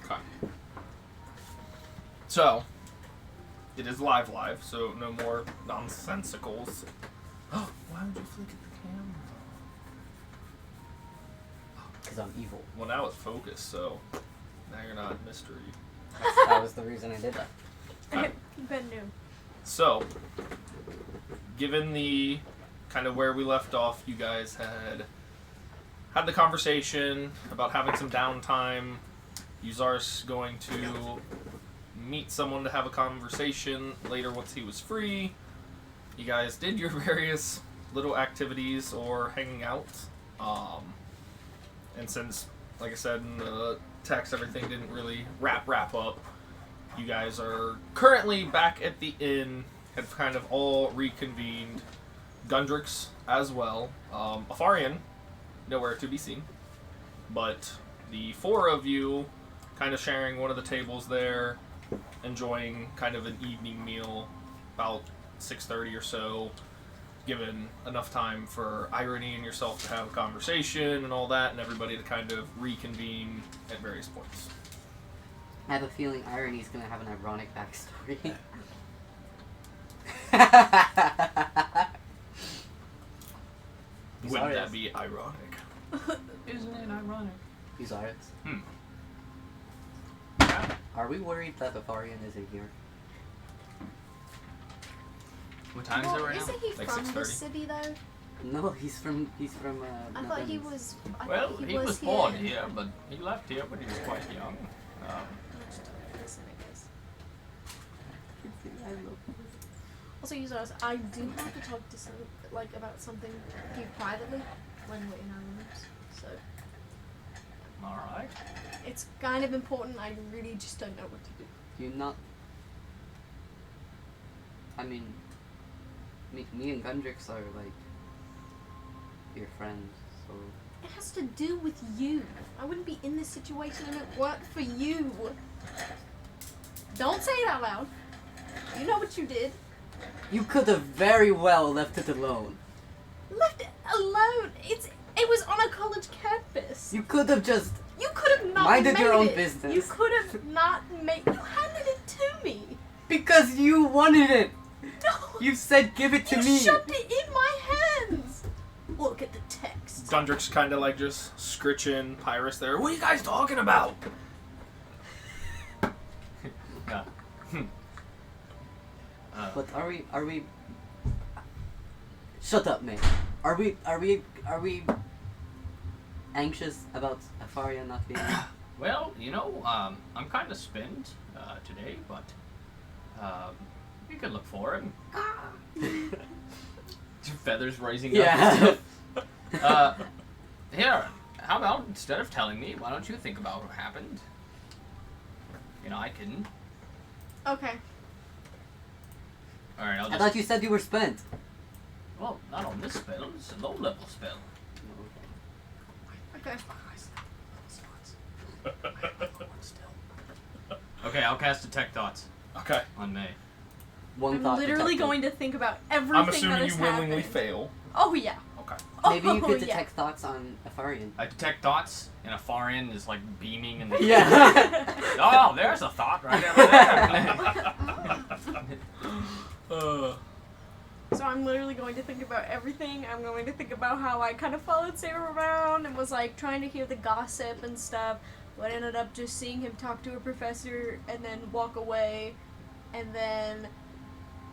Okay. So, it is live, so no more nonsensicals. Oh, why would you flick at the camera? Because I'm evil. Well, now it's focused, so now you're not mystery. That was the reason I did that. Okay. Ben knew. So, given the kind of where we left off, you guys had the conversation about having some downtime. Uzar's going to meet someone to have a conversation later once he was free. You guys did your various little activities or hanging out. And since, like I said in the text, everything didn't really wrap up, you guys are currently back at the inn, have kind of all reconvened. Gundrix as well. Afarian, nowhere to be seen. But the four of you kind of sharing one of the tables there, enjoying kind of an evening meal, about 6:30 or so, given enough time for Irony and yourself to have a conversation and all that, and everybody to kind of reconvene at various points. I have a feeling Irony's gonna have an ironic backstory. Wouldn't that be ironic? Isn't it ironic? Uzar's. Yeah. Are we worried that Afarian isn't here? What time is it right now? Isn't he Like from 6:30? this city though? No, he's from I thought he Netherlands. was. Well, thought he was here. born here, but he left here when he was quite young. Listen, I guess. Also, users, I do have to talk to some about something with you privately when we're in our rooms. So Alright. it's kind of important. I really just don't know what to do. You're not. I mean, me and Gundrix are like your friends, so. It has to do with you. I wouldn't be in this situation if it weren't for you. Don't say it out loud. You know what you did. You could have very well left it alone. Left it alone. It was on a college campus. You could have just. You could have not minded made your own it. business. You could have not made. You handed it to me. Because you wanted it. No. You said give it to You me. shoved it in my hands. Look at the text. Gundrix kind of like just scritching Pyrus there. What are you guys talking about? Yeah. But are we? Shut up, man. Are we anxious about Afaria not being here? Well, I'm kind of spent today, but we could look for him. Feathers rising up. Yeah. Here, how about instead of telling me, why don't you think about what happened? I can. Okay. All right, I'll I just. thought you said you were spent. Well, not on this spell. It's a low-level spell. Okay. Okay, I'll cast Detect Thoughts Okay. on May. One I'm thought literally detected. going to think about everything I'm assuming that you has willingly happened. fail. Oh yeah. Okay. Oh, Maybe you could yeah. detect thoughts on Afarian. I detect thoughts, and a Farian is like beaming in the. Yeah. Oh, there's a thought right over there. So I'm literally going to think about everything. I'm going to think about how I kind of followed Sarah around and was like trying to hear the gossip and stuff. But ended up just seeing him talk to a professor and then walk away, and then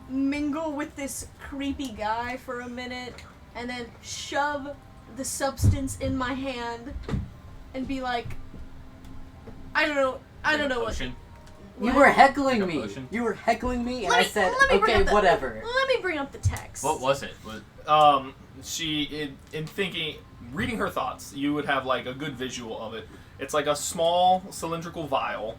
mingle with this creepy guy for a minute, and then shove the substance in my hand and be like, I don't know what. Potion. You were heckling Like a me. potion. You were heckling me, and Let I me- said, let me bring okay, up the- whatever. Let me bring up the text. What was it? She, in thinking, reading her thoughts, you would have like a good visual of it. It's like a small cylindrical vial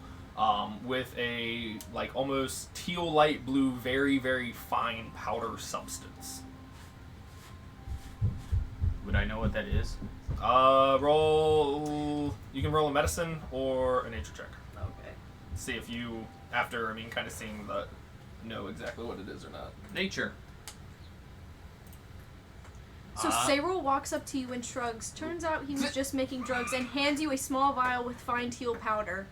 with a like almost teal light blue, very, very fine powder substance. Would I know what that is? Roll. You can roll a medicine or a nature check. Okay. See if you, after, kind of seeing the, know exactly what it is or not. Nature. So Sayril walks up to you and shrugs. Turns out he was just making drugs and hands you a small vial with fine teal powder.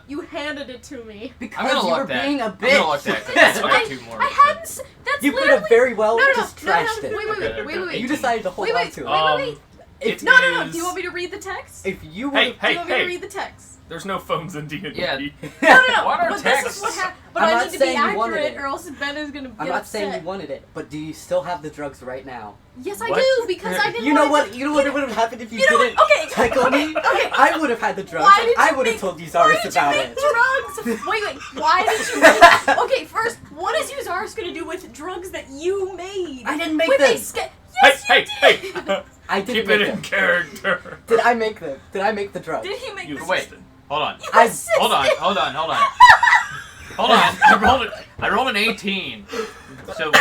You handed it to me. I'm Because gonna you were look that. being a I'm gonna look bitch. that. 'Cause I got two more. I hadn't. That's You could literally. have very well No, just trashed it. Wait. You decided to hold Wait, on wait, to it. wait. If, No. Do you want me to read the text? if you Hey, would, hey, Do you want me to hey! read the text? There's no phones in D&D. Yeah. No. What are But texts? this is what happened. But I'm I not need to be saying you wanted accurate, it. or else Ben is gonna get I'm not upset. saying you wanted it, but do you still have the drugs right now? Yes, I What? do because I didn't. You know want what? You know what would have happened if you, You know didn't what? Okay. tickle me? Okay. I would have had the drugs, Why and did I you would have make- told Why Uzaris did about you it. make drugs? Wait. Why did you make? Okay, first, what is Uzaris gonna do with drugs that you made? I didn't make Wait, them. Yes, Hey, you hey, did. hey! I didn't Keep make it in them. character. Did I make them? Did I make the drugs? Did he make You this? Wait. assisted. Hold on. You I- assisted. Hold on. Hold on. I rolled an 18. So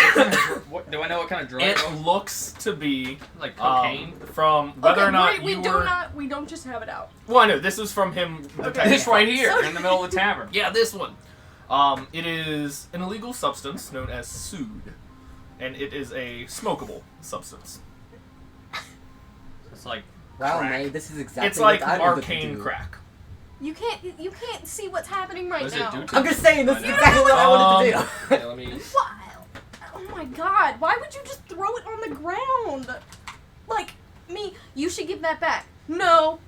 what, do I know what kind of drug? It it was? looks to be Like cocaine. from whether Okay, or not we you do were. not. We don't just have it out. Well, I know this is from him. Okay. This right here in the middle of the tavern. Yeah, this one. It is an illegal substance known as sood, and it is a smokable substance. It's like Wow, crack. May, this is exactly It's like what I wanted to arcane do. crack. You can't see what's happening right What does now. it do to I'm just saying, this I is know. exactly what I wanted to do. Yeah, let me. What? Oh my god! Why would you just throw it on the ground? Like me, you should give that back. No,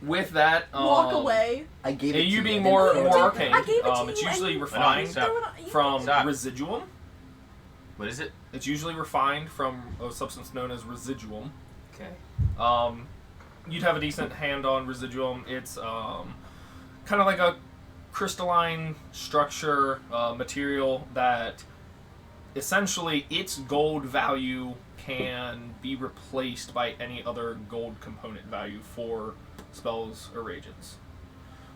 With that, walk away. I gave it And to you being and then more threw it more to arcane, I gave it to it's you usually and- refined Stop. Throw it on- from Stop. residuum. What is it? It's usually refined from a substance known as residuum. Okay. You'd have a decent hand on residuum. It's kind of like a crystalline structure material that essentially its gold value can be replaced by any other gold component value for spells or agents.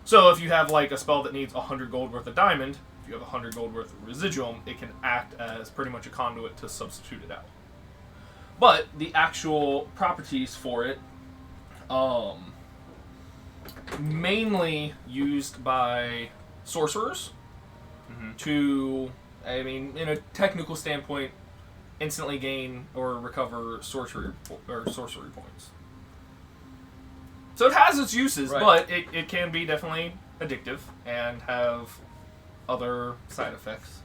So if you have like a spell that needs 100 gold worth of diamond, if you have 100 gold worth of residuum, it can act as pretty much a conduit to substitute it out. But the actual properties for it, mainly used by sorcerers to, I mean, in a technical standpoint, instantly gain or recover sorcery points. So it has its uses, Right. but it can be definitely addictive and have other side effects.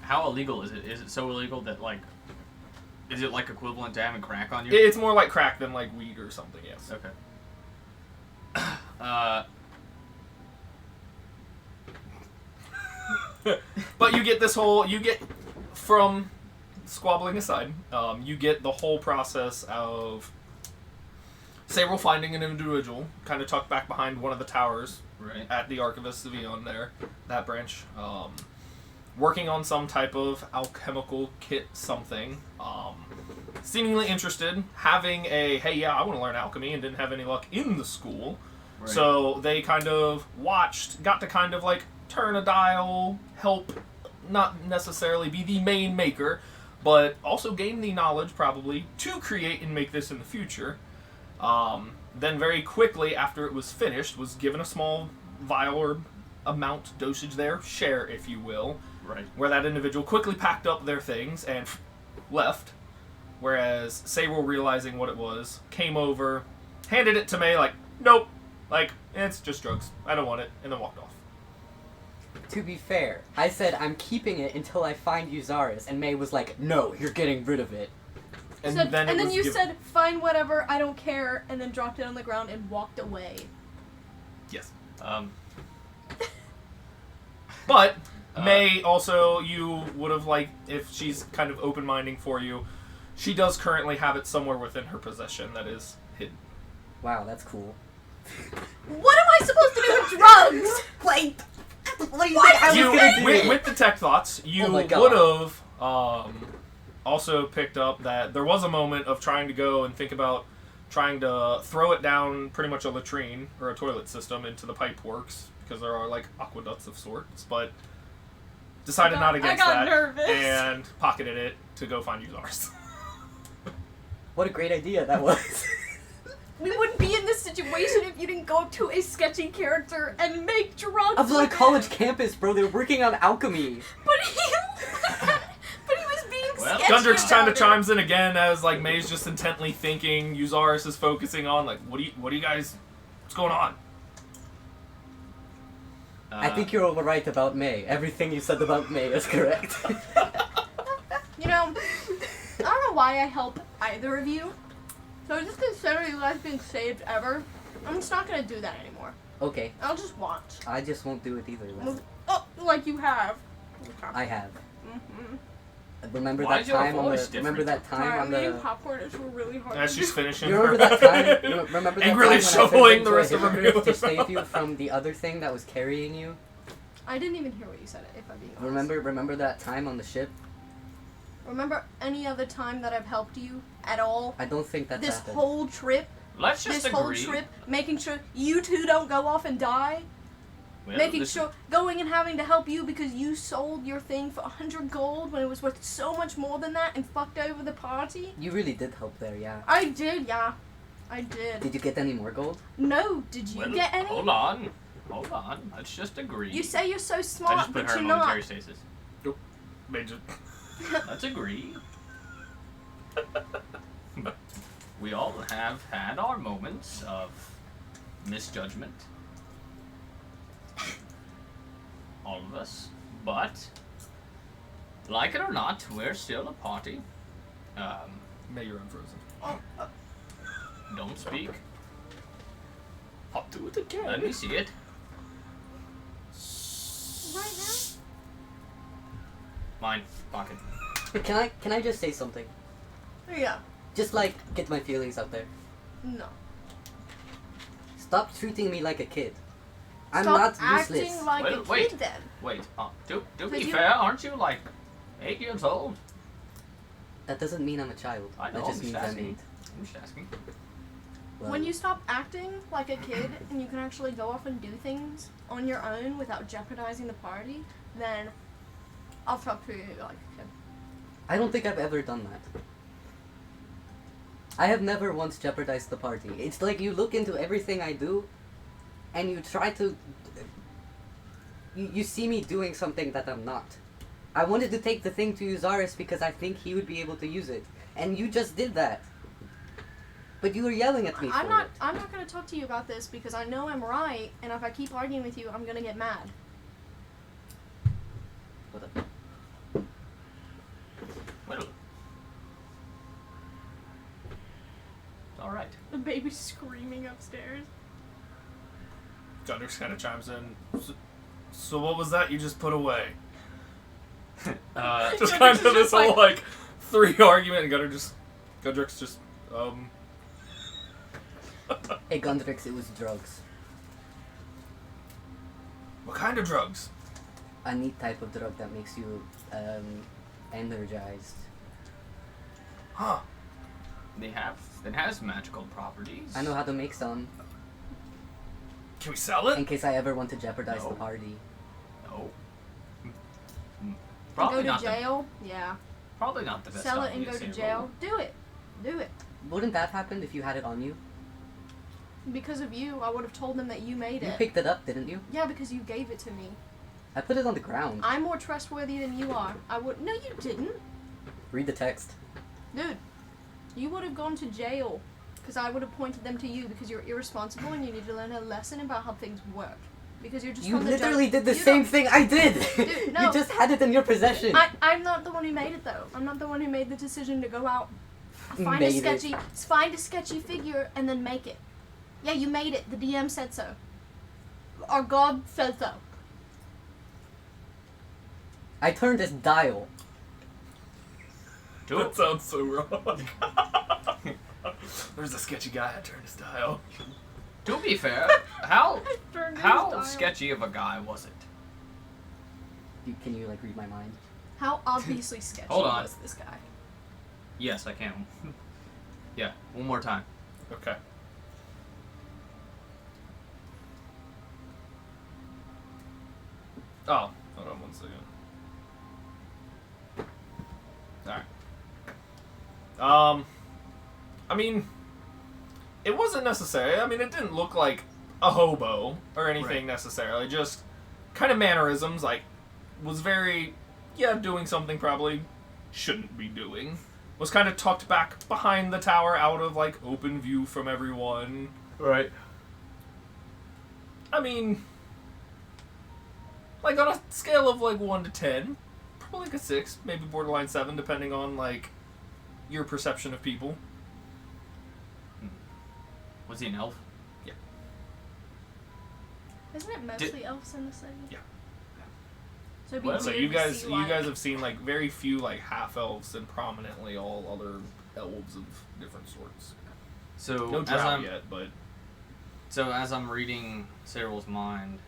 How illegal is it? Is it so illegal that like, is it like equivalent to having crack on you? It's more like crack than like weed or something, yes. Okay. But you get from squabbling aside, you get the whole process of Sabril finding an individual, kind of tucked back behind one of the towers Right. at the Archivist of Eon there, that branch, working on some type of alchemical kit something, seemingly interested, having a, hey, yeah, I want to learn alchemy, and didn't have any luck in the school. Right. So they kind of got to kind of like turn a dial, help not necessarily be the main maker, but also gain the knowledge probably to create and make this in the future. Then very quickly after it was finished, was given a small vial or amount, dosage there, share if you will, Right. where that individual quickly packed up their things and left, whereas Sabril, realizing what it was, came over, handed it to May like, nope, like, it's just drugs, I don't want it, and then walked off. To be fair, I said I'm keeping it until I find Uzaris, and May was like, no, you're getting rid of it. And Said- then, and it then was you given- said, "Fine, whatever, I don't care," and then dropped it on the ground and walked away. yes. But May also, you would have liked, if she's kind of open-minding for you, she does currently have it somewhere within her possession that is hidden. Wow, that's cool. What am I supposed to do with drugs? Like, what do you think I was You, gonna do? with detect thoughts, you Oh my God. would have also picked up that there was a moment of trying to go and think about trying to throw it down pretty much a latrine or a toilet system into the pipe works, because there are like aqueducts of sorts, but decided not against I got that nervous. and pocketed it to go find Uzaris. What a great idea that was. We wouldn't be in this situation if you didn't go to a sketchy character and make drugs. I'm on a with college him. campus, bro. They're working on alchemy. But he was being Well, sketchy. Gundrix kind about of it. chimes in again as like May's just intently thinking. Uzaris is focusing on like, what do you guys, what's going on? I think you're right about May. Everything you said about May is correct. You know, I don't know why I help either of you. So just consider you guys being saved ever. I'm just not gonna do that anymore. Okay, I'll just watch. I just won't do it either. Then. Oh, like you have. I have. Mm-hmm. Remember Why that is your time on the? voice Remember different? that time on Me and the? popcorn is really hard. As to she's do. finishing. You remember that time? Remember that Angrily time when shoveling the I rest turned of her into a meal. hippogriff to save you from the other thing that was carrying you? I didn't even hear what you said. If I'm being honest. Remember that time on the ship? Remember any other time that I've helped you at all? I don't think that's This happened. whole trip. Let's just This agree. whole trip, making sure you two don't go off and die. Well, Making listen, sure, going and having to help you because you sold your thing for 100 gold when it was worth so much more than that and fucked over the party. You really did help there, yeah. I did, yeah. I did. Did you get any more gold? No, did you well, get any? Hold on. Let's just agree. You say you're so I smart, just put but her you're in not. momentary stasis. Major. Let's agree. We all have had our moments of misjudgment. All of us. But, like it or not, we're still a party. May you're unfrozen. Don't speak. I'll do it again. Let me see it. Right Mine. Pocket. Can I just say something? now? Yeah. Just like get my feelings out there. No. Stop treating me like a kid. I'm Stop not acting useless. like Wait, a kid wait. then. Wait, to Could be you- fair, aren't you like 8 years old? That doesn't mean I'm a child. I know, that just I'm means just I'm asking. 8. I'm just asking. Well, When you stop acting like a kid and you can actually go off and do things on your own without jeopardizing the party, then I'll stop treating you like a kid. I don't think I've ever done that. I have never once jeopardized the party. It's like you look into everything I do, and you try to... You see me doing something that I'm not. I wanted to take the thing to Uzaris because I think he would be able to use it. And you just did that. But you were yelling at me for I'm it. not gonna talk to you about this because I know I'm right, and if I keep arguing with you, I'm gonna get mad. Whatever. Well. Alright. The baby's screaming upstairs. Gunder's kind of chimes in. So what was that you just put away? Just Gunder's kind of this just whole like 3 argument, and Gundrick's just Hey Gundrix, it was drugs. What kind of drugs? A neat type of drug that makes you energized. Huh? It has magical properties. I know how to make some, Can we sell it? in case I ever want to jeopardize No. the party. No. Go Probably to not jail? Yeah. probably not the best Sell it and idea, go to Samuel. jail. Do it. Do it. Wouldn't that happen if you had it on you? Because of you, I would have told them that you made You it. picked it up, didn't you? Yeah, because you gave it to me. I put it on the ground. I'm more trustworthy than you are. I would. No, you didn't. Read the text. Dude, you would have gone to jail. Because I would have pointed them to you because you're irresponsible and you need to learn a lesson about how things work. Because you're just You from the literally did the you same don't- thing I did! Dude, no. You just had it in your possession. I'm not the one who made it though. I'm not the one who made the decision to go out, find Made a it. sketchy figure and then make it. Yeah, you made it. The DM said so. Our God said so. I turned this dial. Do That it. sounds so wrong. There's a sketchy guy that turned his dial. To be fair, how Turned his how dial. sketchy of a guy was it? Can you like read my mind? How obviously sketchy Hold on. was this guy? Yes, I can. Yeah, one more time. Okay. Oh, hold on 1 second. Alright. I mean, it wasn't necessary. I mean, it didn't look like a hobo or anything Right. necessarily. Just kind of mannerisms, like, was very, doing something probably shouldn't be doing. Was kind of tucked back behind the tower out of, like, open view from everyone. Right. I mean, like on a scale of like 1 to 10, probably like a 6, maybe borderline 7, depending on like your perception of people. Was he an elf? Isn't it mostly elves in the city? Yeah. So, it'd be Well, So weird you to guys, see, you like- guys have seen like very few like half elves and prominently all other elves of different sorts. So No as drow I'm yet, but as I'm reading Cyril's mind,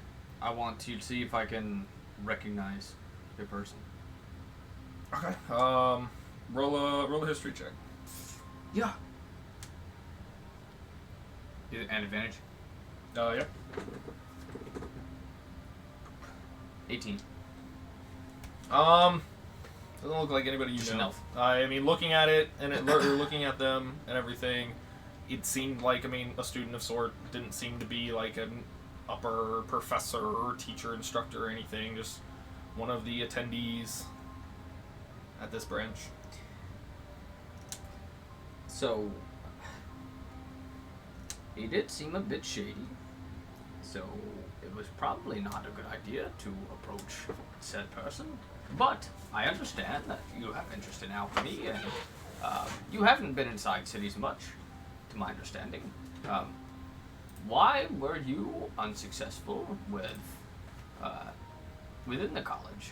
I want to see if I can recognize the person. okay. Roll a history check. Yeah. An advantage. Yeah. 18. Doesn't look like anybody you Just an know. elf. I mean, looking at it and looking at them and everything, it seemed like a student of sort. Didn't seem to be like an upper professor or teacher, instructor or anything. Just one of the attendees at this branch. So he did seem a bit shady. So it was probably not a good idea to approach said person. But I understand that you have interest in alchemy, and you haven't been inside cities much, to my understanding. Why were you unsuccessful with within the college?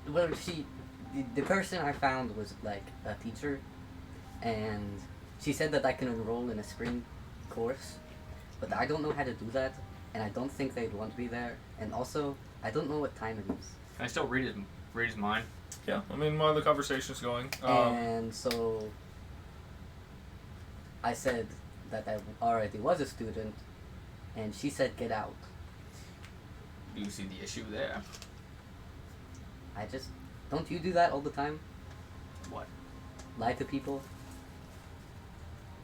Well, the person I found was like a teacher, and she said that I can enroll in a spring course, but I don't know how to do that, and I don't think they'd want me there, and also I don't know what time it is. Can I still read his mind? Yeah, I mean, while the conversation's going. And so I said that I already was a student, and she said get out. Do you see the issue there? Don't you do that all the time? What? Lie to people?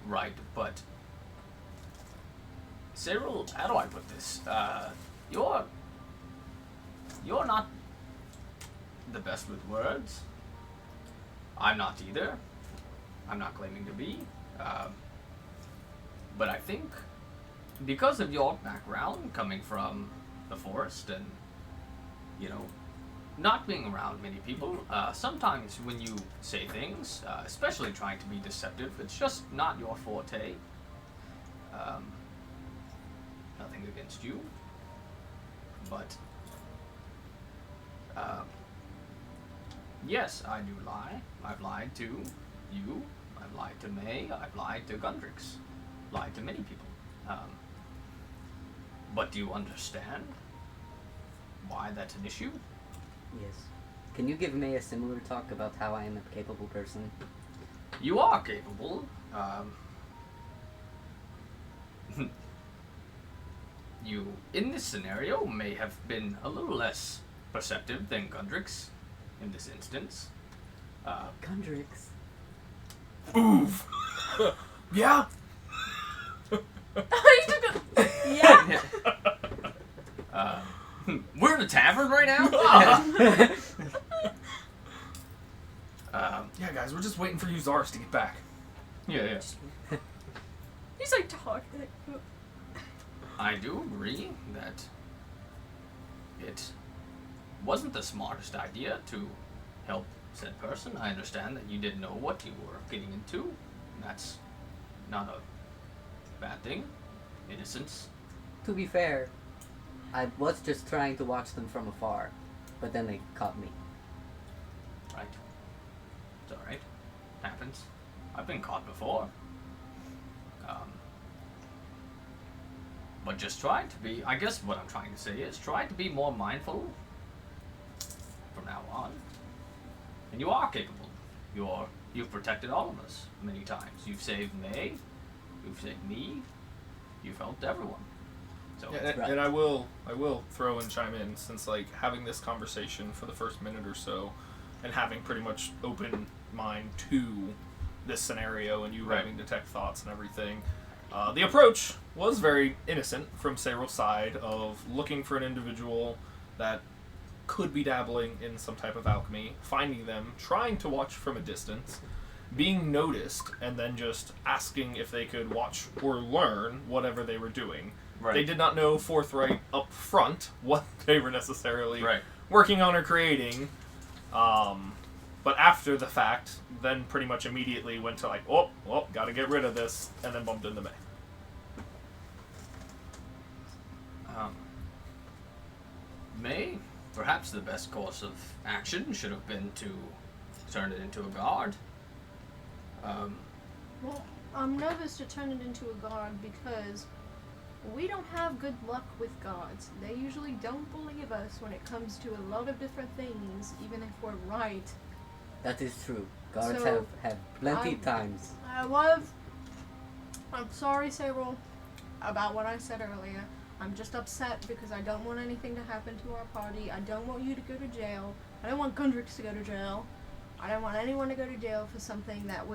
Right, but Cyril, how do I put this? You're not the best with words. I'm not either. I'm not claiming to be. But I think because of your background coming from the forest and, not being around many people, sometimes when you say things, especially trying to be deceptive, it's just not your forte. Nothing against you, but yes, I do lie. I've lied to you. I've lied to May. I've lied to Gundrix. Lied to many people. But do you understand why that's an issue? Yes. Can you give May a similar talk about how I am a capable person? You are capable. You, in this scenario, may have been a little less perceptive than Gundrix in this instance. Gundrix. Oof. Yeah. Yeah. We're in a tavern right now? Yeah, guys, we're just waiting for you Zars to get back. Yeah. He's like talking. Like, I do agree that it wasn't the smartest idea to help said person. I understand that you didn't know what you were getting into. That's not a bad thing. Innocence. To be fair, I was just trying to watch them from afar, but then they caught me. Right. It's alright. Happens. I've been caught before. But just try to be, I guess what I'm trying to say is try to be more mindful from now on. And you are capable. You've protected all of us many times. You've saved May. You've saved me. You've helped everyone. So Yeah, and I will throw and chime in, since like having this conversation for the first minute or so, and having pretty much open mind to this scenario and you Right. having detect thoughts and everything. The approach was very innocent from Cyril's side of looking for an individual that could be dabbling in some type of alchemy, finding them, trying to watch from a distance, being noticed, and then just asking if they could watch or learn whatever they were doing. Right. They did not know forthright up front what they were necessarily Right. working on or creating. But after the fact, then pretty much immediately went to like, oh, gotta get rid of this, and then bumped into May. May, perhaps the best course of action should have been to turn it into a guard. Well, I'm nervous to turn it into a god because we don't have good luck with gods. They usually don't believe us when it comes to a lot of different things, even if we're right. That is true. Guards So, have plenty times. I'm sorry, Cyril, about what I said earlier. I'm just upset because I don't want anything to happen to our party. I don't want you to go to jail. I don't want Gundrix to go to jail. I don't want anyone to go to jail for something that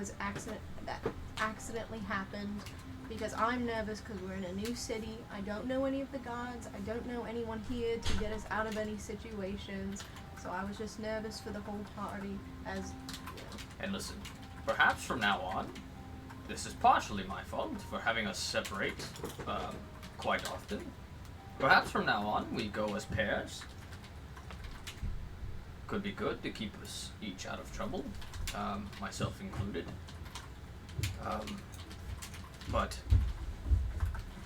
accidentally happened. Because I'm nervous because we're in a new city. I don't know any of the gods. I don't know anyone here to get us out of any situations. So I was just nervous for the whole party as, you know. And listen, perhaps from now on, this is partially my fault for having us separate quite often. Perhaps from now on, we go as pairs. Could be good to keep us each out of trouble, myself included. But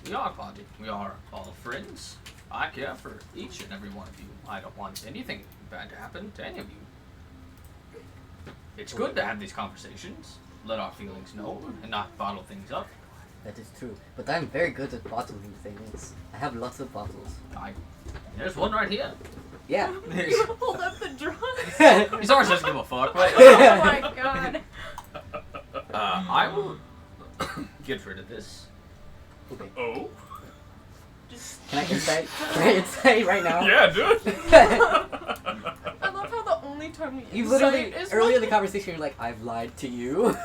we are a party. We are all friends. I care for each and every one of you. I don't want anything bad to happen to any of you. It's good to have these conversations, let our feelings known, and not bottle things up. That is true. But I'm very good at bottling things. I have lots of bottles. There's one right here. Yeah. Hold up the drugs. He's always doesn't give a fuck. But, Oh my god. I will get rid of this. Okay. Oh? Can I insight? Can I insight right now? Yeah, dude. I love how the only time we You literally, insight is earlier in when- the conversation, you're like, I've lied to you.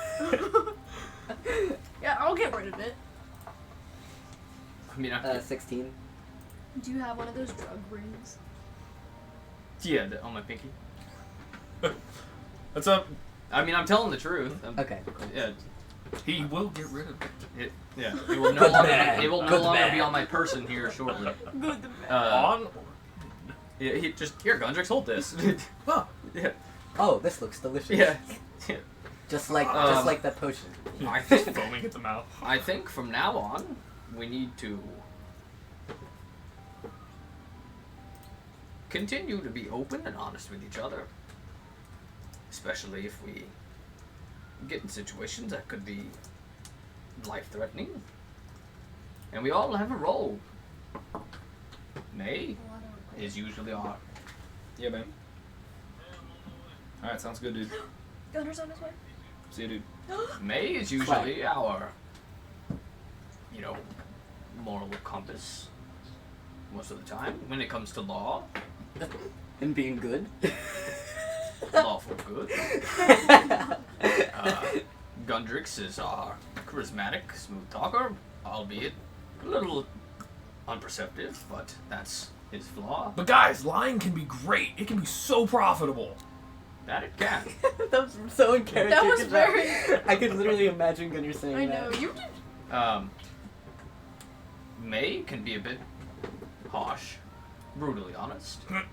Yeah, I'll get rid of it. I mean, 16. Do you have one of those drug rings? yeah, on my pinky. That's up. I mean, I'm telling the truth. Okay. Yeah, He will get rid of it. it will no Good longer. man. It will no Good longer man. be on my person here shortly. Good. On? Yeah, he just here, Gundrix, hold this. Huh. yeah, Oh, this looks delicious. yeah. yeah. Just like Um, that potion. I Just think, foaming at the mouth. I think from now on, we need to continue to be open and honest with each other. Especially if we get in situations that could be life-threatening. And we all have a role. May is usually our... Yeah, man. Alright, sounds good, dude. Gunner's on his way. See you, dude. May is usually our, moral compass most of the time. When it comes to law, And being good. lawful good. Gundrix is our charismatic, smooth talker, albeit a little unperceptive, but that's his flaw. But guys, lying can be great. It can be so profitable. That it can. That was so in character. That was 'cause very. I could literally imagine Gunnar saying I that. know you did. May can be a bit harsh, brutally honest. Gundrix.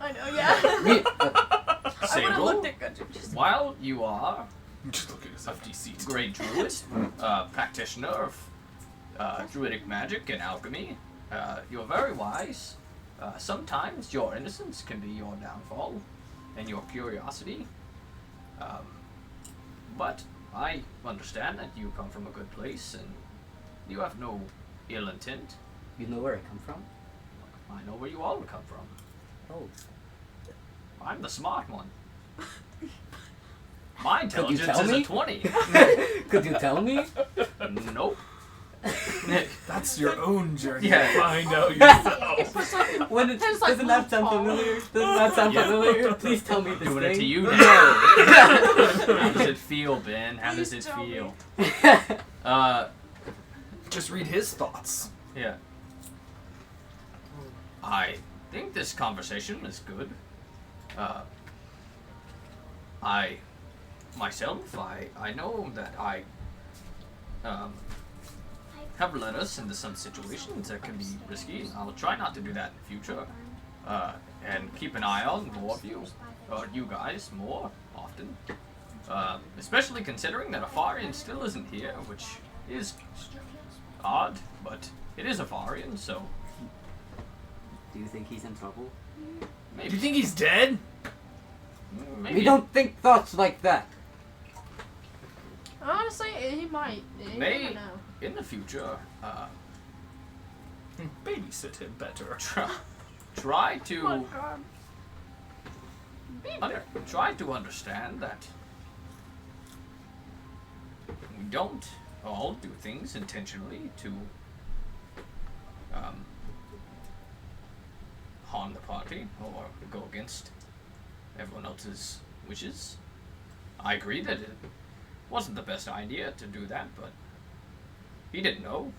I know. Yeah. Me- I would have Sable, looked at Gunner just. while you are Just look at his empty seat. great druid, practitioner of druidic magic and alchemy, you're very wise. Sometimes your innocence can be your downfall, and your curiosity. But I understand that you come from a good place, and you have no ill intent. You know where I come from? I know where you all come from. Oh. I'm the smart one. My Could you intelligence tell is me? a 20. Could you tell me? Nope. That's your own journey Yeah. to find out yourself. It's like, When it, It's like doesn't that sound Paul. familiar? Doesn't that sound Yeah. familiar? Please tell me this Doing thing. it to you now. How does it feel, Ben? How does Please it tell me. feel? Just read his thoughts. Yeah. I think this conversation is good. I know that I have led us into some situations that can be risky. I'll try not to do that in the future. And keep an eye on more of you, you guys, more often. Especially considering that Afarian still isn't here, which is odd, but it is Afarian, so Do you think he's in trouble? maybe. Do you think he's dead? Maybe. We don't think thoughts like that. Honestly, he might. You May- never know. in the future, Babysit him better. try to Oh, God. try to understand that we don't all do things intentionally to harm the party or go against everyone else's wishes. I agree that it wasn't the best idea to do that, but he didn't know.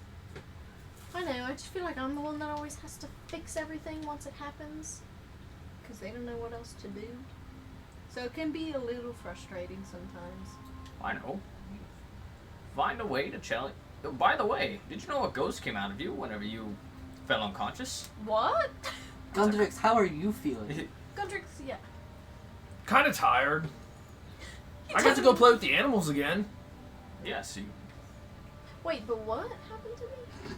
I know, I just feel like I'm the one that always has to fix everything once it happens. Because they don't know what else to do. So it can be a little frustrating sometimes. I know. Find a way to challenge. Oh, by the way, did you know a ghost came out of you whenever you fell unconscious? What? Gundrix, how are you feeling? Gundrix, yeah. Kind of tired. I got to go play with the animals again. Yes, you. Wait, but what happened to me?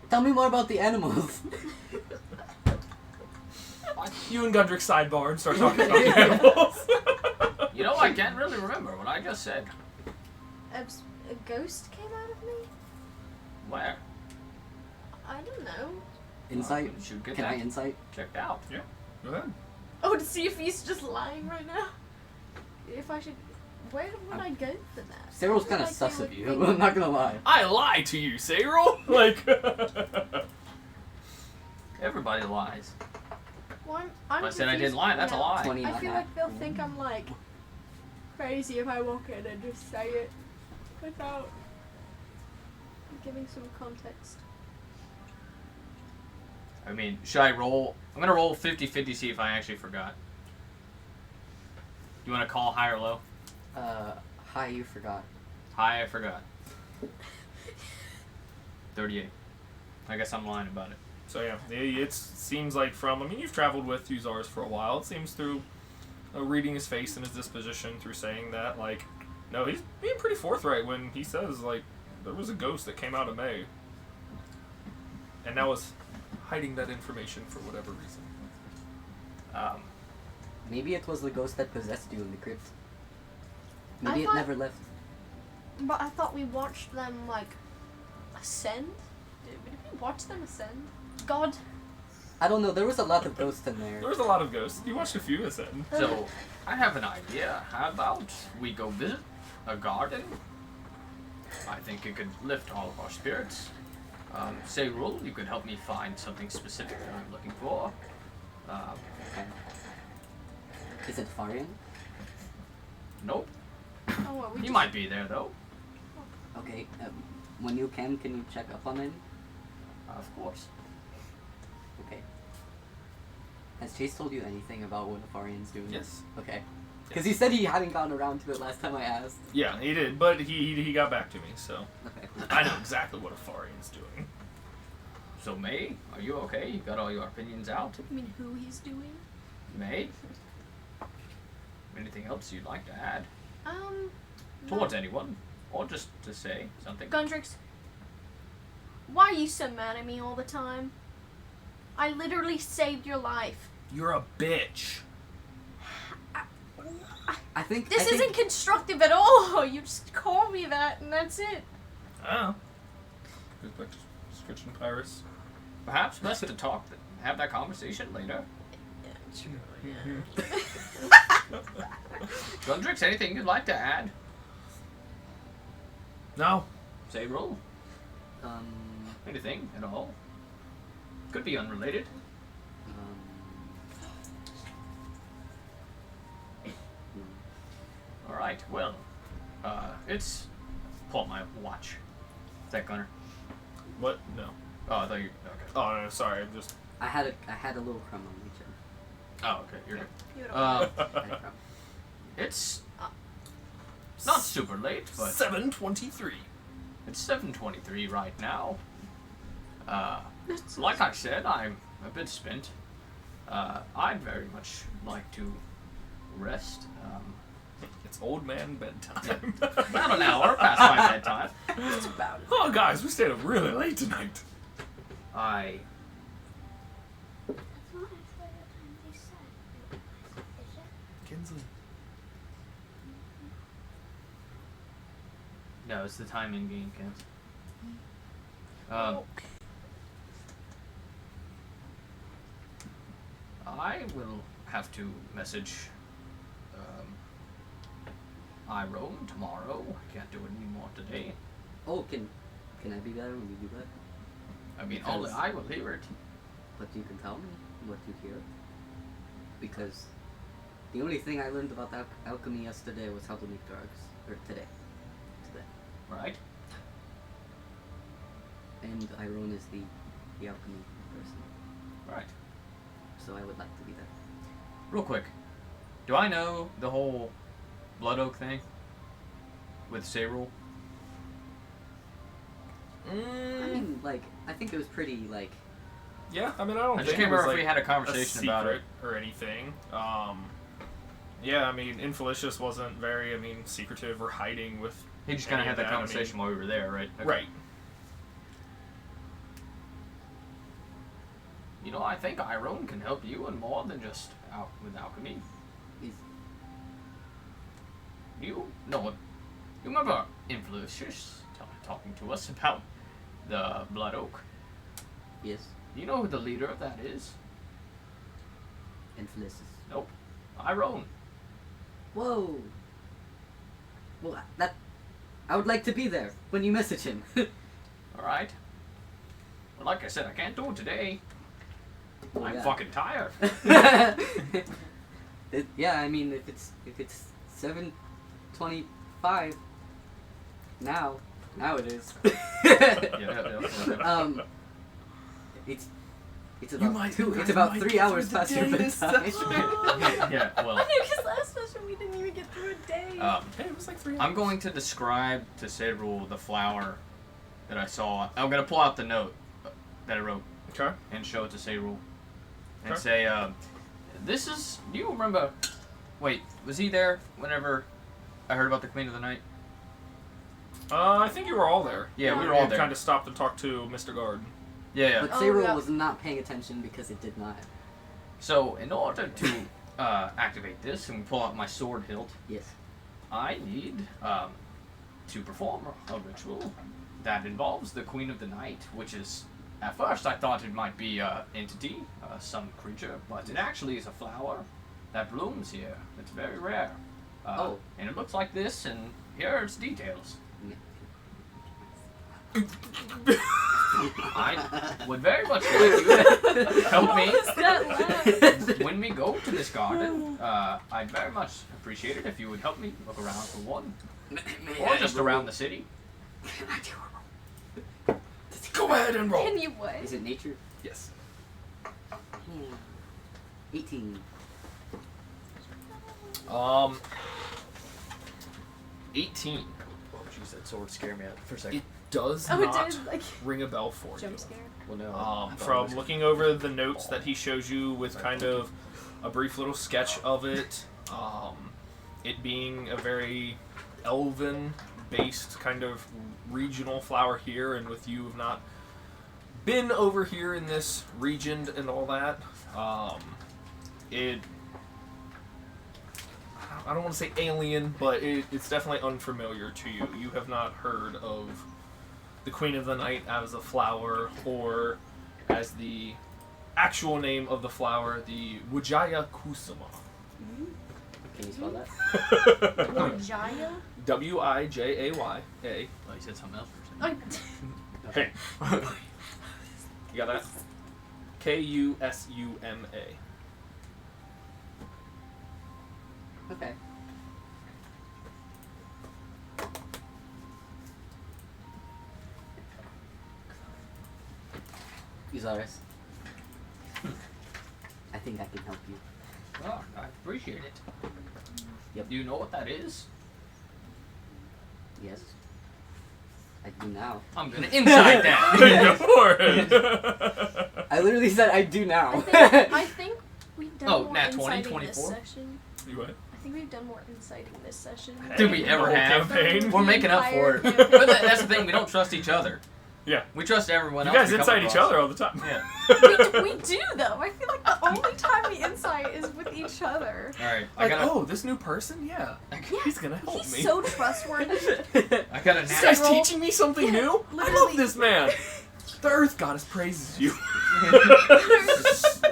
Tell me more about the animals. You and Gundrix sidebar and start talking about the animals. You know, I can't really remember what I just said. A ghost came out of me? Where? I don't know. Insight? You should get Can that I insight? checked out. Go ahead. Oh, to see if he's just lying right now? If I should... Where would I go for that? Cyril's I kind of feel sus like of they you, would I'm think- not gonna lie. I lie to you, Cyril. Like. Everybody lies. Well, I'm If I said I confused. didn't lie, that's a Yeah. lie. 20 I not feel nat. like they'll think I'm like crazy if I walk in and just say it without giving some context. I mean, should I roll? I'm gonna roll 50-50, see if I actually forgot. You want to call high or low? Hi, you forgot. High, I forgot. 38. I guess I'm lying about it. So yeah, it seems like from. I mean, you've traveled with Uzars for a while. It seems through reading his face and his disposition, through saying that, like, no, he's being pretty forthright when he says, like, there was a ghost that came out of May, and now is hiding that information for whatever reason. Maybe it was the ghost that possessed you in the crypt. I Maybe it thought- never left. But I thought we watched them like ascend. Did we watch them ascend? God. I don't know, there was a lot of ghosts in There there. was a lot of ghosts. You watched a few of them. So, I have an idea. How about we go visit a garden? I think it could lift all of our spirits. Say, Rule, you could help me find something specific that I'm looking for. Okay. Is it Farian? Nope. Oh, what, we He just- might be there, though. Okay, when you can you check up on him? Of course. Okay. Has Chase told you anything about what Farian's doing? Yes. Okay. Because he said he hadn't gotten around to it last time I asked. Yeah, he did, but he got back to me, so Okay. I know exactly what Afarian's doing. So, May, are you okay? You got all your opinions out? I mean, who he's doing? May? Anything else you'd like to add? No. Towards anyone? Or just to say something? Gundrix, why are you so mad at me all the time? I literally saved your life. You're a bitch. I think This I think, isn't constructive at all. You just call me that, and that's it. Oh. Goes back to switching pirates. Perhaps best to talk, have that conversation later. Gundrix, anything you'd like to add? No. Say, Rule. um, Anything at all? Could be unrelated. Alright, well, it's... Pull up my watch. Is that Gunner? What? No. Oh, I thought you... Okay. Oh no, sorry. I'm just. I had a little crumb on my chin. Oh, okay, you're good. You don't I had a crumb. It's not super late, but 7:23. It's 7:23 right now. Like I said, I'm a bit spent. I'd very much like to rest. It's old man bedtime. About an hour past my bedtime. It's about it. Oh, guys, we stayed up really late tonight. I That's not actually the time they said. Is it? Kinsley. No, it's the time in game, Kent. I will have to message Iroan tomorrow. I can't do it anymore today. Oh, can I be there when you do that? I mean, Because- only I will hear it. But you can tell me what you hear. Because the only thing I learned about alchemy yesterday was how to make drugs. Or today. Right? And Iron is the alchemy person. Right. So I would like to be there. Real quick. Do I know the whole Blood Oak thing? With Sayrul? I mean, like, I think it was pretty, like... Yeah, I mean, I don't I just think can't it was remember if like we had a a conversation secret about it. or anything. Yeah, I mean, Infelicious wasn't very, secretive or hiding with. He just kind of any had of that that, conversation while we were there, right? Okay. Right. You know, I think Iron can help you in more than just with alchemy. He's... You remember Infelicious talking to us about the Blood Oak? Yes. Do you know who the leader of that is? Infelicious. Nope. Iron. Whoa! Well, that... I would like to be there when you message him. Alright. Well, like I said, I can't do it today. Well, I'm yeah. fucking tired. Yeah, I mean, if it's 7:25 now it is. Yeah. It's about 3 hours past your bedtime. Yeah, well, Because last session we didn't even get through a day. Hey, it was like 3 I'm going to describe to Sayrul the flower that I saw. I'm going to pull out the note that I wrote Okay. and show it to Sayrul. And Okay. say, this is... Do you remember... Wait, was he there whenever I heard about the Queen of the Night? I think you were all there. Yeah, we were all there. Kind of stopped and talked to Mr. Guard. Yeah. But Oh, Cyril yeah. was not paying attention because it did not. So, in order to activate this and pull out my sword hilt, Yes. I need to perform a ritual that involves the Queen of the Night, which is, at first I thought it might be an entity, some creature, but it actually is a flower that blooms here. It's very rare. Oh. And it looks like this, and here are its details. I would very much like you to help me What was that laugh? when we go to this garden. I'd very much appreciate it if you would help me look around for one, or just around the city. Go ahead and roll. Can you what? Is it nature? Yes. 18. 18. Oh, jeez, that sword scared me out for a second. It does Oh, not it did, like, ring a bell for jump you. scare. Well, no. I thought it From was- looking over the notes that he shows you with kind of a brief little sketch of it, it being a very elven-based kind of regional flower here, and with you have not been over here in this region and all that, I don't want to say alien, but it's definitely unfamiliar to you. You have not heard of the Queen of the Night as a flower, or as the actual name of the flower, the Wijaya Kusuma. Can you spell that? Jaya? Wijaya. Oh, you said something else for a second. Hey. You got that? Kusuma. Okay. Uzaris. I think I can help you. Oh, I appreciate it. Yep. Do you know what that is? Yes. I do now. I'm gonna insight that. Go for it. I literally said I do now. I think we've done Oh, more nat 20, inciting this 24? session. You what? I think we've done more inciting this session. Did we ever The whole have? campaign? We're making up for it. Entire But that's the thing. We don't trust each other. Yeah. We trust everyone You else. guys we come inside each across. other all the time. Yeah. we do though. I feel like the only time we insight is with each other. All right. I Like, got. oh, this new person? Yeah. Yeah, He's gonna help he's me. so trustworthy. I got a This nat. guy's Cyril. teaching me something Yeah, new? I literally. love this man. The Earth Goddess praises you.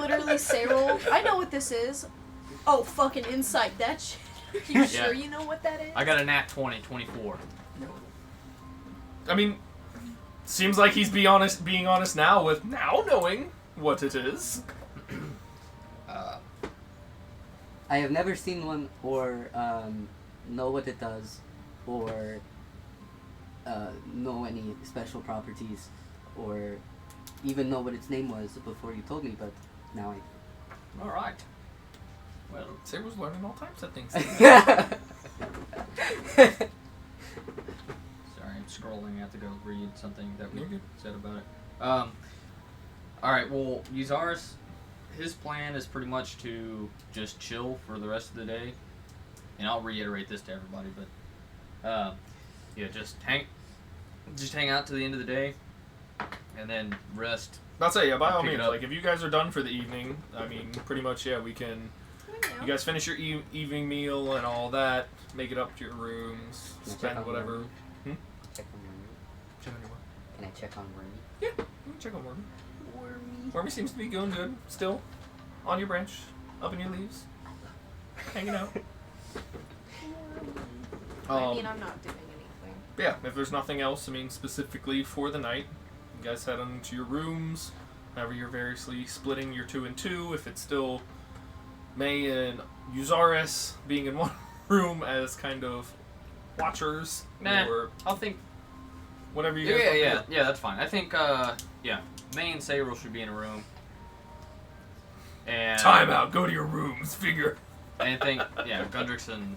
Literally, Cyril. I know what this is. Oh, fucking insight that shit. Are you Yeah. sure you know what that is? I got a nat 20, 24. I mean, seems like he's being honest now with now knowing what it is. I have never seen one or know what it does or know any special properties or even know what its name was before you told me, but now All right. Well, Sarah's learning all types of things. I... sorry, I'm scrolling. I have to go read something that we You're good. said about it. All right. Well, Yuzaris, his plan is pretty much to just chill for the rest of the day, and I'll reiterate this to everybody, but yeah, just hang out to the end of the day, and then rest. I'll say, yeah, by I'll all pick it means, up. like, if you guys are done for the evening, I mean, pretty much, yeah, we can... You guys finish your evening meal and all that, make it up to your rooms, Can I check spend on whatever... Wormy? Check on Wormy. Check on your what? Can I check on Wormy? Yeah, you can check on Wormy. Wormy. Wormy seems to be going good, still. On your branch, up in your leaves, hanging out. I mean, I'm not doing anything. Yeah, if there's nothing else, I mean, specifically for the night, you guys head on to your rooms. However, you're variously splitting your 2 and 2. If it's still May and Yuzaris being in one room as kind of watchers, Nah, or I'll think. whatever you guys want to do. Yeah, that's fine. I think, yeah, May and Cyril should be in a room. And Time out, go to your rooms, figure. I think, yeah, Gundrix and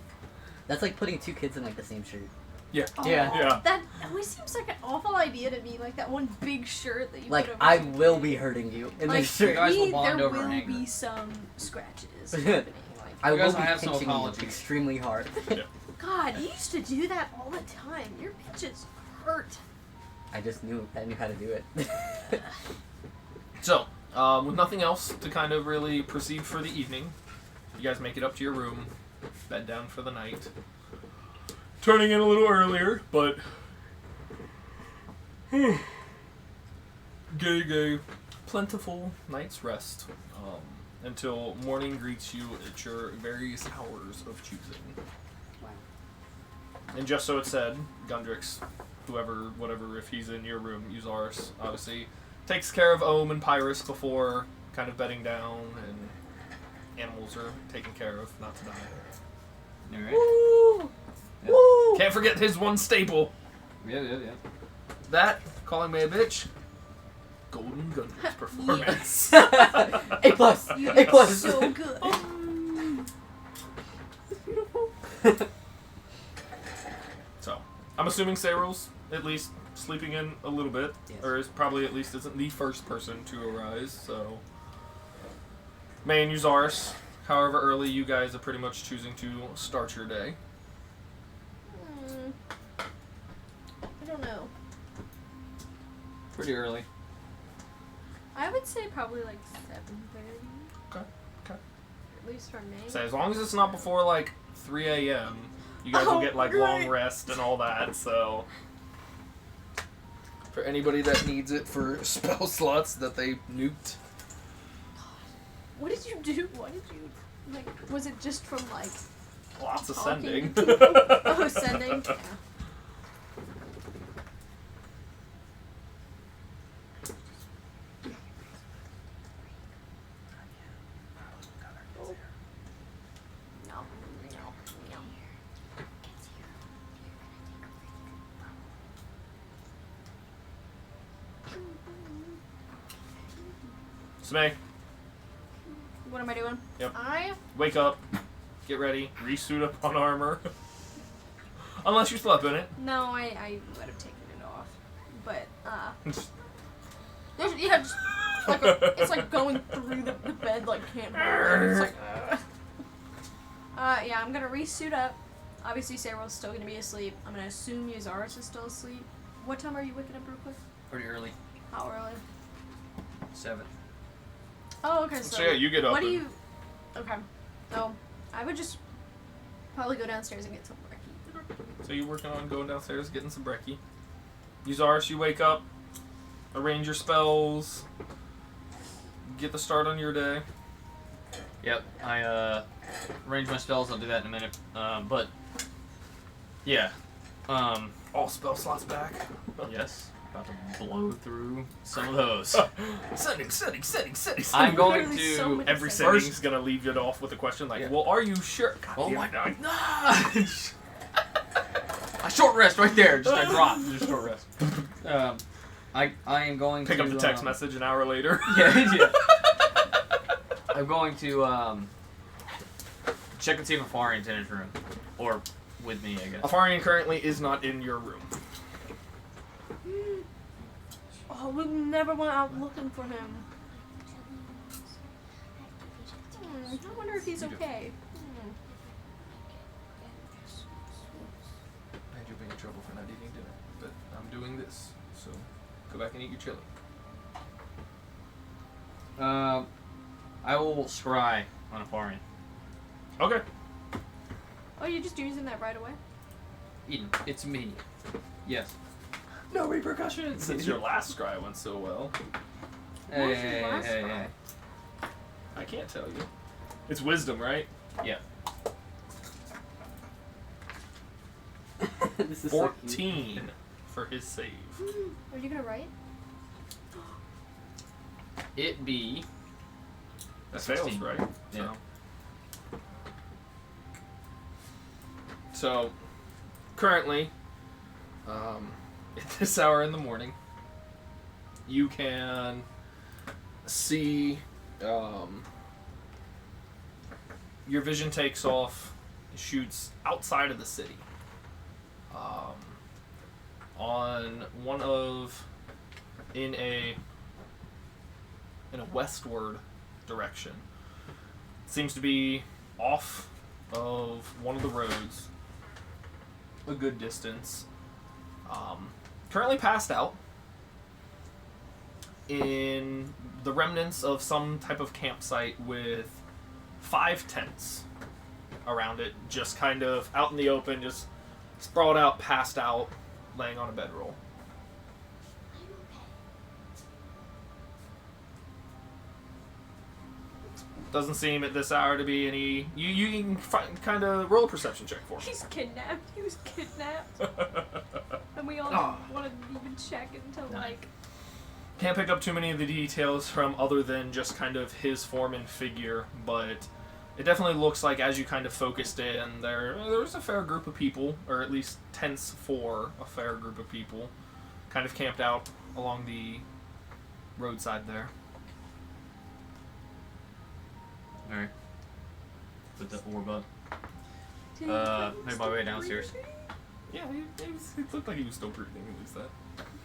That's like putting two kids in like the same shirt. Yeah. Oh, Yeah. That always seems like an awful idea to me. Like that one big shirt that you Like put over I your will kid. be hurting you in Like, this You shirt. guys will me, bond there over will anger. be some scratches happening. Like, I You guys will will be have some pinching you apologies. extremely hard. God, you used to do that all the time. Your pinches hurt. I knew how to do it. So, with nothing else to kind of really proceed for the evening, you guys make it up to your room, bed down for the night. Turning in a little earlier, but getting a plentiful night's rest until morning greets you at your various hours of choosing. Wow. And just so it's said, Gundrix, whoever, whatever, if he's in your room, Yuzaris, obviously, takes care of Ohm and Pyrus before kind of bedding down, and animals are taken care of, not to die. Alright. Woo! Yeah. Woo! Can't forget his one staple. Yeah. That, calling me a bitch, Golden Gundrix performance. A plus. You A did plus. so good. So, I'm assuming Cyril's at least sleeping in a little bit, Yes. or is probably at least isn't the first person to arise, so... May and Yuzaris, however early you guys are pretty much choosing to start your day. I don't know. Pretty early. I would say probably like 7:30. Okay. At least for me. So as long as it's not before like 3 a.m., you guys will Oh, get like great. long rest and all that, so... For anybody that needs it for spell slots that they nuked. What did you do? What did you like? Was it just from like Lots of talking sending. to people? Oh, sending. Yeah. No, no, no. Smay, What am I doing? Yep. I wake up, get ready, re-suit up on armor. Unless you slept in it. no, I would have taken it off. but yeah, just like it's like going through the bed like can't move. It's like yeah, I'm gonna re-suit up. Obviously, Sarah's still gonna be asleep. I'm gonna assume Yazaris is still asleep. What time are you waking up real quick? Pretty early. How early? 7. Oh, okay. So yeah, you get up. What do and- you? Okay. No, I would just probably go downstairs and get some brekkie. So you're working on going downstairs, getting some brekkie. Yazaris, you wake up, arrange your spells, get the start on your day. Yep, I arrange my spells. I'll do that in a minute. But yeah, All spell slots back. yes, about to blow through some of those. Setting. I'm going Literally so to many Every settings. setting's gonna leave it off with a question like, Yeah. well, are you sure? God Oh damn my it. god! A short rest right there. Just a drop. Just a short rest. I am going Pick to up the text message an hour later. Yeah. I'm going to check and see if Afarian's in his room, or with me, I guess. Afarian currently is not in your room. Oh, we never went out looking for him. I wonder if he's okay. And you'll be in trouble for not eating dinner, but I'm doing this, so go back and eat your chili. I will scry on Afarian. Okay. Oh, you're just using that right away? Eden, it's me. Yes. No repercussions. Since your last scry went so well, What was your last scry? I can't tell you. It's wisdom, right? Yeah. This is so cute. 14 for his save. Are you gonna write? It be. That 16. fails, right? Yeah. So, currently, at this hour in the morning, you can see your vision takes off, shoots outside of the city. On one of in a westward direction. Seems to be off of one of the roads a good distance. Currently passed out in the remnants of some type of campsite with 5 tents around it, just kind of out in the open, just sprawled out, passed out, laying on a bedroll. Doesn't seem at this hour to be any. You can kind of roll a perception check for me. He's kidnapped. He was kidnapped. And we all Oh. didn't want to even check until like. Can't pick up too many of the details from other than just kind of his form and figure, but it definitely looks like as you kind of focused in, there's a fair group of people, or at least tents for a fair group of people, kind of camped out along the roadside there. Alright. Put the orb up. Did Made my way downstairs. Yeah, it looked like he was still breathing, at least that.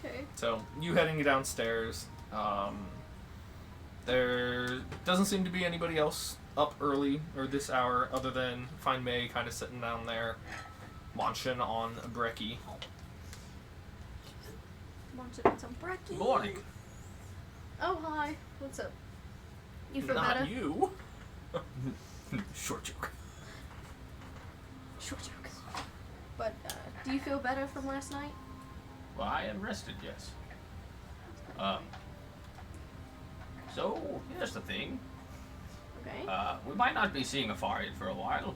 Okay. So, you heading downstairs. There doesn't seem to be anybody else up early, or this hour, other than find May kind of sitting down there, munching on a brekkie. Munching on some brekkie. Morning. Oh, hi. What's up? You feel Not better? you. Short joke. Short joke. But, do you feel better from last night? Well, I am rested, yes. So, here's the thing. Okay. We might not be seeing Afarian for a while.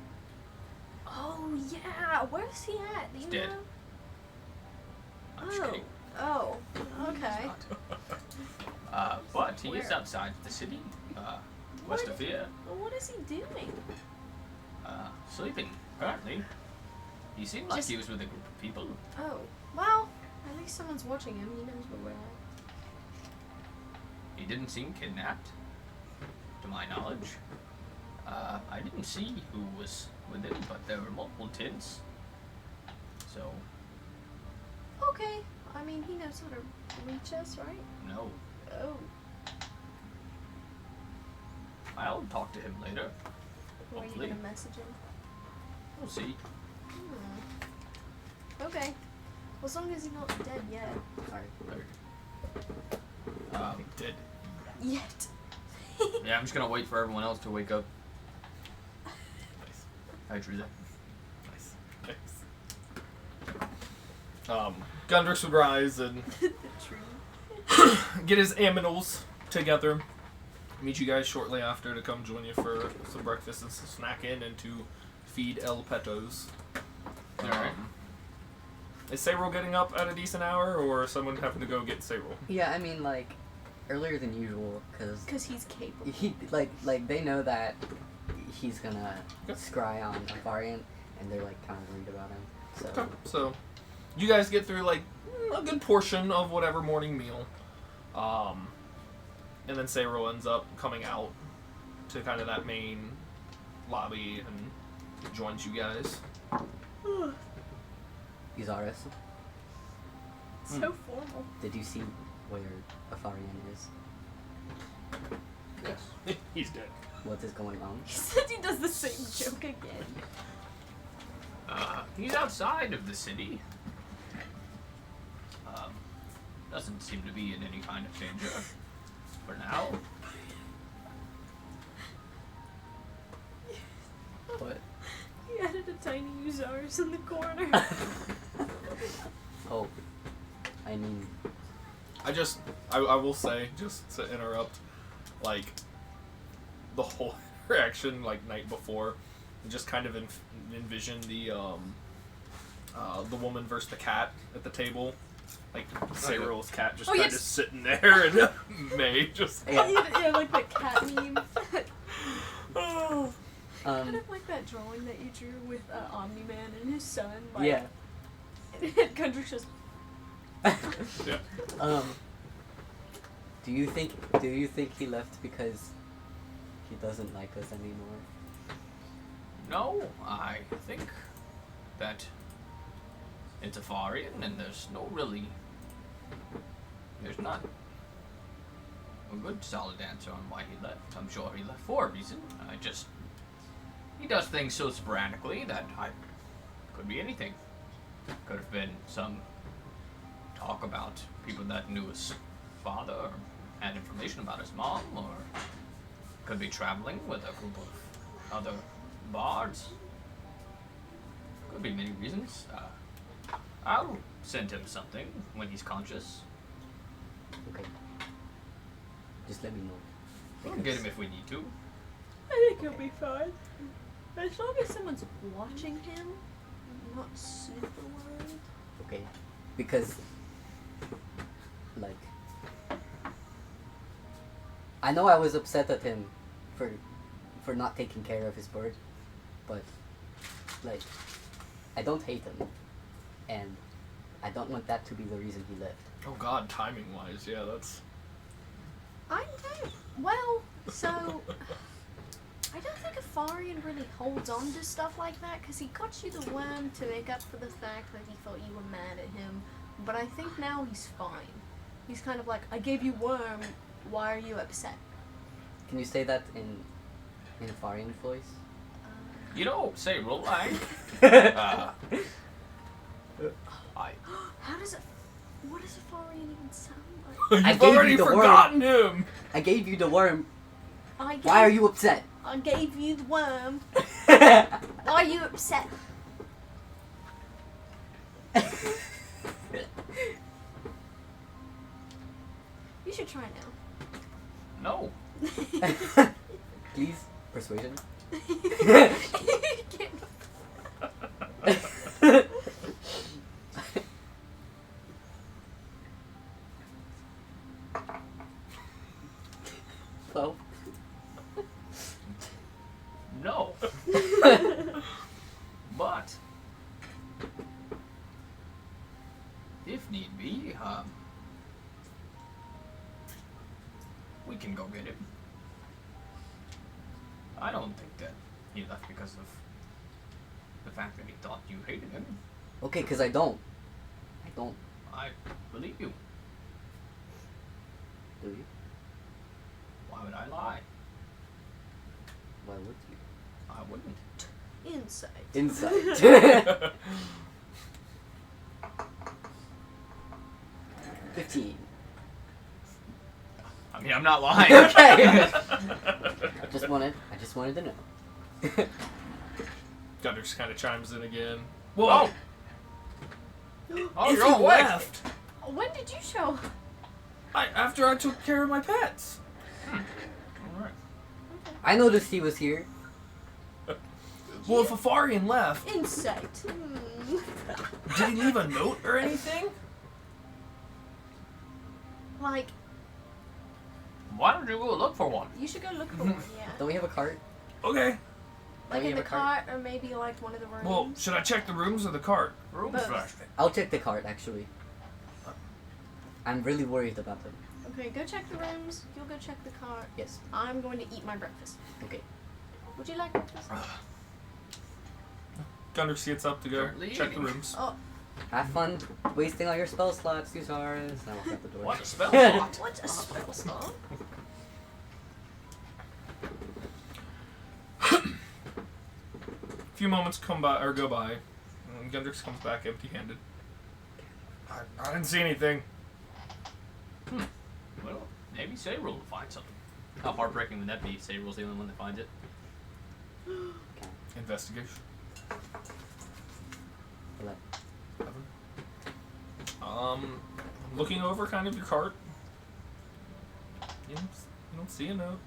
Oh, yeah. Where's he at? Do you He's dead. know? I'm just kidding. Oh. Okay. But he is Where? outside the city, west of here, Well, what is he doing? sleeping, apparently. He seemed like Just- he was with a group of people. Oh. Well, at least someone's watching him. He knows where we're at. He didn't seem kidnapped, to my knowledge. I didn't see who was with him, but there were multiple tents. So, Okay. I mean, he knows knows how to reach us, right? No. Oh. I'll talk to him later. Or are you Hopefully. gonna message him? We'll see. Okay. Well, as long as he's not dead yet. Alright. Dead. Yet. Yeah, I'm just gonna wait for everyone else to wake up. Nice. Hi, Teresa. Nice. Gundrix would rise and The tree. get his aminals together. Meet you guys shortly after to come join you for some breakfast and some snacking and to feed El Petos. Alright. Is Sayril getting up at a decent hour, or is someone having to go get Sayril? Yeah, I mean, like, earlier than usual, because Because he's capable. he, like, they know that he's gonna Yep. scry on a variant, and they're, like, kind of worried about him. So, Okay. So, you guys get through, like, a good portion of whatever morning meal. And then Sayril ends up coming out to kind of that main lobby and joins you guys. Yuzaris, So formal. did you see where Afarian is? Yes. He's dead. What is going on? He said he does the same joke again. He's outside of the city. Doesn't seem to be in any kind of danger for now. What? He added a tiny Uzaris in the corner. Oh, I mean, I will say, just to interrupt, like, the whole interaction, like, night before, just kind of envision the woman versus the cat at the table. Like, Sayril's cat just Oh, kind yes. of sitting there, and May just... Yeah. Yeah, like that cat meme. Oh. Kind of like that drawing that you drew with Omni-Man and his son. Like, yeah. And Gundrix just. Yeah. Do you think he left because he doesn't like us anymore? No, I think that it's a Farian, and there's not a good solid answer on why he left. I'm sure he left for a reason. He does things so sporadically that could be anything. Could have been some talk about people that knew his father, or had information about his mom, or could be traveling with a group of other bards. Could be many reasons. I'll send him something when he's conscious. Okay. Just let me know. We'll get him if we need to. I think he'll be fine. As long as someone's watching him, I'm not super worried. Okay. Because, like, I know I was upset at him for not taking care of his bird, but, like, I don't hate him, and I don't want that to be the reason he left. Oh god, timing-wise, yeah, that's... I don't. Well, so. I don't think Afarian really holds on to stuff like that, because he got you the worm to make up for the fact that he thought you were mad at him. But I think now he's fine. He's kind of like, I gave you worm, why are you upset? Can you say that in a Farian voice? You know, say roll I. How does it. What does Afarian even sound like? You've I gave already you the forgotten him! I gave you the worm. I gave, Why are you upset? I gave you the worm. Why are you upset? You should try now. No. Please, persuasion. Well, No. But if need be, we can go get him. I don't think that he left because of the fact that he thought you hated him. okay, because I don't. I don't. I believe you. Do you? Why would I lie? Why would you? I wouldn't. Insight. Insight. 15. I mean, I'm not lying. Okay. I just wanted to know. Gunner just kind of chimes in again. Whoa! Oh, Izzy you're all wet. left. When did you show? After I took care of my pets. Alright. I noticed he was here. Well, if Afarian left, Insight. did he leave a note or anything? Like, Why don't you go look for one? you should go look for one, yeah. Don't we have a cart? Okay. Like we in have the a cart? cart, or maybe like one of the rooms. Well, should I check the rooms or the cart? Room Both. first. I'll check the cart, actually. I'm really worried about them. Okay, go check the rooms. You'll go check the cart. Yes. I'm going to eat my breakfast. Okay. Would you like breakfast? Gunner gets up to go Apparently check the eating. rooms. Oh, Have fun wasting all your spell slots, Guzars. And I walk out the door. What a spell slot. what's a spell slot? A few moments go by, and Gundrix comes back empty-handed. I didn't see anything. Well, maybe Sayrul will find something. How heartbreaking would that be? Sayrul's the only one that finds it. Investigation. 11. I'm looking over kind of your cart. You don't see a note.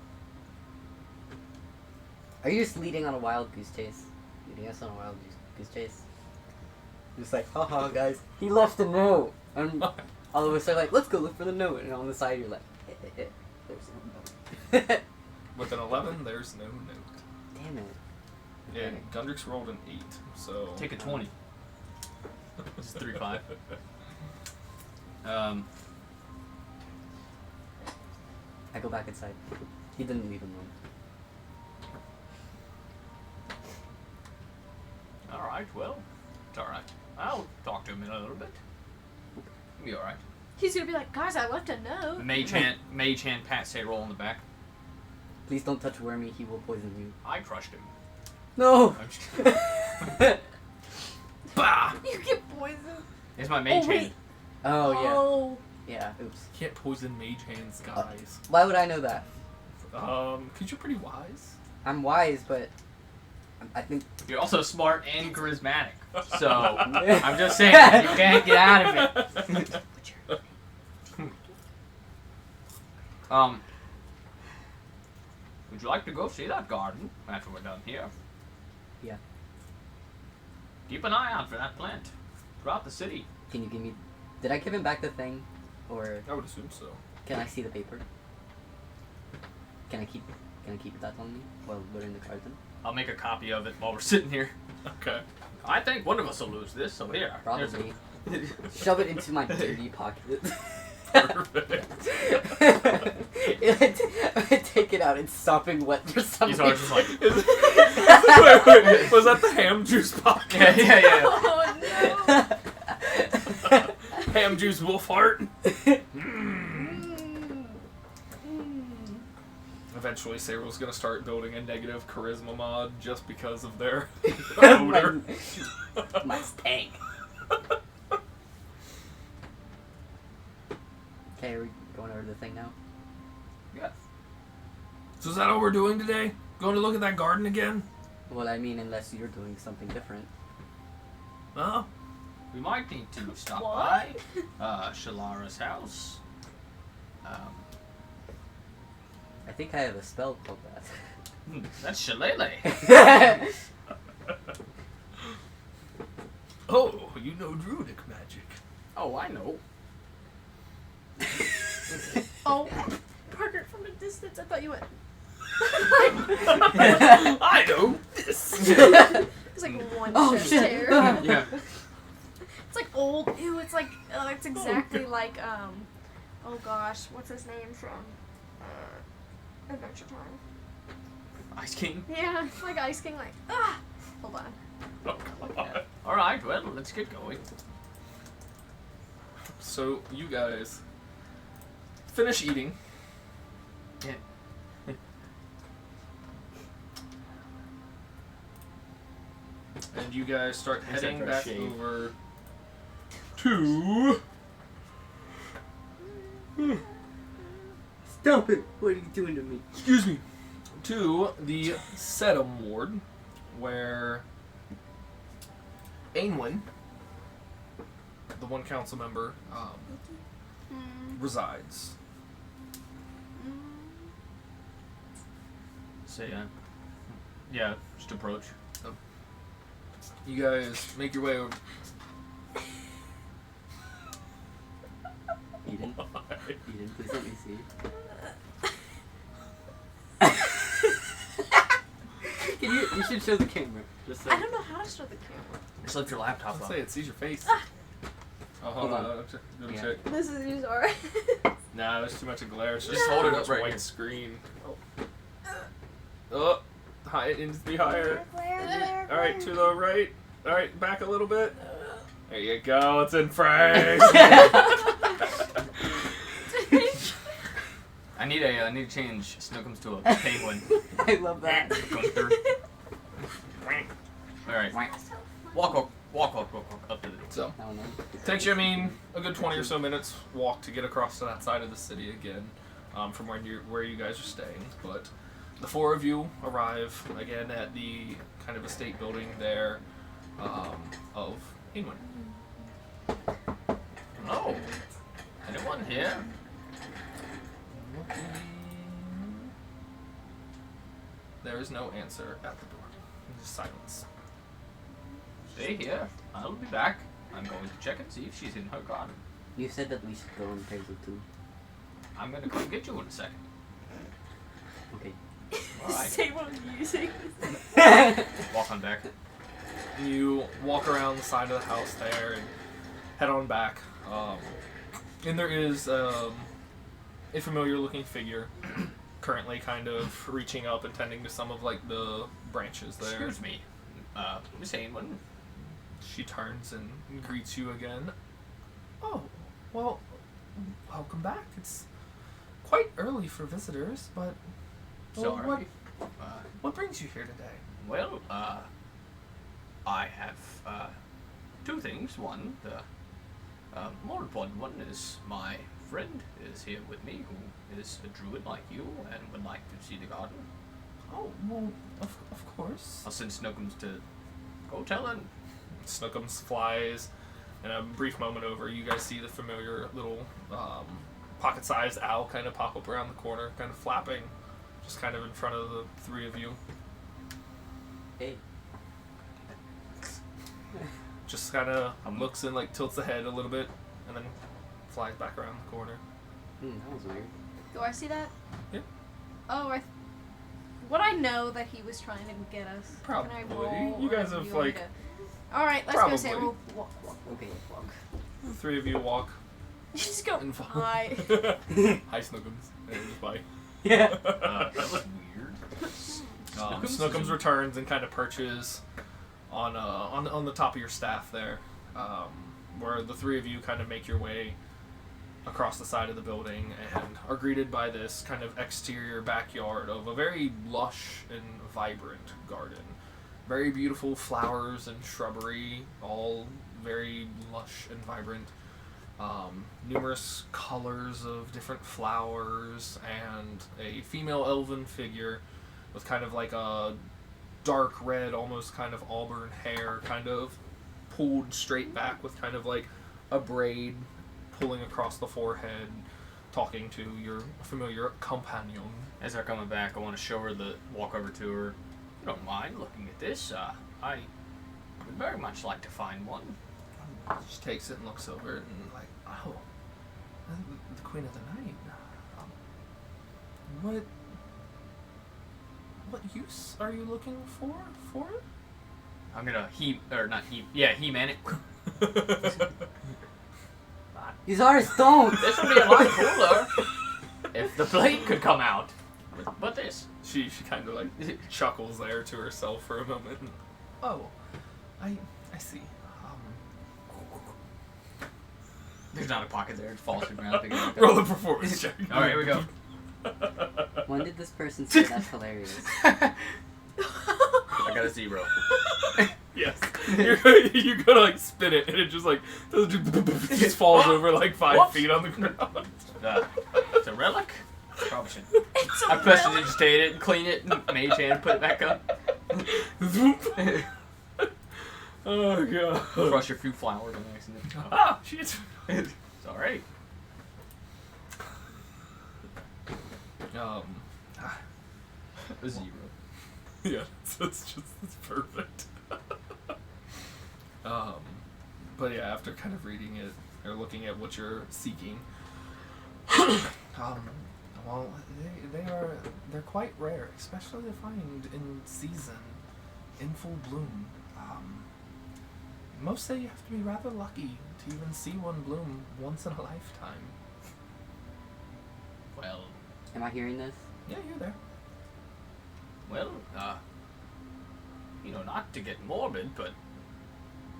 Are you just leading on a wild goose chase? Leading us on a wild goose chase? Just like, haha, guys, he left a note. And all of us are like, let's go look for the note. And on the side, you're like, there's no note. With an 11, there's no note. Damn it. And Gundrix rolled an 8, so... Take a 20. This is 3-5. I go back inside. He didn't leave a note. Alright, well, it's alright. I'll talk to him in a little bit. He'll be alright. He's gonna be like, guys, I left a note. Mage hand pats Sayrul on the back. Please don't touch Wormy, he will poison you. I crushed him. No! I'm just kidding. Bah! You get poisoned. It's my mage Oh, wait. hand. Oh, Oh. yeah. Yeah, oops. Can't poison mage hands, guys. Why would I know that? Cause you're pretty wise. I'm wise, but I think... You're also smart and charismatic. So, I'm just saying, you can't get out of it. Would you like to go see that garden after we're done here? Yeah. Keep an eye out for that plant throughout the city. Can you give me... Did I give him back the thing? Or I would assume so. can I see the paper? Can I keep that on me while we're in the garden? I'll make a copy of it while we're sitting here. Okay. I think one of us will lose this, so here. here's Probably. a- Shove it into my dirty pocket. Perfect. Take it out and sopping wet for some These are reason. just like, wait, was that the ham juice pocket? yeah. Oh no. Ham juice wolf heart. Eventually, Sayrul's gonna start building a negative charisma mod just because of their odor. My stank. Okay, are we going over the thing now? Yes. So is that all we're doing today? Going to look at that garden again? Well, I mean, unless you're doing something different. Huh? We might need to stop What? by Shalara's house. I think I have a spell called That's Shillelagh. that. Oh, you know druidic magic. Oh, I know. Oh, Parker, from a distance, I thought you went. I know this. It's like one Oh, chest shit. hair. Yeah. It's like old. Ew, it's like it's exactly like oh gosh, what's his name from Adventure Time? Ice King. Yeah, it's like Ice King. Like hold on. Oh, God. Alright, well, let's get going. So you guys finish eating. Yeah. And you guys start Except heading for a back shave. over to Stop it! What are you doing to me? excuse me, to the Sedum ward, where Ainwin, the one council member, resides. So yeah, just approach. You guys make your way over. Eden, Eden, please let me see. You should show the camera. Just so. I don't know how to show the camera. Just lift your laptop Let's up. say it sees your face. Oh, Hold on. Let me Yeah. check. This is just alright. Nah, there's too much of glare. It's Just hold it up right white here. screen. Oh, it needs to be higher. All right, to the right. All right, back a little bit. There you go. It's in frame. I need to change Snookums to a penguin. I love that. Going through. All right. Walk up to the door. So, I don't know. takes you, a good 20 or so minutes walk to get across to that side of the city again, from where you guys are staying. But the four of you arrive again at the kind of estate building there of England. No. Anyone here? There is no answer at the door. Just silence. Stay here. I'll be back. I'm going to check and see if she's in her garden. You said that we should go on Appraisal 2. I'm gonna come get you in a second. Okay. Alright. Same one music. Walk on back. You walk around the side of the house there and head on back. And there is a familiar-looking figure currently kind of reaching up and tending to some of like the branches there. Excuse me. Miss Ainwin. She turns and greets you again. Oh, well, welcome back. It's quite early for visitors, but well, Sorry. what brings you here today? Well, I have two things. One, the more important one is my friend is here with me, who is a druid like you and would like to see the garden. Oh, well, of course. I'll send Snookums to go tell him. Snookums flies, and a brief moment over, you guys see the familiar little pocket-sized owl kind of pop up around the corner, kind of flapping, just kind of in front of the three of you. Hey. Just kind of looks and like tilts the head a little bit, and then flies back around the corner. That was weird. Do I see that? Yeah. Oh, would I know that he was trying to get us? Probably. Can I roll, You or guys do have, want me like- to- Alright, let's Probably. go say we'll walk. Okay. The three of you walk Just go. and Hi. Hi, Snookums. And just bye. Yeah. That was weird. Snookums returns and kind of perches on the top of your staff there, where the three of you kind of make your way across the side of the building and are greeted by this kind of exterior backyard of a very lush and vibrant garden. Very beautiful flowers and shrubbery, all very lush and vibrant. Numerous colors of different flowers and a female elven figure with kind of like a dark red, almost kind of auburn hair, kind of pulled straight back with kind of like a braid pulling across the forehead, talking to your familiar companion. As they're coming back, I want to show her walk over to her. If you don't mind looking at this, I would very much like to find one. She takes it and looks over it and like, oh, the Queen of the Night. What use are you looking for it? I'm gonna he-man it. These are stones! This would be a lot cooler if the blade could come out. But this. She kind of like chuckles there to herself for a moment. Oh, I see. There's not a pocket there. It falls to the ground. Pick it back up. Roll a performance check. All right, here we go. When did this person say that's hilarious? I got a 0. Yes. You go to like spin it and it just like just falls over like 5 Whoops. feet on the ground. It's a relic? Probably shouldn't. It's a I pressed relic. digitate it, clean it, and mage hand, put it back up. Oh god. Crush your few flowers on accident. Ah, shit. It's alright. A 0. Yeah, it's perfect. But yeah, after kind of reading it or looking at what you're seeking, well, they're quite rare, especially to find in season, in full bloom. Most say you have to be rather lucky to even see one bloom once in a lifetime. Well, Am I hearing this? Yeah, you're there. well, not to get morbid, but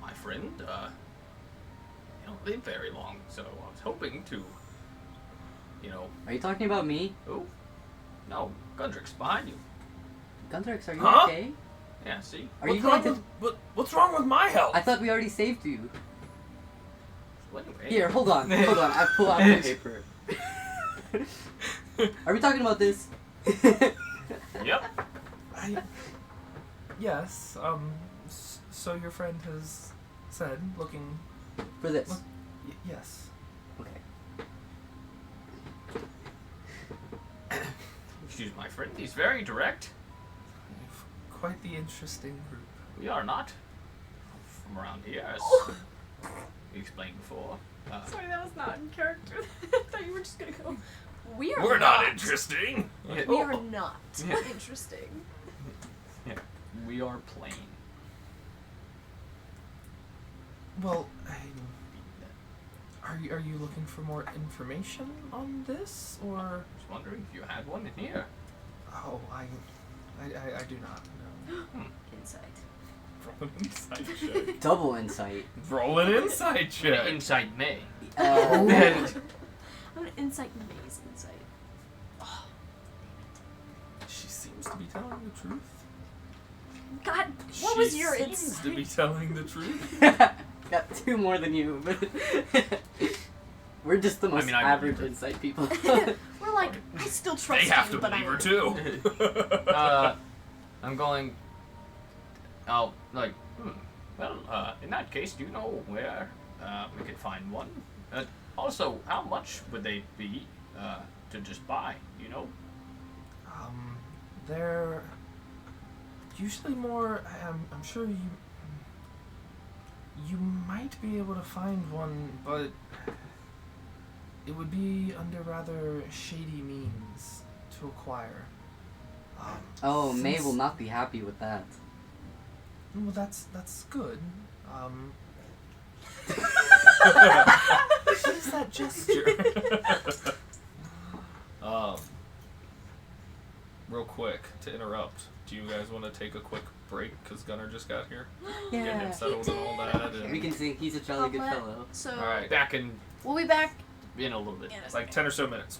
my friend, you don't live very long, so I was hoping to, Are you talking about me? oh, no, Gundrik's behind you. Gundrix, are you Huh? okay? Yeah, see? Are you going to... What's wrong with my health? I thought we already saved you. Well, anyway. Here, hold on. I pull out the paper. Are we talking about this? Yep. Yes. So your friend has said, looking. For this. Look, yes. Okay. Excuse my friend, he's very direct. Quite the interesting group. We are not from around here, as we explained before. Sorry, that was not in character. I thought you were just gonna go. We are We're not interesting. We are not Yeah. interesting. We are plain. Well, are you looking for more information on this, or? I was wondering if you had one in here. Oh, I do not know. Insight. Roll an insight check. Double insight. Roll an insight check. Inside me. I'm gonna insight May's insight. She seems to be telling the truth. God, what was your She insight? seems to be telling the truth. Got 2 more than you, but we're just the most mean, I average believe insight people. We're like, I still trust They have you, to but believe I her too. I'm going. Oh, like, well, in that case, do you know where we could find one? Also, how much would they be to just buy? You know? They're usually more. I'm sure you might be able to find one, but it would be under rather shady means to acquire. Oh, May since- will not be happy with that. Well, that's good. What is that gesture? Real quick to interrupt. Do you guys want to take a quick break because Gunnar just got here? Get him Yeah. settled and all that. And... We can see he's a jolly good fellow. So All right, Back in we'll be back a little bit. in a like second. 10 or so minutes.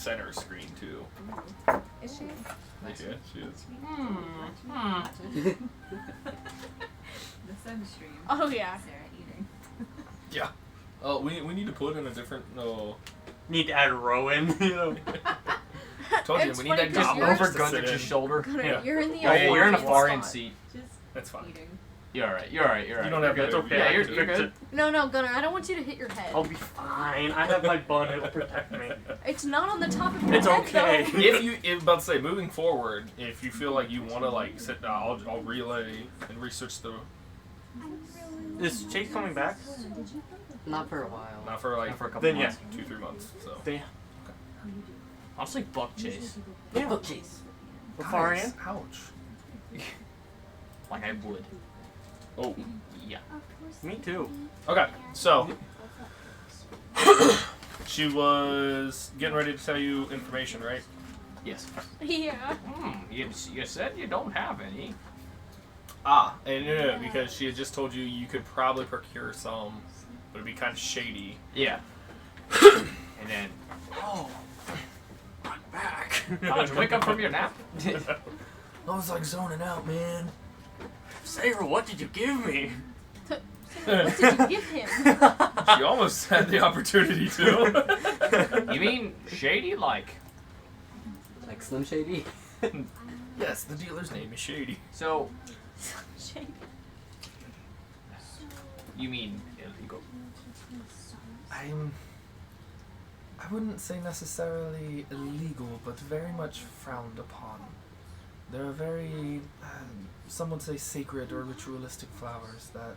center screen too. Is she? Yeah, she is. The sun stream. Oh yeah. Sarah eating. Yeah. Oh, we need to put in a different. No. Need to add Rowan, you know. Told you It's we need funny that 'cause guy you're- Over to sit Gundrix's in. shoulder. Gunnar, Yeah. you're in the Oh yeah, you're in a audience foreign spot. seat. Just That's fine. eating. You're alright. You're alright. You're alright. You don't have You're to. good. okay, Yeah, I you're, can you're fix good. it. No, Gunnar, I don't want you to hit your head. I'll be fine. I have my bun. It'll protect me. It's not on the top of your It's head, okay. though. If about to say moving forward, if you feel like you want to like sit down, I'll relay and research the Is Chase coming back? Not for a while. not for like Not for a couple Then yeah. months. 2-3 months. So Damn. Honestly, buck chase. Yeah. Book chase. Before Guys, ouch. Like I would. Oh. Yeah. Me too. Okay, so she was getting ready to tell you information, right? Yes. Yeah. You said you don't have any. Ah, and no, because she had just told you could probably procure some, but it'd be kind of shady. Yeah. And then. Oh. I'm back. Oh, did you wake up from your nap? I was like zoning out, man. Sarah, what did you give me? What did you give him? She almost had the opportunity to. You mean shady like? Like Slim Shady. Yes, the dealer's name is Shady. So Shady. you mean illegal? I wouldn't say necessarily illegal, but very much frowned upon. There are very, some would say sacred or ritualistic flowers that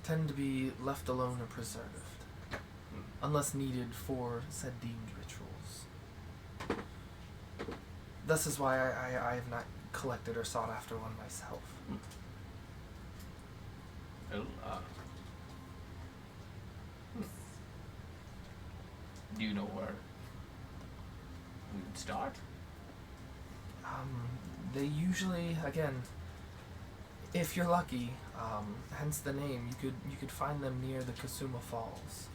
tend to be left alone and preserved, unless needed for said deemed rituals. This is why I have not collected or sought after one myself. Well, do you know where we would start? They usually, again, if you're lucky, hence the name, you could find them near the Kasuma Falls.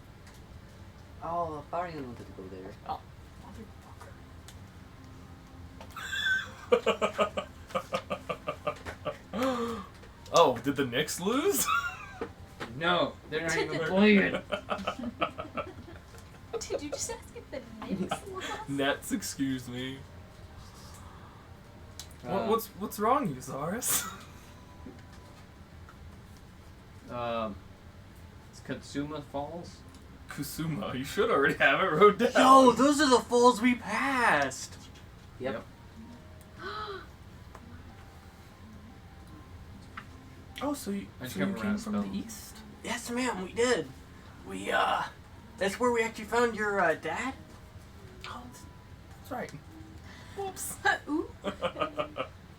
Oh, Farian wanted to go there. Oh, Oh, did the Knicks lose? no, they're not even playing. Did you just ask if the Knicks lost? Nets, excuse me. Uh, What's wrong, Uzaris? It's Katsuma Falls. Kusuma, you should already have it wrote down. Yo, those are the falls we passed. Yep. Oh, so you, I just so you come came around from spelling. the east? Yes, ma'am, we did. We that's where we actually found your dad. Oh, that's right. Whoops. Ooh.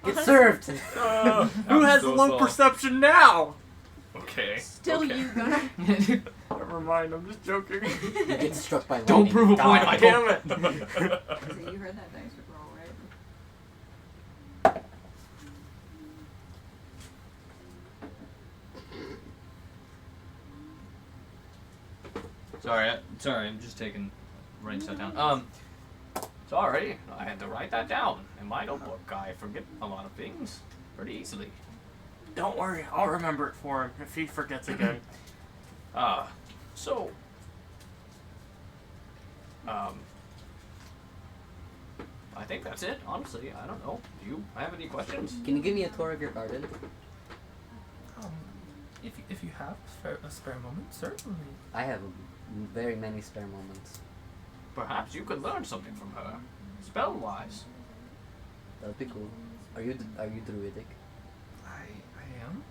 Get served. Who has the one low perception now? Okay. Still okay. you, Gunnar. Never mind, I'm just joking. You get struck by Don't lightning prove a and point, die. Michael. Damn it. So you heard that dice would roll, right? Sorry, I'm just writing stuff down. Sorry, I had to write that down in my notebook. I forget a lot of things pretty easily. Don't worry, I'll remember it for him if he forgets again. So, I think that's it, honestly. I don't know. Do you have any questions? Can you give me a tour of your garden? If you have a spare moment, certainly. I have very many spare moments. Perhaps you could learn something from her, spell-wise. That'd be cool. Are you druidic? I am.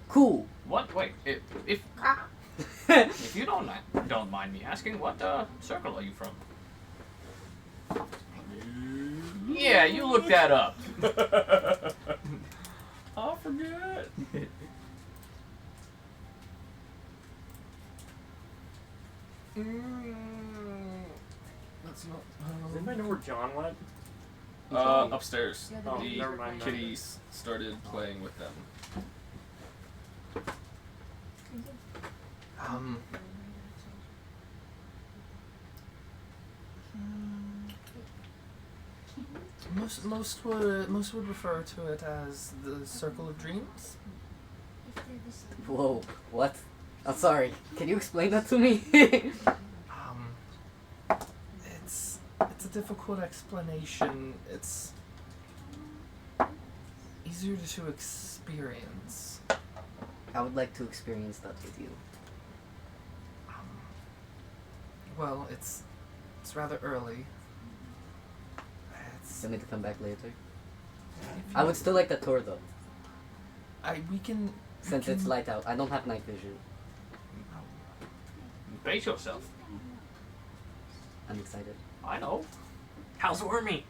Cool. What? Wait, if you don't mind me asking, what circle are you from? Yeah, you look that up. I forget. That's not. Does anybody know where John went? Upstairs. Oh, The never mind then. kitties started playing with them. Most would refer to it as the Circle of Dreams. If they're the same. Whoa, what? I'm sorry. Can you explain that to me? It's a difficult explanation. It's easier to experience. I would like to experience that with you. Well, it's rather early. It's, Want me to come back later? I would still like the tour though, we can. since it's light out. I don't have night vision. Brace yourself. I'm excited. I know. How's Wormy?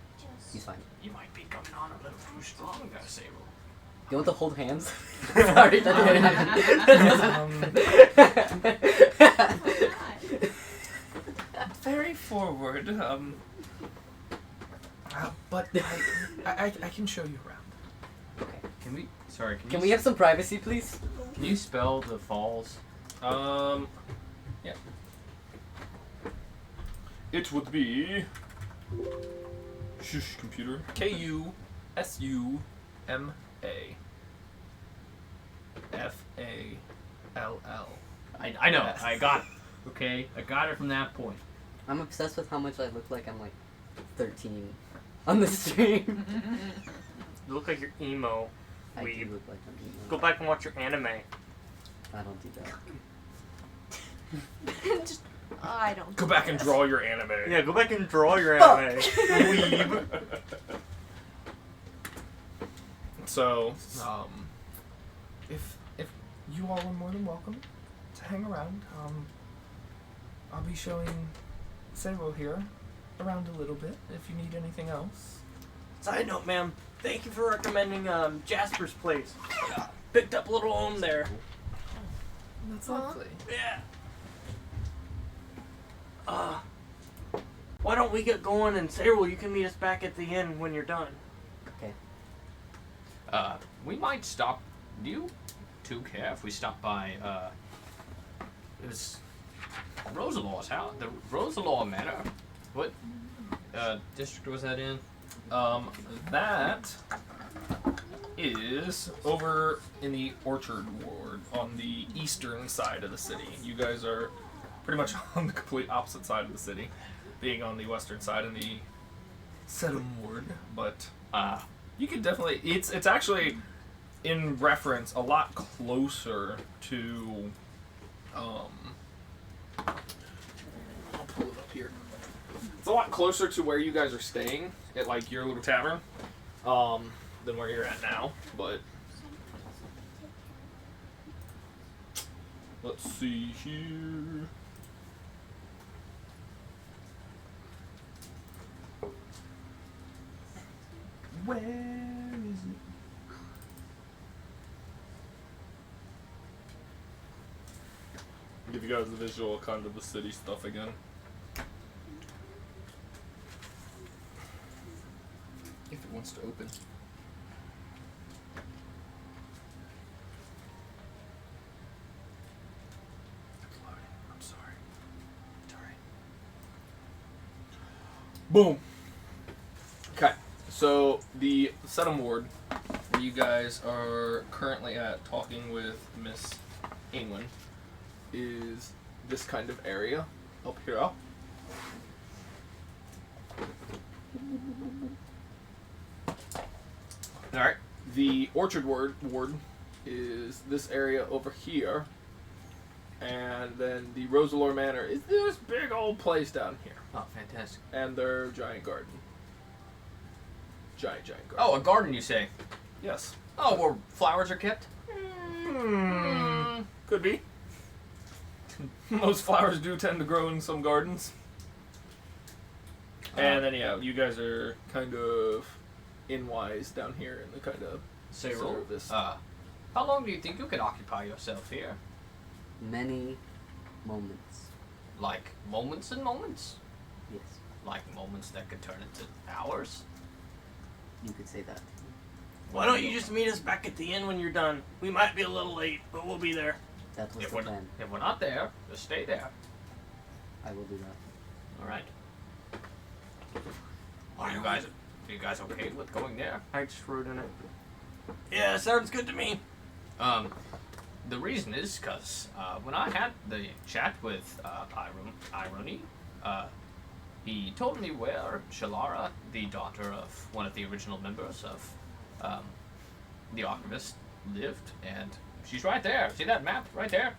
He's fine. You might be coming on a little too strong there, Sable. You want to hold hands? Sorry, that didn't happen. Very forward. But I can show you around. Okay. Can we? Sorry. Can we have some privacy, please? Can you spell the falls? Yeah. It would be. Shush, computer. KUSUMA. FALL. I know. I got it. Okay, I got it from that point. I'm obsessed with how much I look like I'm like 13 on the stream. You look like you're emo. I do Weeb. look like I'm emo. Go back and watch your anime. I don't do that. Just, I don't. Go do back and this. draw your anime. Yeah, go back and draw your anime. Weeb. So, if you all are more than welcome to hang around, I'll be showing Sero here around a little bit if you need anything else. Side note, ma'am. Thank you for recommending Jasper's place. Picked up a little home there. That's Huh? lovely. Yeah. Why don't we get going and Cyril, you can meet us back at the inn when you're done. Okay. We might stop. Do you two care if we stop by? It was Rosalaw's house, the Rosalaw Manor. What district was that in? That is over in the Orchard Ward on the eastern side of the city. You guys are pretty much on the complete opposite side of the city, being on the western side in the Sedum Ward. But you could definitely. It's actually in reference a lot closer to. I'll pull it up here. It's a lot closer to where you guys are staying at like your little tavern, than where you're at now. But let's see here. Where is it? Give you guys the visual kind of the city stuff again. If it wants to open. It's loading. I'm sorry. It's alright. Boom. Okay. So the Sedum Ward, where you guys are currently at talking with Miss Ainwin, is this kind of area up here. Alright. The Orchard Ward is this area over here. And then the Rosalore Manor is this big old place down here. Oh, fantastic. And their giant garden. Giant garden. Oh, a garden, you say? Yes. Oh, where flowers are kept? Could be. Most flowers do tend to grow in some gardens. And then, yeah, you guys are kind of in-wise down here in the kind of center Cyril, of this. how long do you think you could occupy yourself here? Many moments. Like moments and moments? Yes, Like moments that could turn into hours? you could say that. Why don't you just meet us back at the inn when you're done? We might be a little late, but we'll be there. That was If the we're, plan. if we're not there, just stay there. I will do that. Alright. Why You don't guys, you guys okay with going there? I just wrote in it. Yeah, sounds good to me. The reason is because when I had the chat with Irony, he told me where Shalara, the daughter of one of the original members of the Archivist, lived, and she's right there. See that map right there?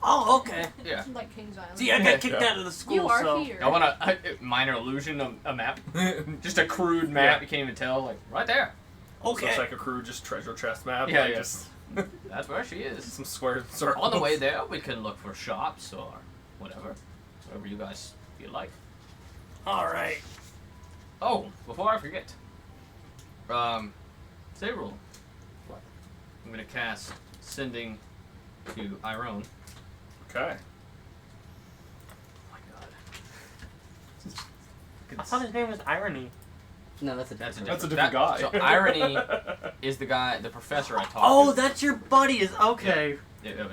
Oh, okay. Yeah. Like King's Island. See, I got kicked out of the school, you are so here. I want a minor illusion of a map. Just a crude map, Yeah. you can't even tell. Like, right there. Okay. okay. Looks like a crew just treasure chest map. Yeah, like yeah. Just That's where she is. some square circles. On the way there, we can look for shops or whatever. Whatever you guys feel like. All right. Oh, before I forget. Sayrul. What? I'm gonna cast Sending to Iron. Okay. Oh my god. I thought his name was Irony. No, that's a That's a different. That's a different guy. So Irony is the guy, the professor I talked Oh, to. that's your buddy. Is okay. Yeah.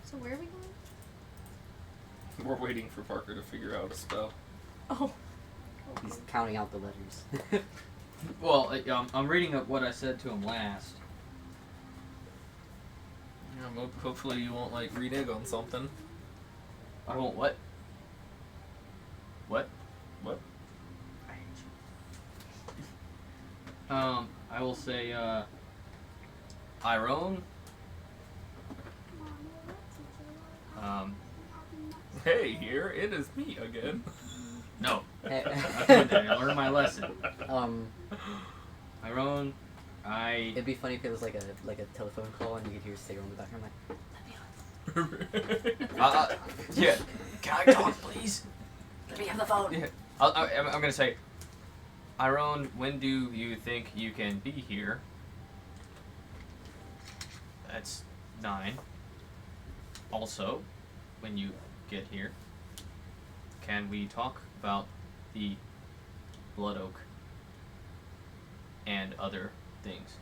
So where are we going? We're waiting for Parker to figure out a spell. Oh. He's counting out the letters. Well, I'm reading up what I said to him last. Yeah, hopefully you won't like renege on something. I won't what? What? What? I will say, Iron. Hey, here it is me again. No. Hey, I learned my lesson. Iron. I. it'd be funny if it was like a telephone call and you could hear Sarah in the background like, Yeah. Can I talk, please? "Let me have the phone." Yeah. I'm gonna say, Iron, when do you think you can be here? That's 9. Also, when you get here, can we talk about the Blood Oak and other things?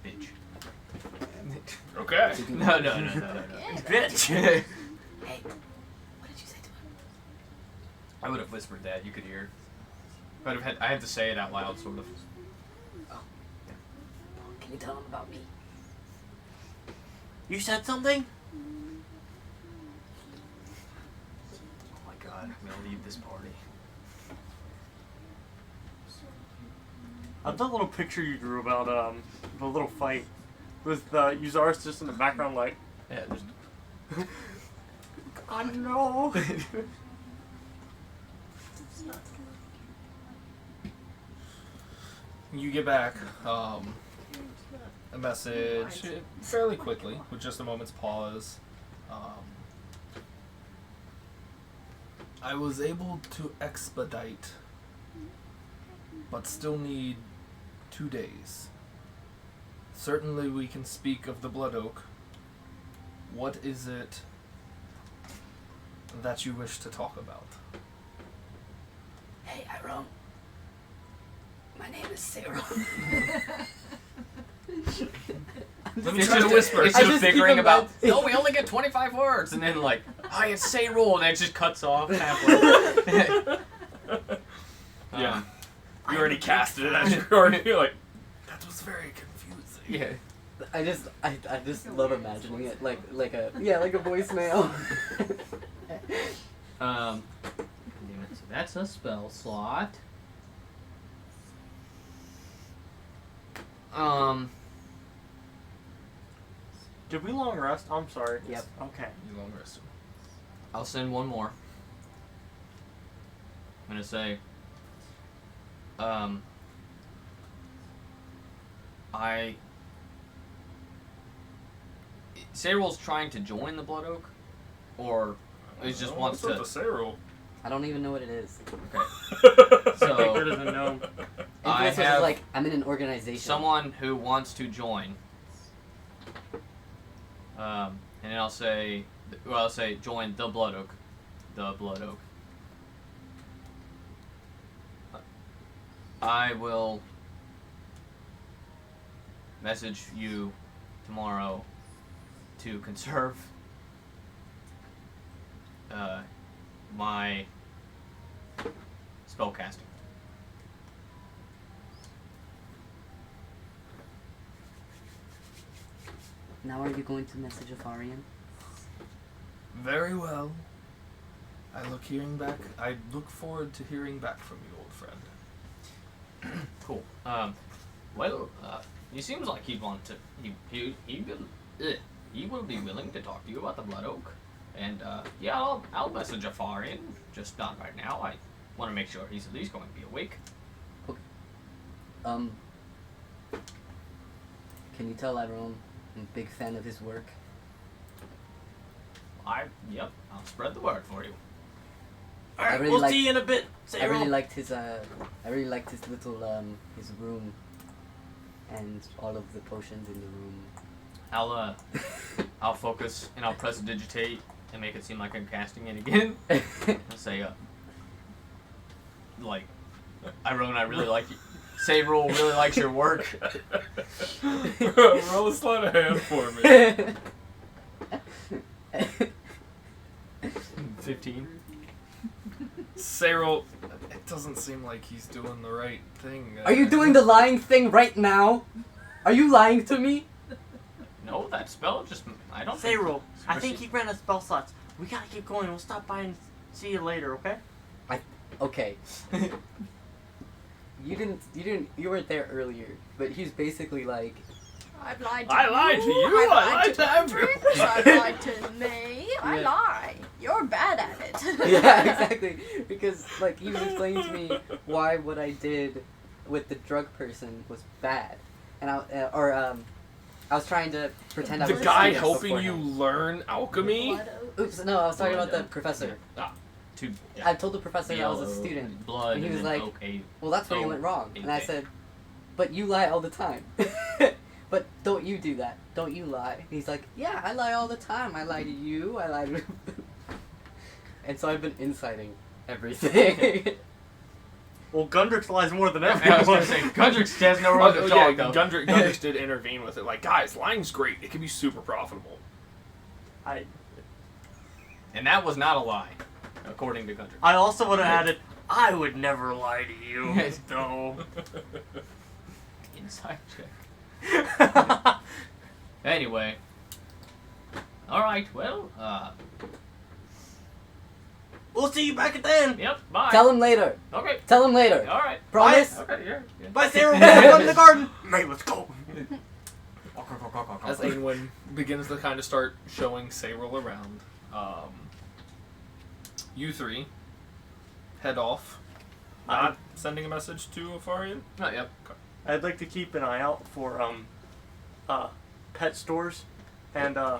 Bitch. Okay. No. Bitch. Hey, what did you say to him? I would have whispered that. You could hear. I had to say it out loud, sort of. Can you tell him about me? You said something? Oh my god, I'm gonna leave this party. I love the little picture you drew about the little fight with Uzaris just in the background, like, Yeah, I know. You get back a message fairly quickly, with just a moment's pause. I was able to expedite, but still need 2 days. Certainly we can speak of the Blood Oak. What is it that you wish to talk about? Hey, Iron. My name is Sarah. Let me try to whisper. It's I just just keep figuring in about. mind- No, we only get 25 words, and then like, hi, it's say rule, and then it just cuts off halfway. Yeah. You already casted it as you're like, that was very confusing. Yeah. I just love imagining it like a voicemail. So that's a spell slot. Did we long rest? I'm sorry. Yep. Okay. You long rested. I'll send one more. I'm gonna say, Sayrul's trying to join the Blood Oak, or he just wants to. I don't even know what it is. Victor So doesn't know. I Influencers have is like, I'm in an organization. someone who wants to join. And then I'll say join the Blood Oak. The Blood Oak. I will message you tomorrow to conserve my spellcasting. Now are you going to message Afarian? Very well. I look forward to hearing back from you, old friend. Cool. Well, he seems like he'd want to. He will be willing to talk to you about the Blood Oak, and yeah, I'll message Afarian. Just not right now. I want to make sure he's at least going to be awake. Can you tell everyone I'm a big fan of his work? Yep. I'll spread the word for you. All right, really we'll like- see you in a bit. I really liked his little his room, and all of the potions in the room. I'll focus and I'll press digitate and make it seem like I'm casting it again. I'll say, like, I really like you. Sabril really likes your work. Roll a sleight of hand for me. 15. Cyril, it doesn't seem like he's doing the right thing. Are you doing the lying thing right now? Are you lying to me? No, that spell just. I don't Say think. rule. I think he ran out of spell slots. We gotta keep going. We'll stop by and see you later, okay? Okay. You weren't there earlier, but he's basically like, I've lied to I you. lied to you. I lied to everyone. I've lied to me. I Yeah. lie. You're bad at it. yeah, exactly, because like he was explaining to me why what I did with the drug person was bad, and I was trying to pretend I The was a guy student helping you beforehand. learn alchemy? Blood oak. Oops, no, I was talking about the professor. I told the professor that I was a student. Blood, And he was then like, oak, a Well, that's where you Oh, went wrong. And I okay. said, but you lie all the time. But don't you do that. Don't you lie. And he's like, yeah, I lie all the time. I lie to you. I lie to... And so I've been inciting everything. Well, Gundrix lies more than I was gonna everyone. say, Gundrix has no right to yeah, talk, though. Gundrix did intervene with it. Like, guys, lying's great. It can be super profitable. And that was not a lie, according to Gundrix. I also would have added, I would never lie to you, though. Inside check. Anyway. Alright, well, We'll see you back at the end. yep, bye. Tell him later. Okay, Tell him later. alright. Promise? Okay, yeah. Bye, Sarah. We're going to the garden. Mate, let's go. As Aenwyn begins to kind of start showing Cyril around, you three head off. Not sending a message to Afarian? Not yet. I'd like to keep an eye out for pet stores and I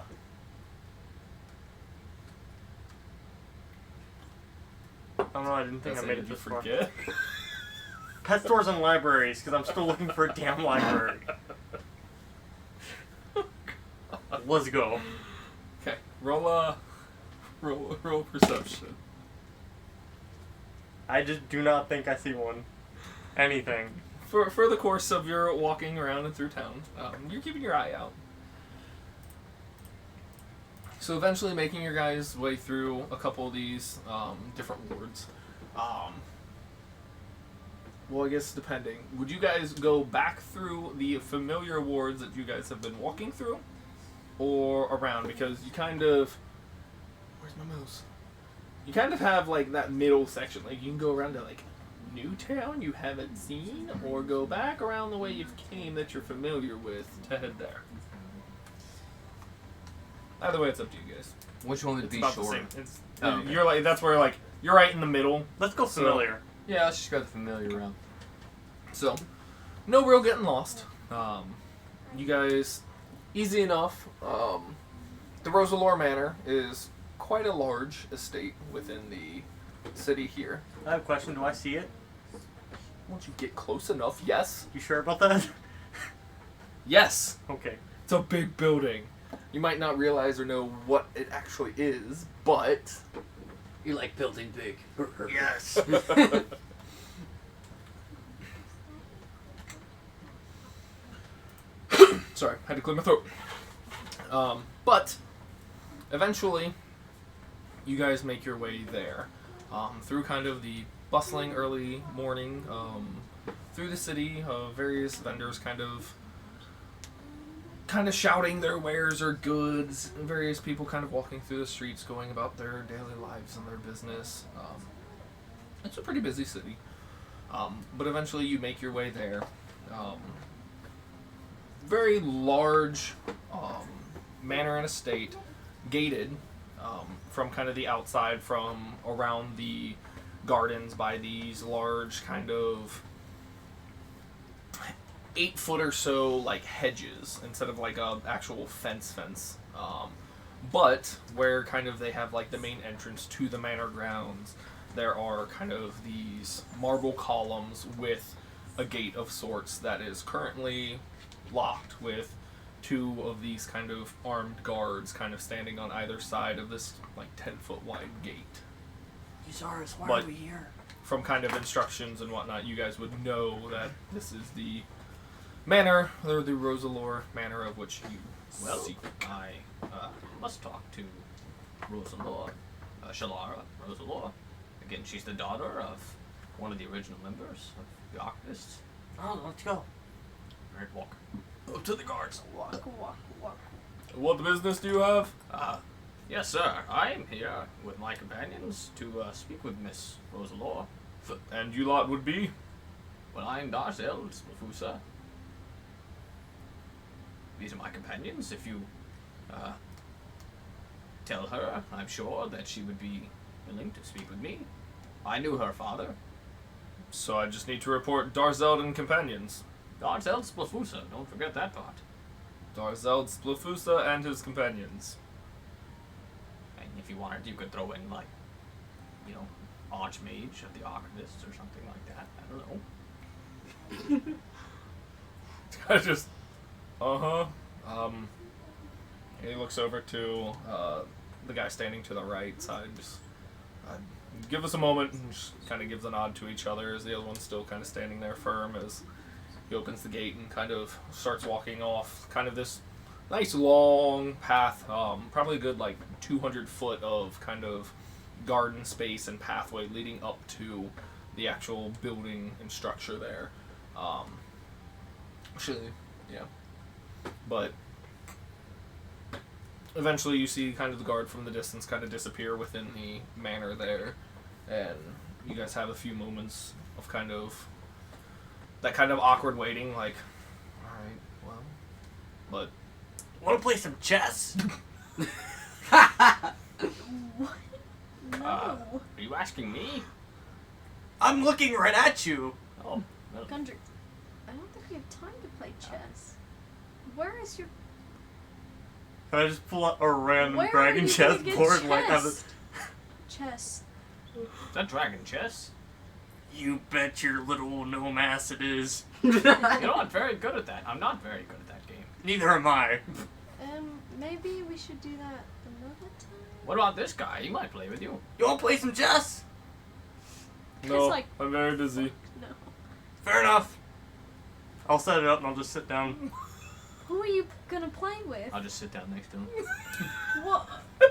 don't know, I didn't think I made it this far. forget. Pet stores and libraries, because I'm still looking for a damn library. Let's go. Okay, roll perception. I just do not think I see one. Anything. For the course of your walking around and through town, you're keeping your eye out. So eventually making your guys' way through a couple of these different wards. Well, I guess depending. Would you guys go back through the familiar wards that you guys have been walking through? Or around? Because you kind of... Where's my mouse? You kind of have, like, that middle section. Like, you can go around to, like, Newtown you haven't seen, or go back around the way you've came that you're familiar with to head there. Either way, it's up to you guys. Which one would It's be about the short? same. It's, Oh, okay. You're like, that's where, like, you're right in the middle. Let's go So- familiar. Yeah, let's just go the familiar route. So, no real getting lost. You guys, easy enough. The Rosalore Manor is quite a large estate within the city here. I have a question. Do I see it? Once you get close enough, yes. You sure about that? Yes! Okay. It's a big building. You might not realize or know what it actually is, but... You like building big. Yes. Sorry, had to clear my throat. But eventually, you guys make your way there through kind of the bustling early morning, through the city. Various vendors kind of shouting their wares or goods, and various people kind of walking through the streets, going about their daily lives and their business. It's a pretty busy city, but eventually you make your way there. Very large manor and estate, gated from kind of the outside, from around the gardens by these large kind of 8 foot or so like hedges instead of like a actual fence. But where kind of they have like the main entrance to the manor grounds, there are kind of these marble columns with a gate of sorts that is currently locked, with 2 of these kind of armed guards kind of standing on either side of this like 10-foot wide gate. Usaris, why But are we here? from kind of instructions and whatnot, you guys would know that this is the manor, or the Rosalore manor of which you seek. I must talk to Rosalore, Shalara Rosalore. Again, she's the daughter of one of the original members of the Archivists. Oh, let's go. Alright, walk. Up to the guards. Walk. What business do you have? Yes, sir. I am here with my companions to speak with Miss Rosalore. And you lot would be? Well, I am Darzel Splafusa. These are my companions. If you tell her, I'm sure that she would be willing to speak with me. I knew her father. So I just need to report Darzeld and companions. Darzel Splafusa. Don't forget that part. Darzeld Splafusa and his companions. And if you wanted, you could throw in, like, you know, Archmage of the Archivists or something like that. I don't know. I just, he looks over to the guy standing to the right side. Just give us a moment, and just kind of gives a nod to each other as the other one's still kind of standing there firm as he opens the gate and kind of starts walking off. Kind of this nice long path, probably a good like 200 foot of kind of garden space and pathway leading up to the actual building and structure there. Actually, yeah. But eventually you see kind of the guard from the distance kind of disappear within the manor there, and you guys have a few moments of kind of that kind of awkward waiting, like, alright, well, but... Want to play some chess? What? No. Are you asking me? I'm looking right at you. Oh, well, Gundrick, I don't think we have time to play chess. Where is your... Can I just pull out a random Where are dragon you chess gonna get board like have it? Chess. is that dragon chess? You bet your little gnome ass it is. You know, I'm very good at that. I'm not very good at that game. Neither am I. Maybe we should do that another time? What about this guy? He might play with you. You want to play some chess? No, like- I'm very busy. No. Fair enough. I'll set it up and I'll just sit down. Who are you gonna play with? I'll just sit down next to him. What? I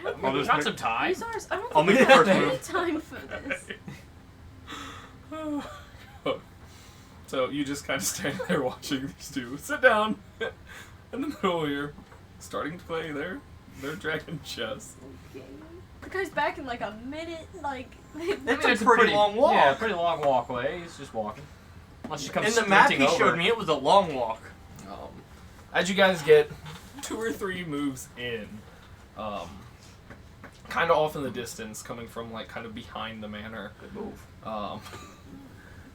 don't I'll think just Got make- some time. Usars, I don't I'll think make we the have first any move. time for this. So you just kind of stand there watching these two sit down in the middle here, starting to play their dragon chess. Okay. The guy's back in like a minute, like... It's a pretty long walk. Yeah, pretty long walkway. He's just walking. Unless she comes In the map he sprinting showed over. me, it was a long walk. As you guys get 2 or 3 moves in, kind of off in the distance, coming from like kind of behind the manor, Good move.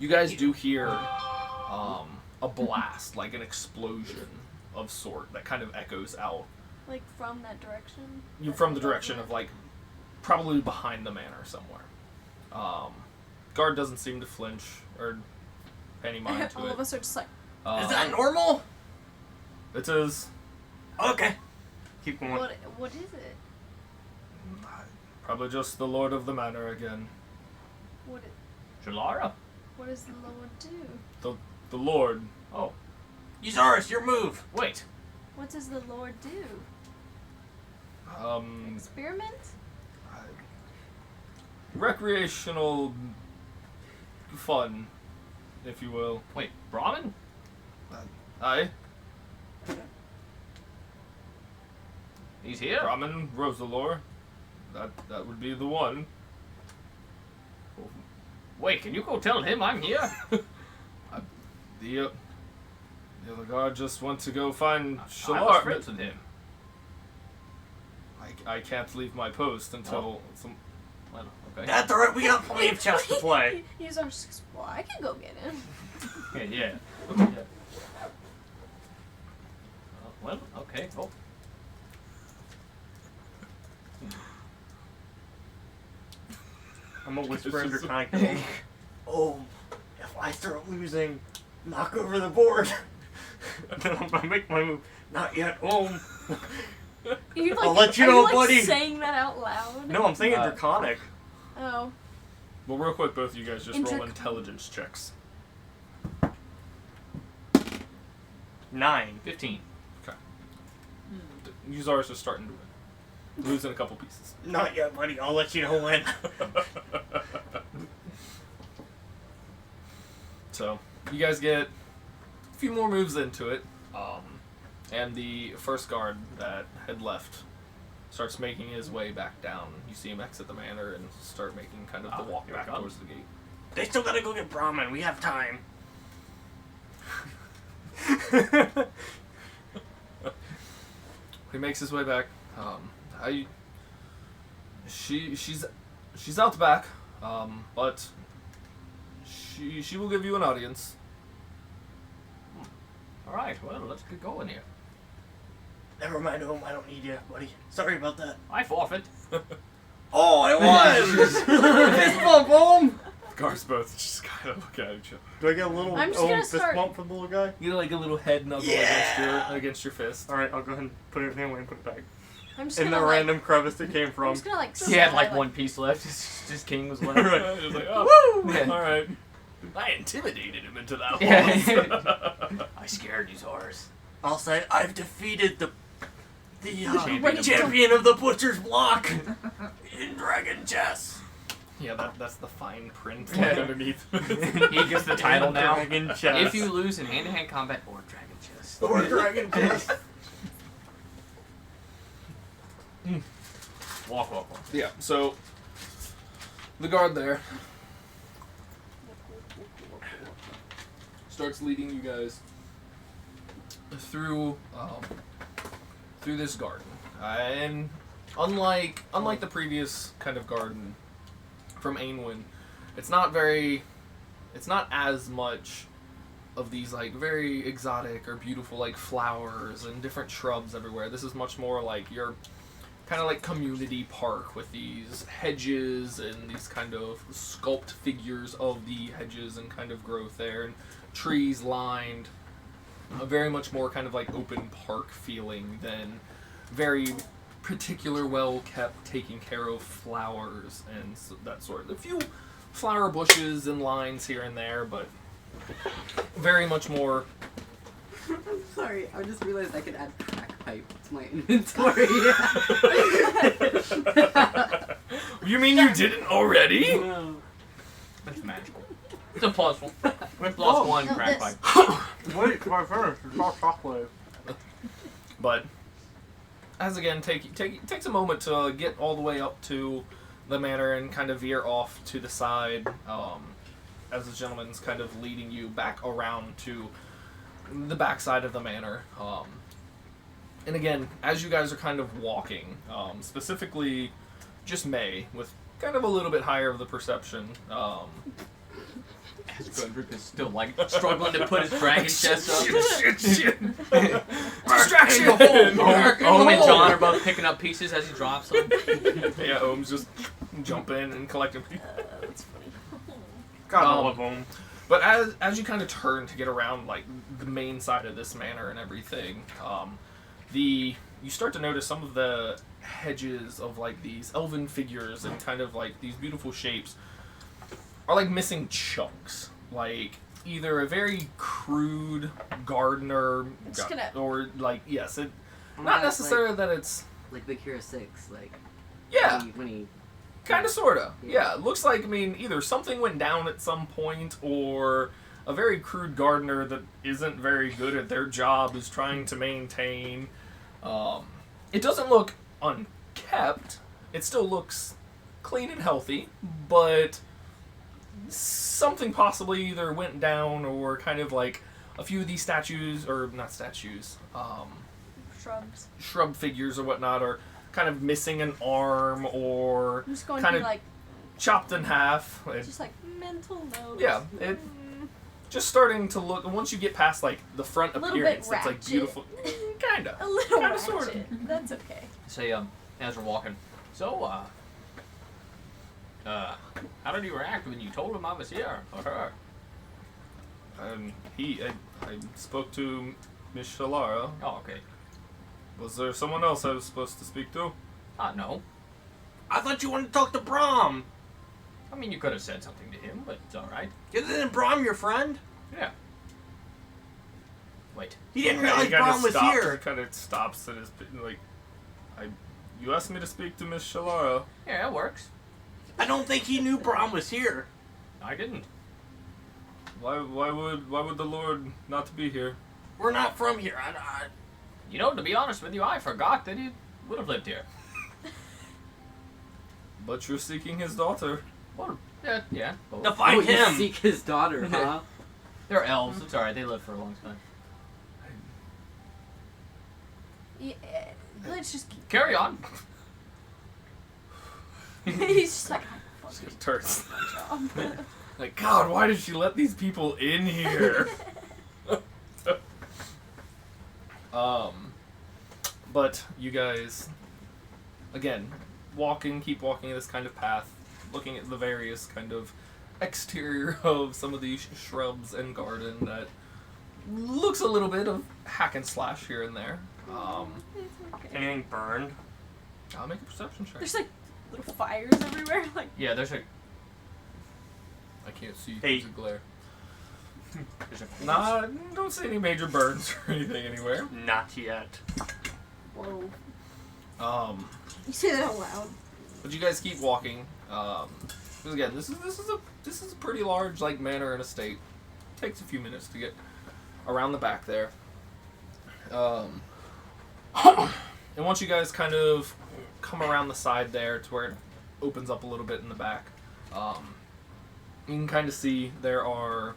you guys do hear a blast, like an explosion of sort that kind of echoes out. Like from that direction? You from the direction of like probably behind the manor somewhere. Guard doesn't seem to flinch or pay any mind to All it. of us are just like... Is that normal? It is Okay. Keep going. What is it? probably just the lord of the manor again. Shalara? What does the Lord do? The lord. Oh. Eusaurus, your move. Wait. What does the Lord do? Experiment? Recreational fun, if you will. Wait, Brahmin? Aye, He's here? Ramen, Rosalor. That would be the one. Wait, can you go tell him I'm here? The other guard just went to go find I was Shalar. friends with him. I can't leave my post until some. Well, okay. That's alright, we got plenty of chess to play. He's our well, I can go get him. Yeah. Well, okay. Oh. I'm gonna whisper in Draconic to him. Oh, if I start losing, knock over the board. Then I'm gonna make my move. Not yet, Om. You like, I'll let you are know, like buddy. saying that out loud? No, I'm saying Draconic. Oh. Well, real quick, both of you guys just roll Inter- intelligence checks. 9. 15. Eusaurus is starting to win. Losing a couple pieces. Not yet, buddy. I'll let you know when. So, you guys get a few more moves into it. And the first guard that had left starts making his way back down. You see him exit the manor and start making kind of the walk here it back comes. towards the gate. They still gotta go get Brahmin. We have time. He makes his way back. She's out the back, but she will give you an audience. Alright, well, let's get going here. Never mind, Om. I don't need you, buddy. Sorry about that. I forfeit. Oh, it was! Fist bump, Om! Guards both just kind of look at each other. Do I get a little I'm just gonna fist start- bump from the little guy? You get like a little head knuckle Yeah! against your fist. Alright, I'll go ahead and put everything away and put it back. I'm just In the gonna, like, random crevice it came I'm from. just gonna like. He had sigh, like one piece left. His king was left. Right. It's like, oh, Woo! all right. I intimidated him into that Yeah. one. I scared these horse. I'll say I've defeated the Champion. champion of the butcher's block in Dragon Chess. Yeah, that's the fine print Yeah. underneath. He gets the title now. Dragon Chess. If you lose in hand-to-hand combat or dragon chess. or Dragon Chess. Walk. Yeah, so the guard there starts leading you guys through this garden, and unlike the previous kind of garden from Ainwin, it's not as much of these like very exotic or beautiful like flowers and different shrubs everywhere. This is much more like your kind of like community park with these hedges and these kind of sculpt figures of the hedges and kind of growth there, and trees lined. A very much more kind of like open park feeling than very particular, well kept, taking care of flowers and that sort. A few flower bushes and lines here and there, but very much more. I'm sorry, I just realized I could add crack pipe to my inventory. You mean you didn't already? No. That's magical. It's a plus one. With plus one No, crack this. pipe. Wait, my finish. It's all chocolate. But as again, takes a moment to get all the way up to the manor and kind of veer off to the side, as the gentleman's kind of leading you back around to the backside of the manor. And again, as you guys are kind of walking, specifically just May, with kind of a little bit higher of the perception. Gundrick is still like struggling to put his dragon chest up. Distraction! Ohm and John are both picking up pieces as he drops them. Yeah, Ohm's just jumping and collecting people. That's funny. God, I love them. But as you kind of turn to get around like the main side of this manor and everything, you start to notice some of the hedges of like these elven figures and kind of like these beautiful shapes are like missing chunks. Like either a very crude gardener, Just gonna- or like yes, it Not not necessarily that it's Like Big Hero 6, like yeah, when he kind of sorta Yeah. yeah. It looks like either something went down at some point or a very crude gardener that isn't very good at their job is trying to maintain. It doesn't look unkept. It still looks clean and healthy, but something possibly either went down or kind of like a few of these statues, or not statues, Shrubs. shrub figures or whatnot are kind of missing an arm or I'm just going kind to of be like, chopped in half. just like mental notes. Yeah, it- just starting to look, once you get past like the front A little bit appearance, it's like ratchet. beautiful. Kinda. A little Kinda, ratchet. sorta. That's okay. Say, as we're walking, so, how did he react when you told him I was here, or her? I spoke to Miss Shalara. Oh, okay. Was there someone else I was supposed to speak to? No. I thought you wanted to talk to Brahm. I mean, you could have said something to him, but it's alright. Isn't Brahm your friend? Yeah. Wait. He didn't He realize kinda Brahm was stops- here. Kind of stops and is like, you asked me to speak to Miss Shalara. Yeah, it works. I don't think he knew Brahm was here. I didn't. Why would the Lord not be here? We're not from here. You know, to be honest with you, I forgot that he would have lived here. But you're seeking his daughter. Well, yeah. both. To find oh, you him. seek his daughter, huh? They're elves. It's alright. They live for a long time. Yeah, let's just keep. Carry on. He's just like, Just gets turns. I'm Like, God, why did she let these people in here? But you guys, again, keep walking this kind of path, looking at the various kind of exterior of some of these shrubs and garden that looks a little bit of hack and slash here and there. It's okay. Anything burned? I'll make a perception check. There's like little fires everywhere. Like, Yeah, there's a I can't see Hey. because of glare. there's a Nah, don't see any major burns or anything anywhere. Not yet. whoa. You You say that out loud. But you guys keep walking. 'Cause again, this is a pretty large like manor and estate. Takes a few minutes to get around the back there. And once you guys kind of come around the side there to where it opens up a little bit in the back, you can kind of see there are,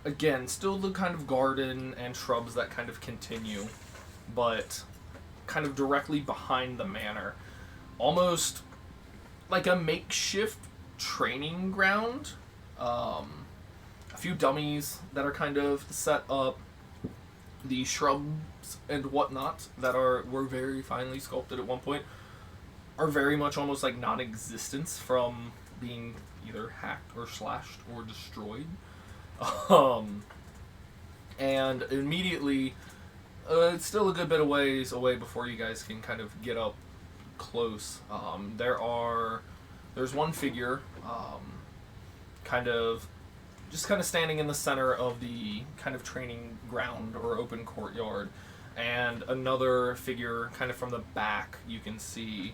again, still the kind of garden and shrubs that kind of continue, but kind of directly behind the manor, almost like a makeshift training ground. A few dummies that are kind of set up, the shrubs and whatnot that were very finely sculpted at one point are very much almost like non-existence from being either hacked or slashed or destroyed. And immediately, it's still a good bit of ways away before you guys can kind of get up close. There's one figure, kind of standing in the center of the kind of training ground or open courtyard, and another figure kind of from the back you can see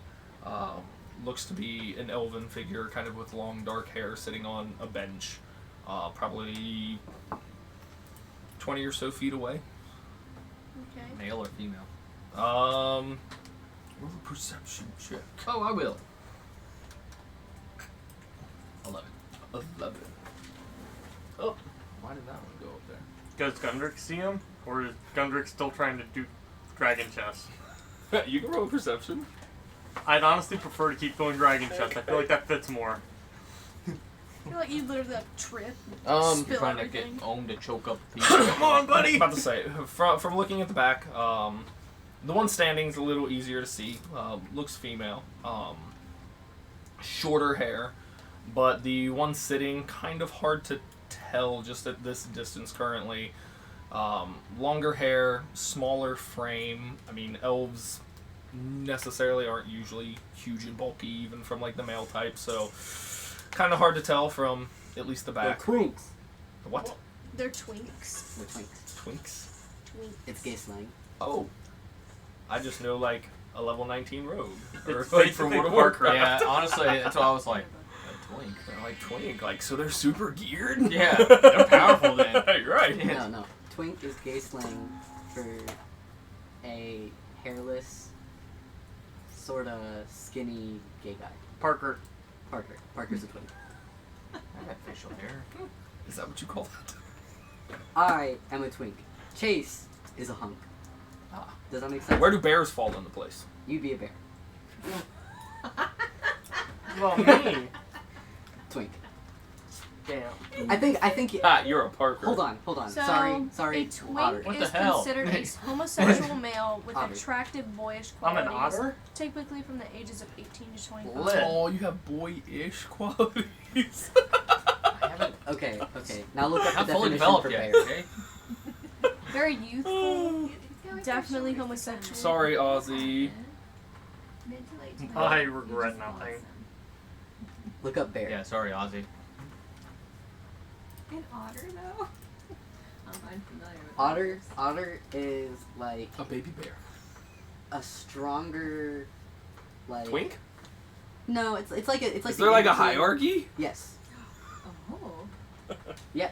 looks to be an elven figure kind of with long dark hair sitting on a bench, probably 20 or so feet away. Okay. male or female. Roll a perception check. Oh, I will. 11. 11. Oh, why did that one go up there? Does Gundrick see him? Or is Gundrick still trying to do dragon chess? You can roll perception. I'd honestly prefer to keep going dragon chess. I feel like that fits more. I feel like you literally like trip. You're Spill trying everything. to get owned to choke up the Come on, buddy! About to say, from looking at the back, the one standing is a little easier to see. Looks female. Shorter hair, but the one sitting kind of hard to tell just at this distance currently. Longer hair, smaller frame. I mean, elves necessarily aren't usually huge and bulky, even from like the male type, so kind of hard to tell from at least the back. Twinks. What? They're twinks. They're twinks. Twinks? Twink. It's gay slang. Oh. I just know, like, a level 19 rogue. Or, It's like, from basically World of Parker. Warcraft. Yeah, honestly, that's what I was like. A twink. They're like twink, like, so they're super geared? Yeah, they're powerful then. You're right. No, no. Twink is gay slang for a hairless, sort of skinny gay guy. Parker. Parker. Parker's a twink. I got facial hair. Is that what you call that? I am a twink. Chase is a hunk. Ah. Does that make sense? Where do bears fall into place? You'd be a bear. Well, me. Twink. Damn. I think. Ah, you're a Parker. Hold on. So, Sorry. a twink Otter. What the is hell? considered a homosexual male with Otter. attractive boyish I'm qualities. an otter? Typically from the ages of 18 to 25. Lit. Oh, you have boyish qualities. I haven't. Okay. Now look up I'm the fully definition developed for yet. bear. Okay. Very youthful. Definitely homosexual. Sorry, Ozzy. I regret nothing. Look up bear. Yeah, sorry, Ozzy. An otter, though? I'm unfamiliar with Otter is like A baby bear. a stronger, like Twink? No, it's like a it's like Is there like a in-between- hierarchy? Yes. Oh. Yeah.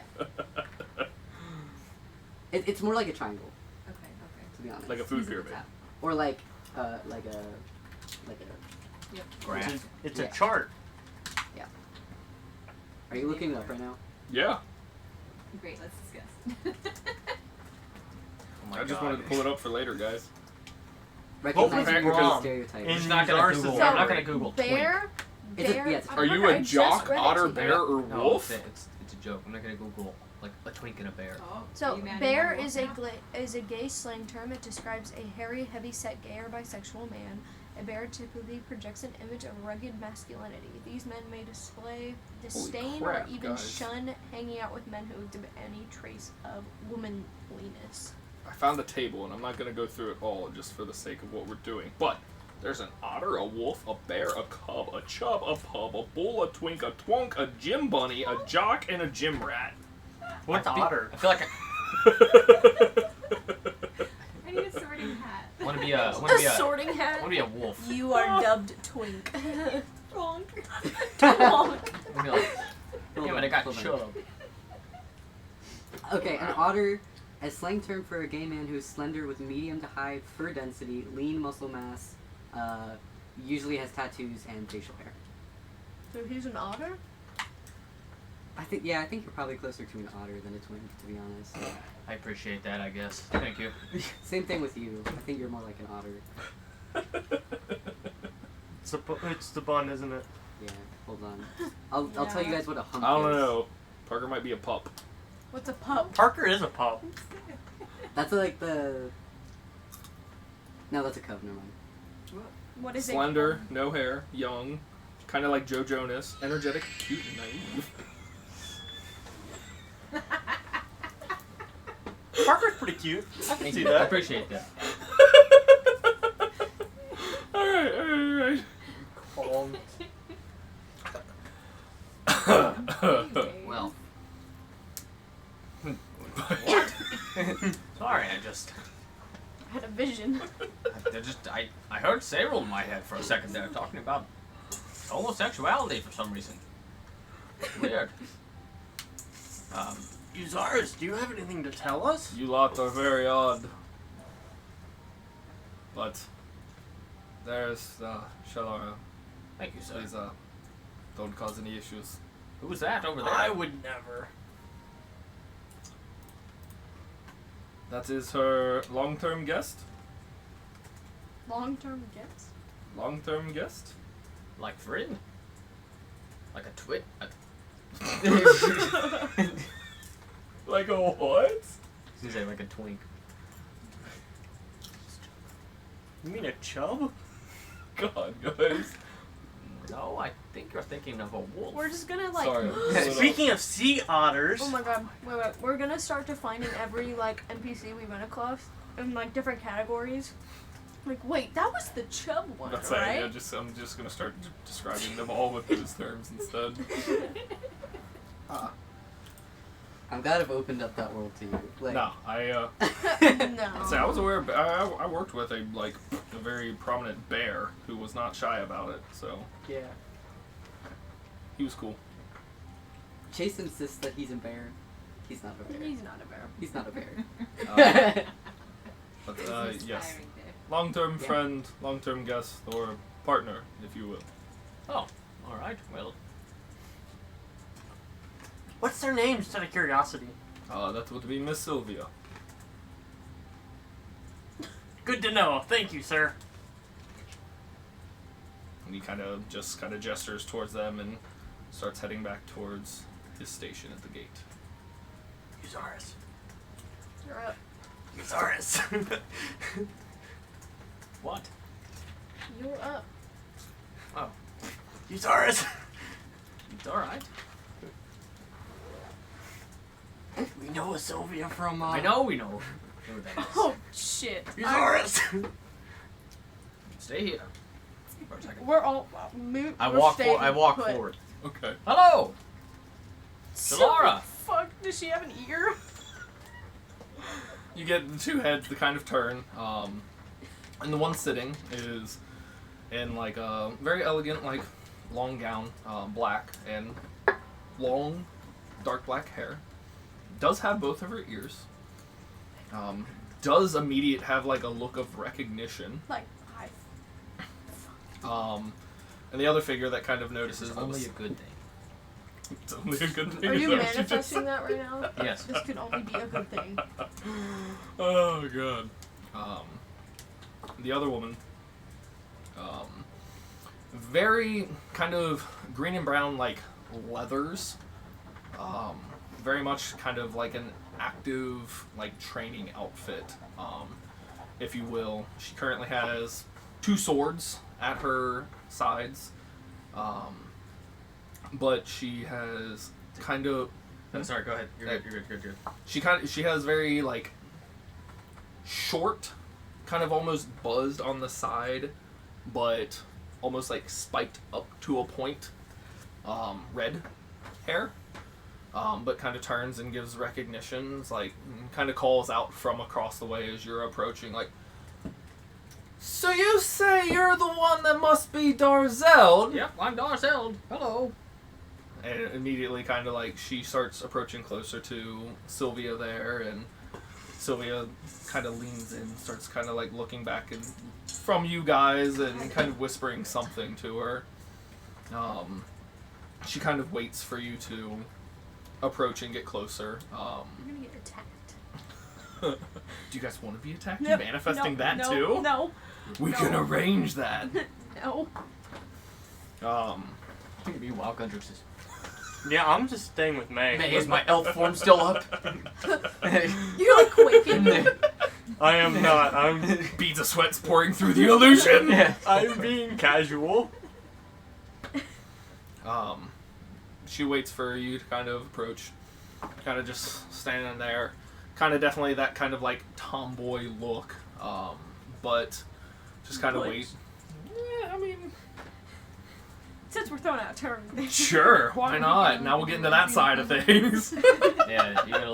It's more like a triangle, Okay. to be honest. Like a food pyramid. Or like a Graph. It's Yeah. a chart. Are you looking it up right now? Yeah. Great, let's discuss. Oh my I just God. wanted to pull it up for later, guys. Recognize Hopefully your Brom stereotype. in- She's not gonna Our Google. society. I'm not gonna Google. Bear. It's a- Bear. yeah, it's a- I'm Are you not- a I just jock, read it otter, to you. bear, or No, wolf? it's a joke. I'm not gonna Google like a twink and a bear. Oh, So are you mad at bear me? is a gay slang term. It describes a hairy, heavy-set gay or bisexual man. A bear typically projects an image of rugged masculinity. These men may display disdain crap, or even guys. shun hanging out with men who exhibit any trace of womanliness. I found a table, and I'm not going to go through it all just for the sake of what we're doing. But there's an otter, a wolf, a bear, a cub, a chub, a pub, a bull, a twink, a twunk, a gym bunny, a jock, and a gym rat. What's otter? I feel like I need a sorting hat. I want to be a. I want A to be a. sorting I hat. want to be a wolf. You are dubbed twink. Wrong. Twonk. I wanna be like, Hold yeah, on, but I got hold on. chub. Okay, an otter, a slang term for a gay man who is slender with medium to high fur density, lean muscle mass, usually has tattoos and facial hair. So he's an otter? I think you're probably closer to an otter than a twink, to be honest. I appreciate that. I guess. Thank you. Same thing with you. I think you're more like an otter. It's the bun, isn't it? Yeah, hold on. I'll tell you guys what a hump I don't is. know. Parker might be a pup. What's a pup? Parker is a pup. That's like the. No, that's a cub. Never mind. What is Slender, no hair, young, kind of like Joe Jonas, energetic, cute, and naive. Parker's pretty cute. I can Thank see you. I that. appreciate that. Alright. Calm. Well. What? Sorry, I just. I had a vision. I heard Cyril in my head for a second there talking about homosexuality for some reason. Weird. Uzaris, do you have anything to tell us? You lot are very odd. But there's Shalara. Thank you, sir. Please don't cause any issues. Who's that over there? I would never. That is her long-term guest. Long-term guest? Long-term guest? Like friend? Like a twit? Like a what? You say like a twink. You mean a chub? God, guys. No, I think you're thinking of a wolf. We're just gonna like. Sorry. Speaking of sea otters, Oh my god! Wait. We're gonna start defining every like NPC we run across in like different categories. Like, wait, that was the chub one, That's saying, right? I'm just gonna start describing them all with those terms instead. I'm glad I've opened up that world to you. Like, No, No. say I was aware. I worked with a very prominent bear who was not shy about it. So Yeah. he was cool. Chase insists that he's a bear. He's not a bear. He's not a bear. He's not a bear. But It's yes, inspiring there. long-term Yeah. friend, long-term guest, or partner, if you will. Oh, all right. Well, What's their names, just out of curiosity? That would be Miss Sylvia. Good to know. Thank you, sir. And he kind of gestures towards them and starts heading back towards his station at the gate. Usaris. You're up. Usaris. what? You're up. Usaris. It's all right. We know a Sylvia from, I know we know who that is. Oh shit. Usaris. Stay here for a second. We're all I we're walk. staying I walk put. forward. Okay. Hello. Solara. Solara. Fuck. Does she have an ear? You get the two heads that kind of turn, and the one sitting is in like a very elegant, like long gown, black and long, dark black hair. Does have both of her ears. Does immediate have like a look of recognition. Like I. And the other figure that kind of notices It's that only was- a good thing. it's only a good thing. Are is you that what just manifesting said? that right now? Yes. This could only be a good thing. Oh god. The other woman, very kind of green and brown like leathers, very much kind of like an active like training outfit, if you will. She currently has 2 swords at her sides, but she has kind of No, sorry. Go ahead. You're good. she has very like short, kind of almost buzzed on the side, but almost like spiked up to a point, red hair, but kind of turns and gives recognitions, like kind of calls out from across the way as you're approaching, like, so you say you're the one that must be Darzel? Yep, I'm Darcel. Hello. And immediately kind of like she starts approaching closer to Sylvia there, and Sylvia kind of leans in, starts kind of like looking back and from you guys and kind of whispering something to her. She kind of waits for you to approach and get closer. You're gonna get attacked. Do you guys want to be attacked? No, You manifesting that no, too? No. We no. can arrange that. No. Look at me, Wild Gundrix is. Yeah, I'm just staying with May. May, is my elf form still up? You're like quaking. I am not. I'm. Beads of sweat's pouring through the illusion. Yeah. I'm being casual. She waits for you to kind of approach, kind of just standing there, kind of definitely that kind of like tomboy look, but just kind of wait. Yeah, I mean, Since we're throwing out terms. sure, why not? Now we'll get into that side of things. Yeah, you gotta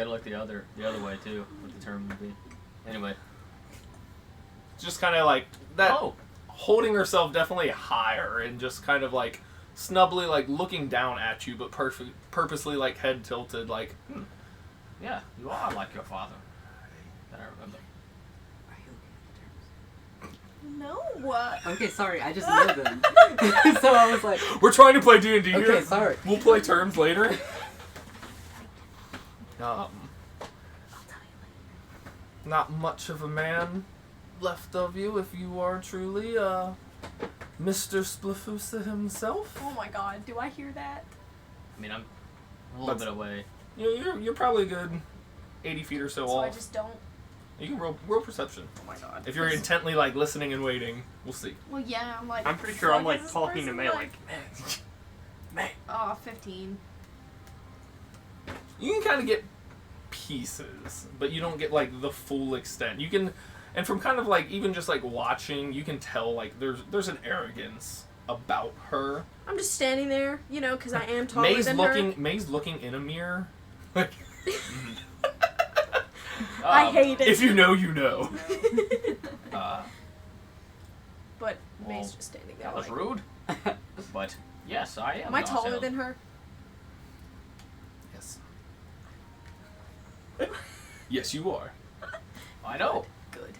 look the other way too. What the term would be. Anyway. Just kind of like that, Oh. holding herself definitely higher and just kind of like snubbly, like looking down at you, but purposely like head tilted, like. Yeah, you are like your father. That I remember. No. Okay, sorry, I just know them. So I was like, We're trying to play D&D here. okay, sorry. We'll play terms later. Not much of a man left of you if you are truly Mr. Splifusa himself. Oh my god, do I hear that? I mean, I'm a little bit away. You're probably a good 80 feet or so So I off. just don't. You can roll perception. Oh my god. If you're intently like listening and waiting, we'll see. Well, yeah, I'm like. I'm pretty sure I'm fuck, like is this talking to person May, like, May. Oh, 15. You can kind of get pieces, but you don't get like the full extent. You can, and from kind of like even just like watching, you can tell like there's an arrogance about her. I'm just standing there, you know, because I am taller than her. May's looking in a mirror. Like I hate it. If you know, you know. But Well, May's just standing there. That was like, rude. But yes, I am. am I taller Narcel. than her? Yes. Yes, you are. I know. Good.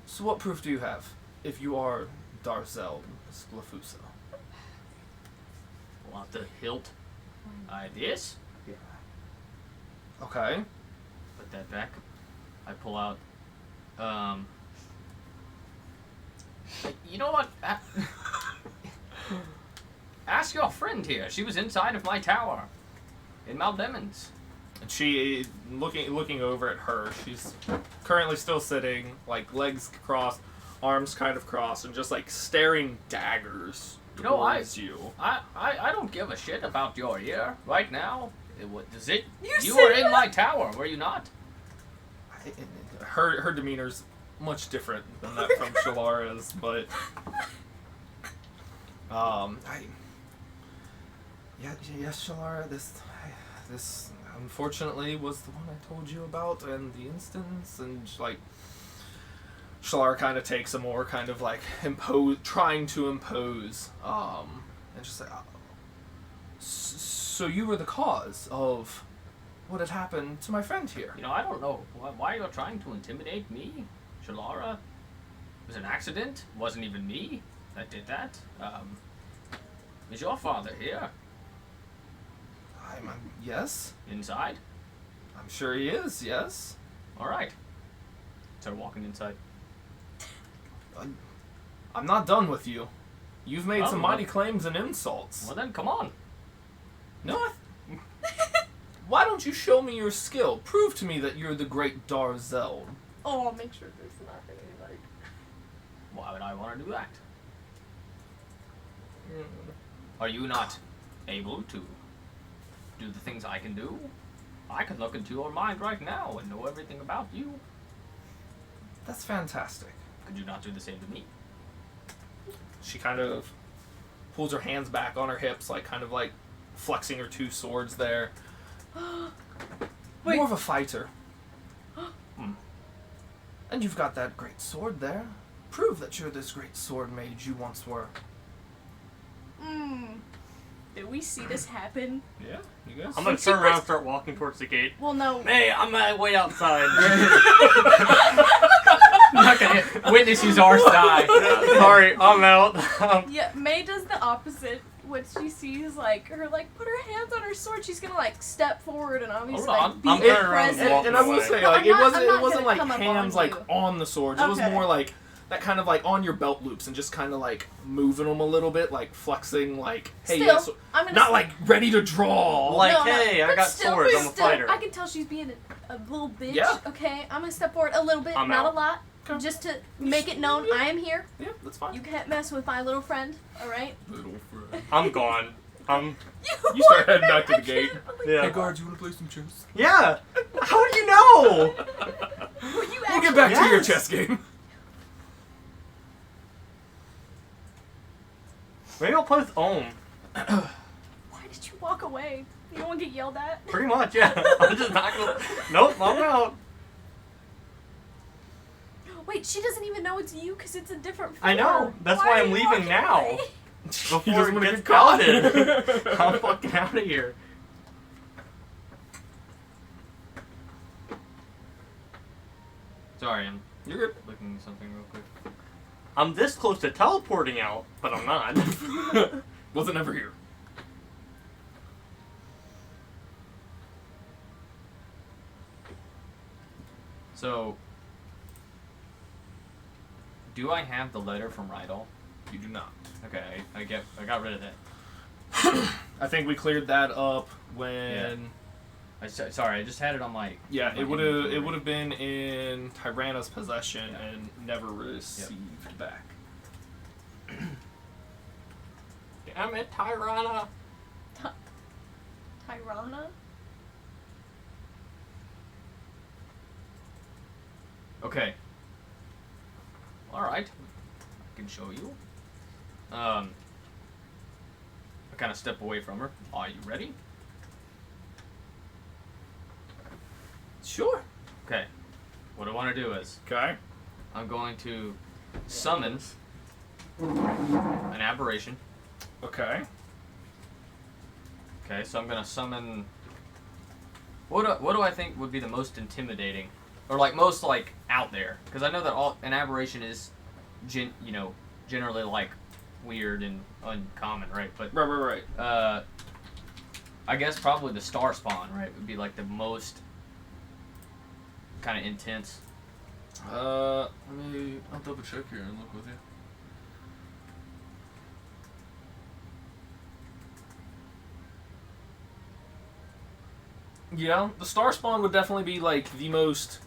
So what proof do you have if you are Darzel Sclafusa? Want the hilt? This? Okay. Put that back. I pull out. You know what? Ask your friend here. She was inside of my tower in Mount Lemons. And she, looking over at her, she's currently still sitting, like legs crossed, arms kind of crossed, and just like staring daggers You know, towards you. I don't give a shit about your ear right now. What does it? You said were in that. my tower, were you not? Her demeanor's much different than that from Shalara's, but yes, Shalara, this unfortunately was the one I told you about, and the instance, and like Shalara kind of takes a more kind of like trying to impose, and just like, so you were the cause of what had happened to my friend here. You know, I don't know why you're trying to intimidate me, Shalara. It was an accident. It wasn't even me that did that. Is your father here? Yes, Inside? I'm sure he is. Yes. All right. Start walking inside. I'm not done with you. You've made Oh, some well. mighty claims and insults. Well then, come on. No. Why don't you show me your skill? Prove to me that you're the great Darzel. Oh, I'll make sure there's nothing like. Why would I want to do that? Are you not able to do the things I can do? I can look into your mind right now and know everything about you. That's fantastic. Could you not do the same to me? She kind of pulls her hands back on her hips, like kind of like flexing her two swords there. Wait. More of a fighter. And you've got that great sword there. Prove that you're this great sword mage you once were. Did we see this happen? Yeah, you guys. I'm gonna turn around and start walking towards the gate. Well, no. Hey, I'm way outside. I'm not gonna witness his arse die. Sorry, I'm out. Yeah, May does the opposite. When she sees like her put her hands on her sword, she's gonna like step forward and obviously Hold on. like be I'm turning around present. and walking And I will away. say, No, like, I'm it not wasn't gonna like come up hands on like you. on the swords. It was Okay. more like that kind of like on your belt loops and just kind of like moving them a little bit, like flexing, like, hey, Still, yes, I'm gonna not like ready to draw. Like, No, hey, I but got still, swords, but I'm a still, fighter. I can tell she's being a little bitch. Yeah. Okay, I'm gonna step forward a little bit, I'm not out. a lot, Okay. just to make it known I am here. Yeah, that's fine. You can't mess with my little friend. All right. Little friend. I'm gone. You start heading back to the gate. Yeah. Hey guards, you wanna play some chess? Yeah. How do you know? We'll get back to your Yes. chess game. Maybe I'll play with Ohm. Why did you walk away? You don't want to get yelled at? Pretty much, yeah. I'm just not gonna. Nope, I'm out. Wait, she doesn't even know it's you because it's a different I know. form. That's why are I'm you leaving walking now. away? Before doesn't it wanna gets get caught. outed. I'm fucking out of here. Sorry, I'm You're good. looking at something real quick. I'm this close to teleporting out, but I'm not. Wasn't ever here. So, do I have the letter from Rydal? You do not. Okay, I got rid of that. I think we cleared that up when. Sorry, I just had it on my. Yeah, my it would inventory. have been in Tyranna's possession and never received back. Damn it, Tyrana. Tyrana? Okay. All right. I can show you. I kind of step away from her. Are you ready? Sure. Okay. What I want to do is Okay. I'm going to summon an aberration. Okay. Okay, so I'm gonna summon. What do I think would be the most intimidating, or like most like out there? Because I know that an aberration is, generally like weird and uncommon, right? But Right. I guess probably the star spawn, right, would be like the most kind of intense. I'll double check here and look with you. Yeah, the star spawn would definitely be like the most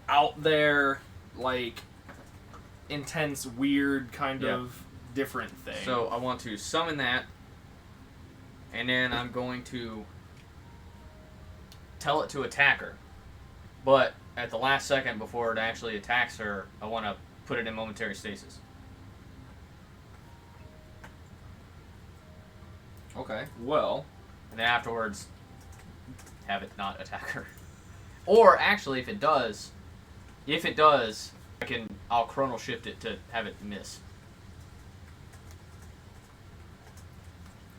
out there, like intense, weird kind Yeah. of different thing. So I want to summon that, and then I'm going to tell it to attack her. But at the last second before it actually attacks her, I want to put it in momentary stasis. Okay. Well, And then afterwards, have it not attack her. Or actually, if it does, I'll chronal shift it to have it miss.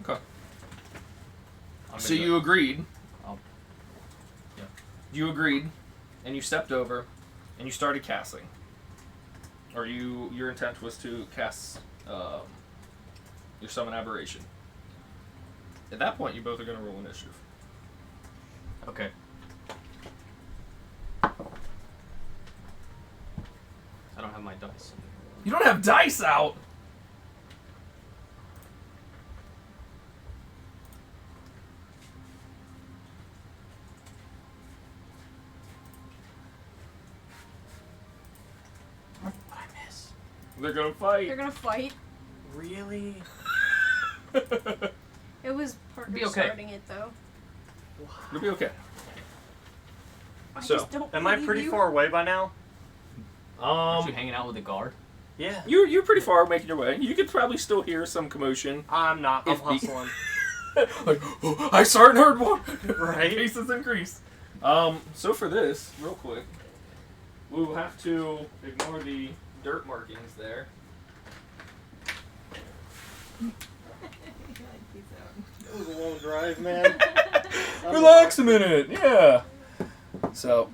okay. I'm So gonna you agreed. Yeah. You agreed, and you stepped over, and you started casting. Or your intent was to cast your summon aberration. At that point, you both are going to roll initiative. Okay. I don't have my dice. You don't have dice out. What I miss? They're gonna fight. They're gonna fight. Really? It was Parker Be okay. starting it though. You'll be okay. I So, just don't Am I believe pretty you. far away by now? Aren't you hanging out with the guard? Yeah. You're pretty far making your way. You could probably still hear some commotion. I'm not. I'm If the- hustling. Like, oh, I saw and heard one. Right. Cases increase. So for this, real quick, we will have to ignore the dirt markings there. It was a long drive, man. Relax a minute, yeah. So,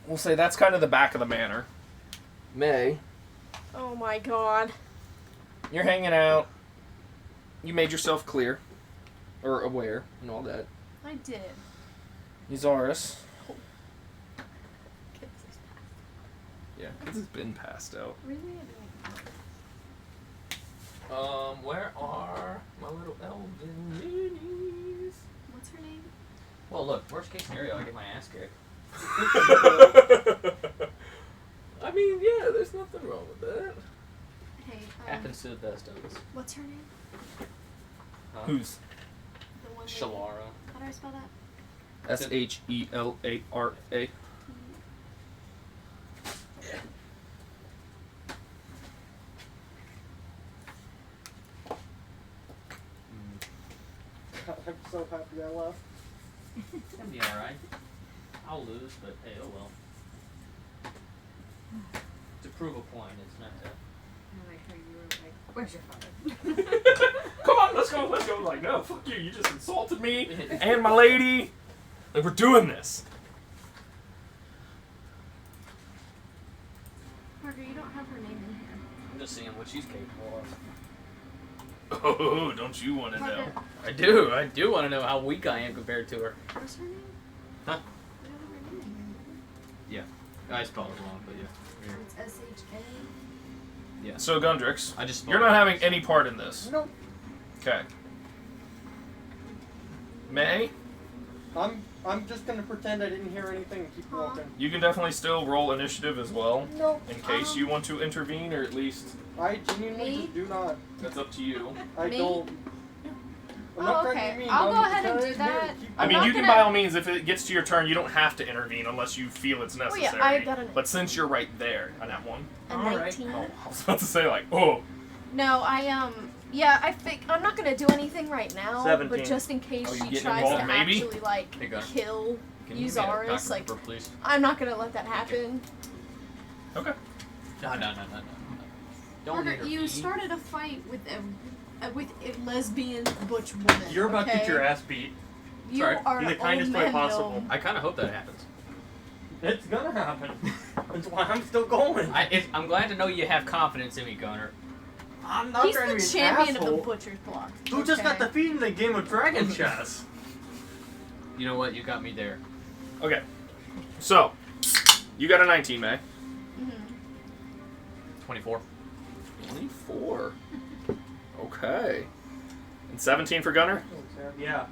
we'll say that's kind of the back of the manor. May, Oh my god. you're hanging out. You made yourself clear. Or aware, and all that. I did. Eusaurus. Kids is past. Yeah, this has been passed out. Really? I didn't Where are my little elven minis? What's her name? Well, look, worst case scenario, I get my ass kicked. I mean, yeah, there's nothing wrong with that. Hey, Happens to the best of us. what's her name? Huh? Who's? The one. Shalara. How do I spell that? Shelara. I'm so happy I left. It's gonna be alright. I'll lose, but hey, oh well. To prove a point, it's not to. I like how you were like, where's your father? Come on, let's go. Like, no, fuck you. You just insulted me and my lady. Like, we're doing this. Parker, you don't have her name in here. I'm just seeing what she's capable of. Oh, don't you want to know? Parker, I do want to know how weak I am compared to her. what's her name? Huh? We don't have her name in here. I spelled it wrong, but yeah. It's S-H-A. Yeah. So, Gundrix, I just spelled you're not it. having any part in this. Nope. Okay. May, I'm just gonna pretend I didn't hear anything and keep walking. you can definitely still roll initiative as well, Nope. in case you want to intervene, or at least I genuinely Me? just do not. that's up to you. I Me? don't. I'm Oh, not trying okay. to be mean. I'll I'm go ahead and just do here, that. keep I I'm mean, not you can gonna- by all means, if it gets to your turn, you don't have to intervene unless you feel it's Oh necessary. yeah, I got an But since you're right there on that one, a Alright. 19. oh, I was about to say like, oh, No, I'm not gonna do anything right now. 17. But just in case Oh, you she getting tries involved, to maybe? actually like Hey, Gunner. kill Can you get a Uzaris, Dr. like Pepper, please? I'm not gonna let that happen. Okay. No. Don't Carter, intervene. you started a fight with a lesbian butch woman. You're about to okay? get your ass beat. You Sorry. are In the an kindest old way man possible. gnome. I kind of hope that happens. It's gonna happen. That's why I'm still going. I'm glad to know you have confidence in me, Gunner. I'm not He's trying to be the an champion asshole. of the butcher's block. Who just got okay? defeated in the game of Dragon Chess? You know what? You got me there. Okay. So, you got a 19, May. Mhm. 24. 24. Okay. And 17 for Gunner? Yeah.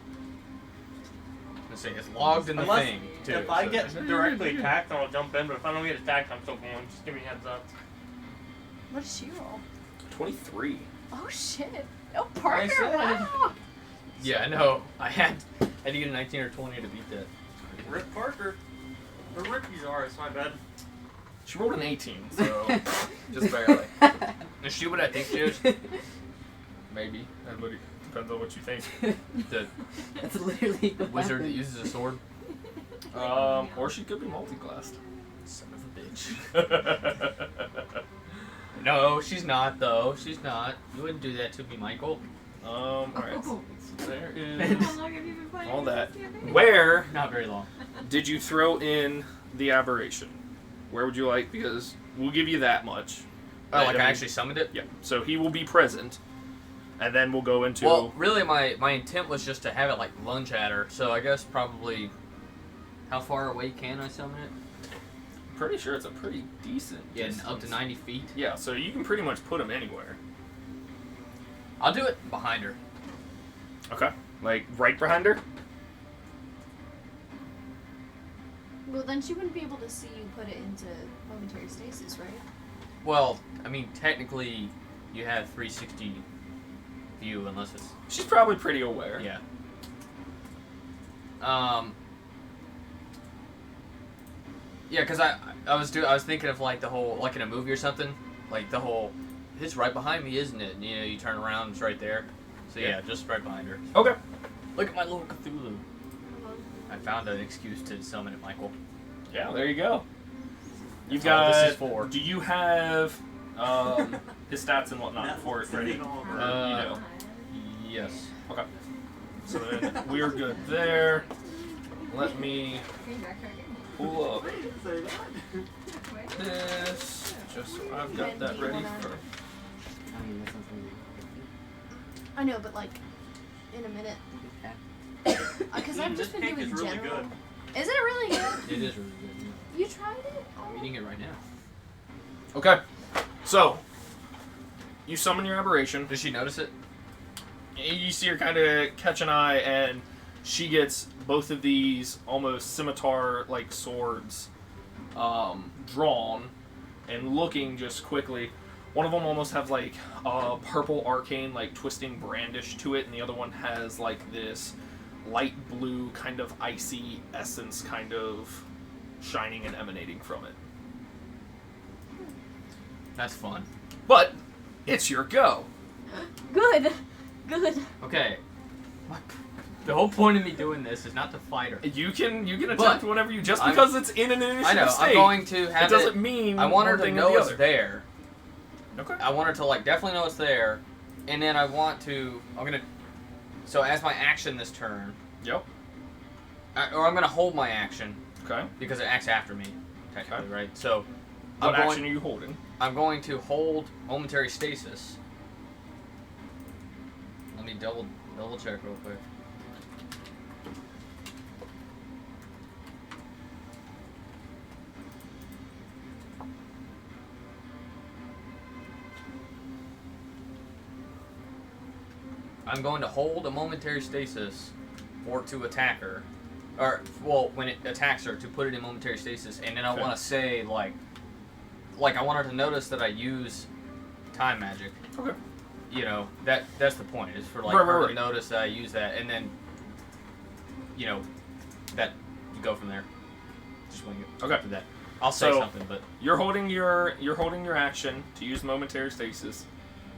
Let's say it's logged in the Unless- thing, too. If I so- get directly attacked, I'll jump in. But if I don't get attacked, I'm still going. Just give me a heads up. What did she roll? 23. Oh shit! Oh Parker! said- Wow. Yeah, I know. I had to get a 19 or 20 to beat that. Rip Parker. Or Rip Uzaris, my bad. She rolled an 18, so just barely. Is she what I think she is? Maybe. Everybody depends on what you think. The That's literally what wizard that happened. uses a sword? Or she could be multi-classed. Son of a bitch. No, she's not, though. She's not. You wouldn't do that to me, Michael. Alright. So there How is long have you been playing all that. this campaign? Where Not very long. did you throw in the aberration? Where would you like? Because we'll give you that much. Oh, like I I mean- actually summoned it? Yeah. So he will be present, and then we'll go into. Well, really, my intent was just to have it, like, lunge at her. So I guess probably... How far away can I summon it? pretty sure it's a pretty decent. Yeah, distance. up to 90 feet. Yeah. So you can pretty much put him anywhere. I'll do it behind her. Okay. Like right behind her. Well, then she wouldn't be able to see you put it into momentary stasis, right? Well, I mean, technically, you have 360 view unless it's... She's probably pretty aware. Yeah. Yeah, because I was thinking of like the whole, like in a movie or something, like the whole, it's right behind me, isn't it? And, you know, you turn around, it's right there. So yeah, just right behind her. Okay. Look at my little Cthulhu. I found an excuse to summon it, Michael. Yeah. There you go. You've That's all got. this is for. Do you have his stats and whatnot for it ready? Or, you know. Yes. Okay. So then we're good there. Let me Can you backtrack it? pull up Wait. this just so I've got And that do you ready wanna- for. I mean, that's something. I know, but like, in a minute. Okay. Because I've just This been cake doing is really general. good. Is it really good? It is really good. You tried it? I'm eating it right now. Okay. So you summon your aberration. Does she notice it? You see her kind of catch an eye, and she gets both of these almost scimitar-like swords drawn and looking just quickly. One of them almost have like a purple arcane, like twisting brandish to it, and the other one has like this light blue kind of icy essence kind of shining and emanating from it. That's fun. But it's your go. Good. Good. Okay. The whole point of me doing this is not to fight her. You can attempt But whatever you just I'm- because it's in an initiative I know. state. I'm going to have it doesn't mean I want her one to thing or know the it's other. there. Okay. I want her to like definitely know it's there, and then I want to. I'm gonna. So as my action this turn, Yep. or I'm gonna hold my action Okay. because it acts after me, technically, right? So What I'm action going. are you holding? I'm going to hold momentary stasis. Let me double check real quick. I'm going to hold a momentary stasis for to attack her. Or, well, when it attacks her, to put it in momentary stasis. And then I Okay. want to say, like, I want her to notice that I use time magic. Okay. You know, that's the point, is for, like, Right, her right, to right. notice that I use that. And then, you know, that, you go from there. Just wing it. Okay. After that. I'll say So- something, but... You're holding your action to use momentary stasis.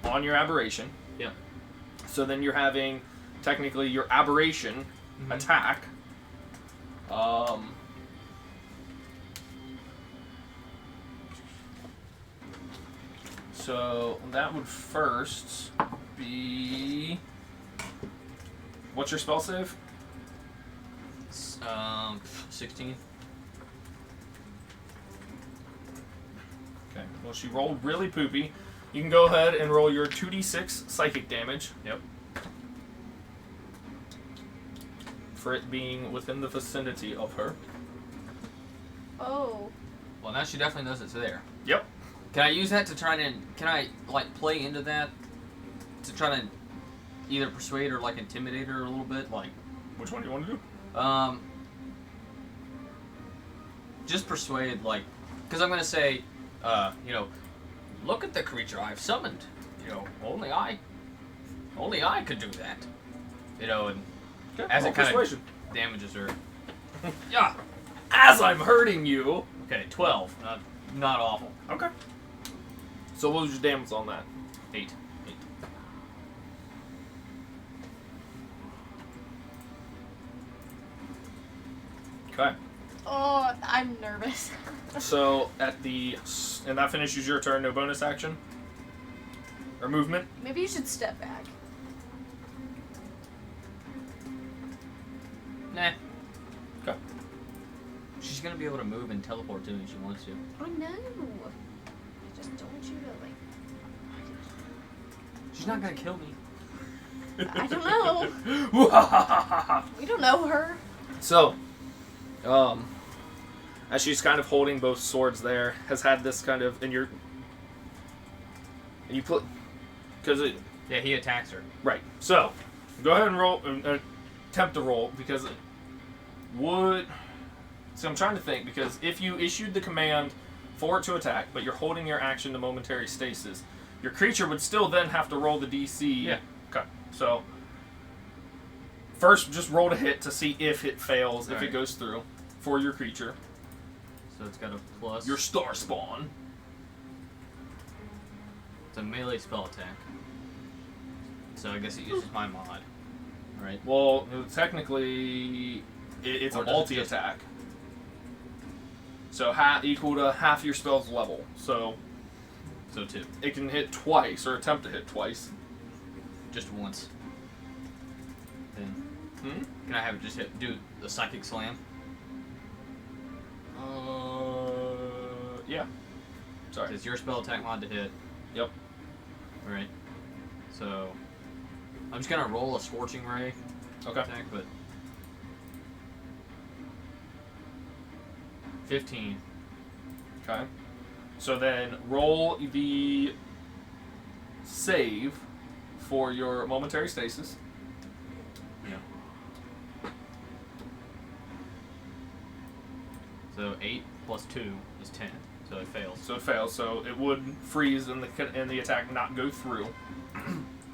on your aberration. Yep. So then you're having technically your aberration attack. So that would first be. What's your spell save? 16. Okay. Well, she rolled really poopy. You can go ahead and roll your 2d6 psychic damage. Yep. For it being within the vicinity of her. Oh. Well, now she definitely knows it's there. Yep. Can I use that to try to? Can I like play into that to try to either persuade or like intimidate her a little bit? Like, Which one do you want to do? Just persuade, like, because I'm gonna say, you know, look at the creature I've summoned. You know, only I could do that. You know, and as it kind of damages her. Yeah. As I'm hurting you. Okay, 12. Not awful. Okay. So what was your damage on that? 8. Okay. Oh, I'm nervous. So and that finishes your turn. No bonus action or movement. Maybe you should step back. Nah. Okay. She's gonna be able to move and teleport too if she wants to. I know. I just don't want you to like. She's not gonna kill me. I don't know. We don't know her. So, as she's kind of holding both swords there, has had this kind of you put because it Yeah, he attacks her. right. So, go ahead and roll, attempt to roll because it would. So I'm trying to think because if you issued the command for it to attack, but you're holding your action to momentary stasis, your creature would still then have to roll the DC. Yeah. Okay. So first, just roll to hit to see if it fails, if Alright. it goes through for your creature. So it's got a plus. Your star spawn. It's a melee spell attack. So I guess it uses my mod. Right? Well, technically, it's Or a does it multi-attack. So equal to half your spell's level. So So 2. it can hit twice, or attempt to hit twice. Just once. Then Hmm? can I have it just do the psychic slam? Yeah. Sorry. It's your spell attack mod to hit. Yep. Alright. So I'm just gonna roll a scorching ray Okay. attack, but 15. Okay. So then roll the save for your momentary stasis. Yeah. So 8 plus 2 is 10. So it fails. So it fails. So it would freeze and the attack not go through.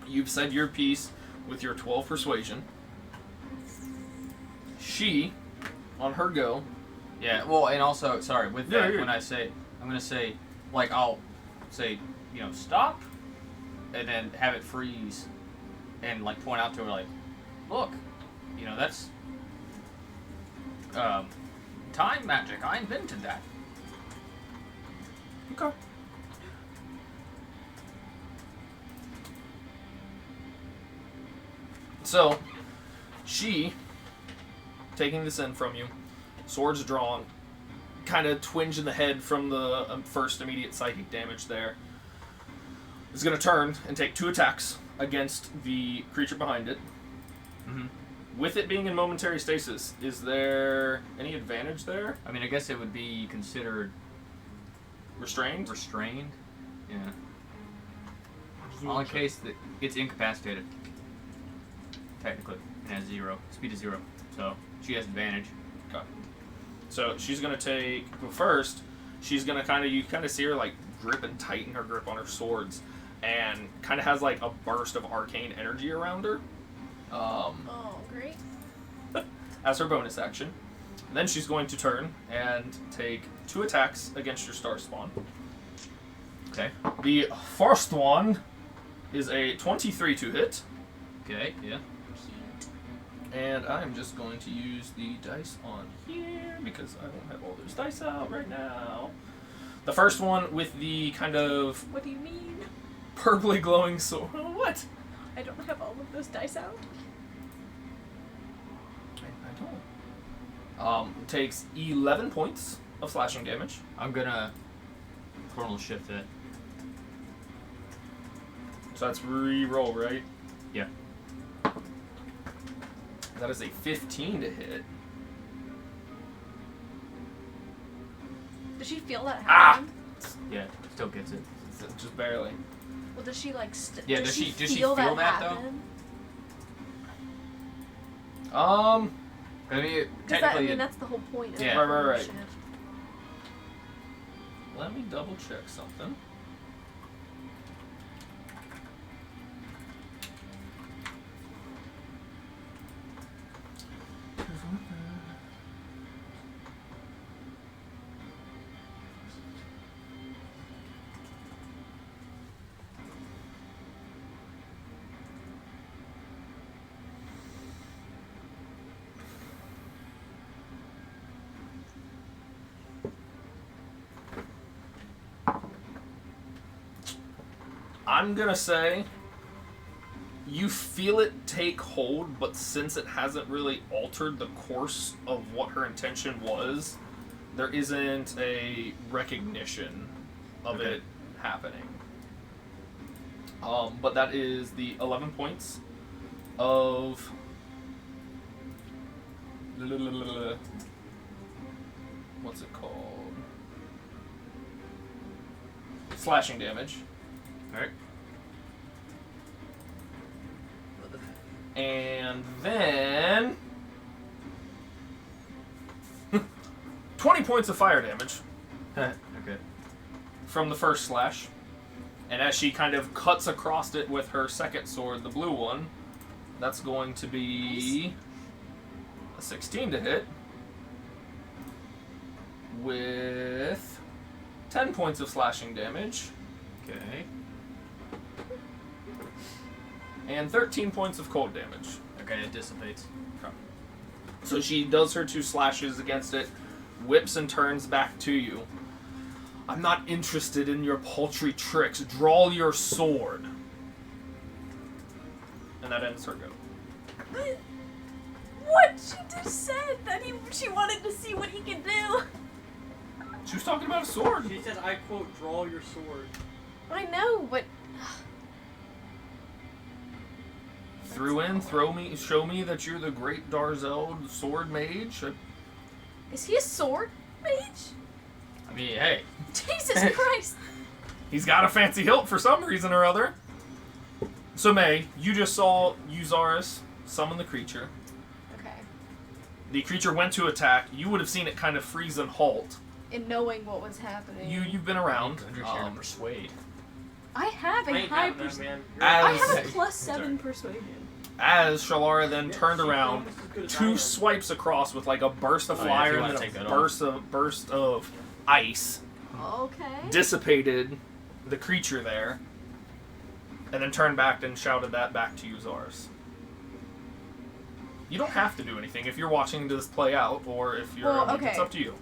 You've said your piece with your 12 persuasion. She, on her go. Yeah, well, and also, sorry, with Yeah, that, yeah. when I say, I'm going to say, like, I'll say, you know, stop, and then have it freeze, and, like, point out to her, like, look, you know, that's, time magic, I invented that. Okay. So, she, taking this in from you, swords drawn, kind of twinge in the head from the first immediate psychic damage there, is going to turn and take 2 attacks against the creature behind it. Mm-hmm. With it being in momentary stasis, is there any advantage there? I mean, I guess it would be considered Restrained? restrained. Yeah. All in case that it's incapacitated. Technically, it has 0. Speed is 0. So, she has advantage. Okay. So she's gonna take. But first, she's gonna you kind of see her like grip and tighten her grip on her swords, and kind of has like a burst of arcane energy around her. Oh, great. As her bonus action. And then she's going to turn and take 2 attacks against your star spawn. Okay. The first one is a 23 to hit. Okay, yeah. And I'm just going to use the dice on here because I don't have all those dice out right now. The first one with the kind of What do you mean? purpley glowing sword. What? I don't have all of those dice out. I don't. Takes 11 points of slashing damage. I'm gonna tonal shift it. So that's re-roll, right? Yeah. That is a 15 to hit. Does she feel that Ah! happen? Yeah, still gets it. Just barely. Well, does she like? Yeah, does she does she feel feel that, though? happen? I mean, Because technically, that's the whole point. Of Yeah. the Right. shift. Let me double check something. I'm gonna say you feel it take hold, but since it hasn't really altered the course of what her intention was, there isn't a recognition of Okay. it happening. But that is the 11 points of what's it called? Slashing damage. alright. And then 20 points of fire damage Okay. from the first slash. And as she kind of cuts across it with her second sword, the blue one, that's going to be a 16 to hit with 10 points of slashing damage Okay. and 13 points of cold damage. Okay, it dissipates. So she does her 2 slashes against it, whips and turns back to you. I'm not interested in your paltry tricks. Draw your sword. And that ends her go. What? She just said that she wanted to see what he could do. She was talking about a sword. She said, I quote, draw your sword. I know, but Show me that you're the great Darzel sword mage. is he a sword mage? I mean, hey. Jesus Christ! He's got a fancy hilt for some reason or other. So May, you just saw Euzaris summon the creature. Okay. The creature went to attack. You would have seen it kind of freeze and halt. In knowing what was happening. You've been around. Persuade. I have a I ain't high having that, persuasion. man. I As have a +7 persuasion. as Shalara then Yeah, turned she's around, almost as good as I 2 am. swipes across with like a burst of Oh, yeah, if fire you and wanna then take a that burst of ice Okay. dissipated the creature there, and then turned back and shouted that back to you, Zars. You don't have to do anything if you're watching this play out, or if you're. Well, It's okay. up to you.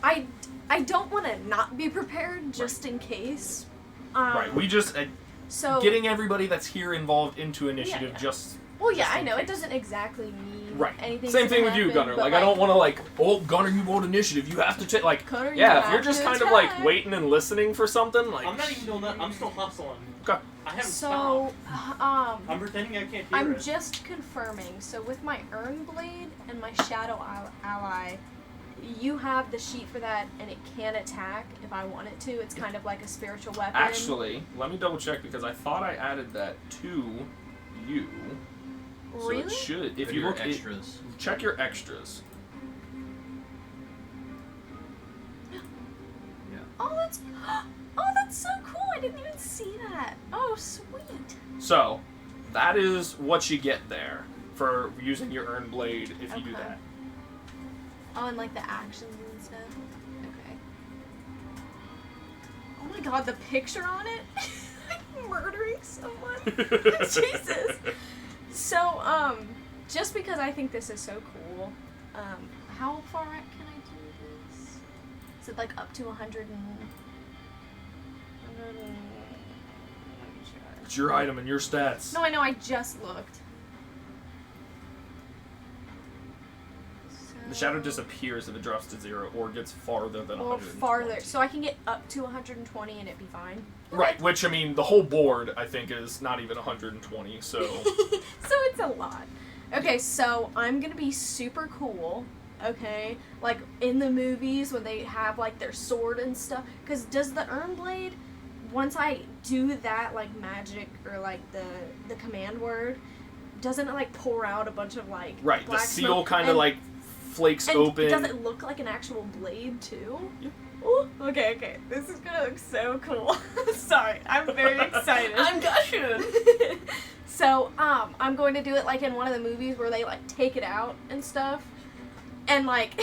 I don't want to not be prepared just in case. Right. We just So. getting everybody that's here involved into initiative Yeah. just. Well, yeah, just I in know it case. doesn't exactly mean Right. anything. Same thing with you, Gunner. Like, I don't want to oh, Gunner, you want initiative. You have to take like. Gunner, you Yeah, if have you're just to kind of attack. like waiting and listening for something, like. I'm not even doing that. I'm still hustling. Okay. I haven't So, stopped. I'm pretending I can't hear I'm it. just confirming. So with my Earn Blade and my Shadow Ally, you have the sheet for that, and it can attack if I want it to. It's kind of like a spiritual weapon. Actually, let me double check because I thought I added that to you. So Really? it should. If Go you to your look, extras. check your extras. Oh, that's so cool! I didn't even see that. Oh, sweet. So, that is what you get there for using your Earn Blade if you do Okay. that. Oh, and like the actions and stuff. Okay. Oh my god, the picture on it. murdering someone. Jesus. So, just because I think this is so cool, how far out can I do this? Is it like up to 100 and... It's your item and your stats. No, I know, I just looked. The shadow disappears if it drops to 0 or gets farther than Or 120. farther. So I can get up to 120 and it'd be fine. Right, which, I mean, the whole board, I think, is not even 120, so... So it's a lot. Okay, so I'm gonna be super cool, okay? Like, in the movies when they have, like, their sword and stuff. Because does the Erendriel, once I do that, like, magic or, like, the command word, doesn't it, like, pour out a bunch of, like, Right, the black seal smoke? kind of, like, flakes And open. does it look like an actual blade, too? Yeah. Ooh, okay. This is gonna look so cool. Sorry, I'm very excited. I'm gushing. So, I'm going to do it like in one of the movies where they like take it out and stuff. And like,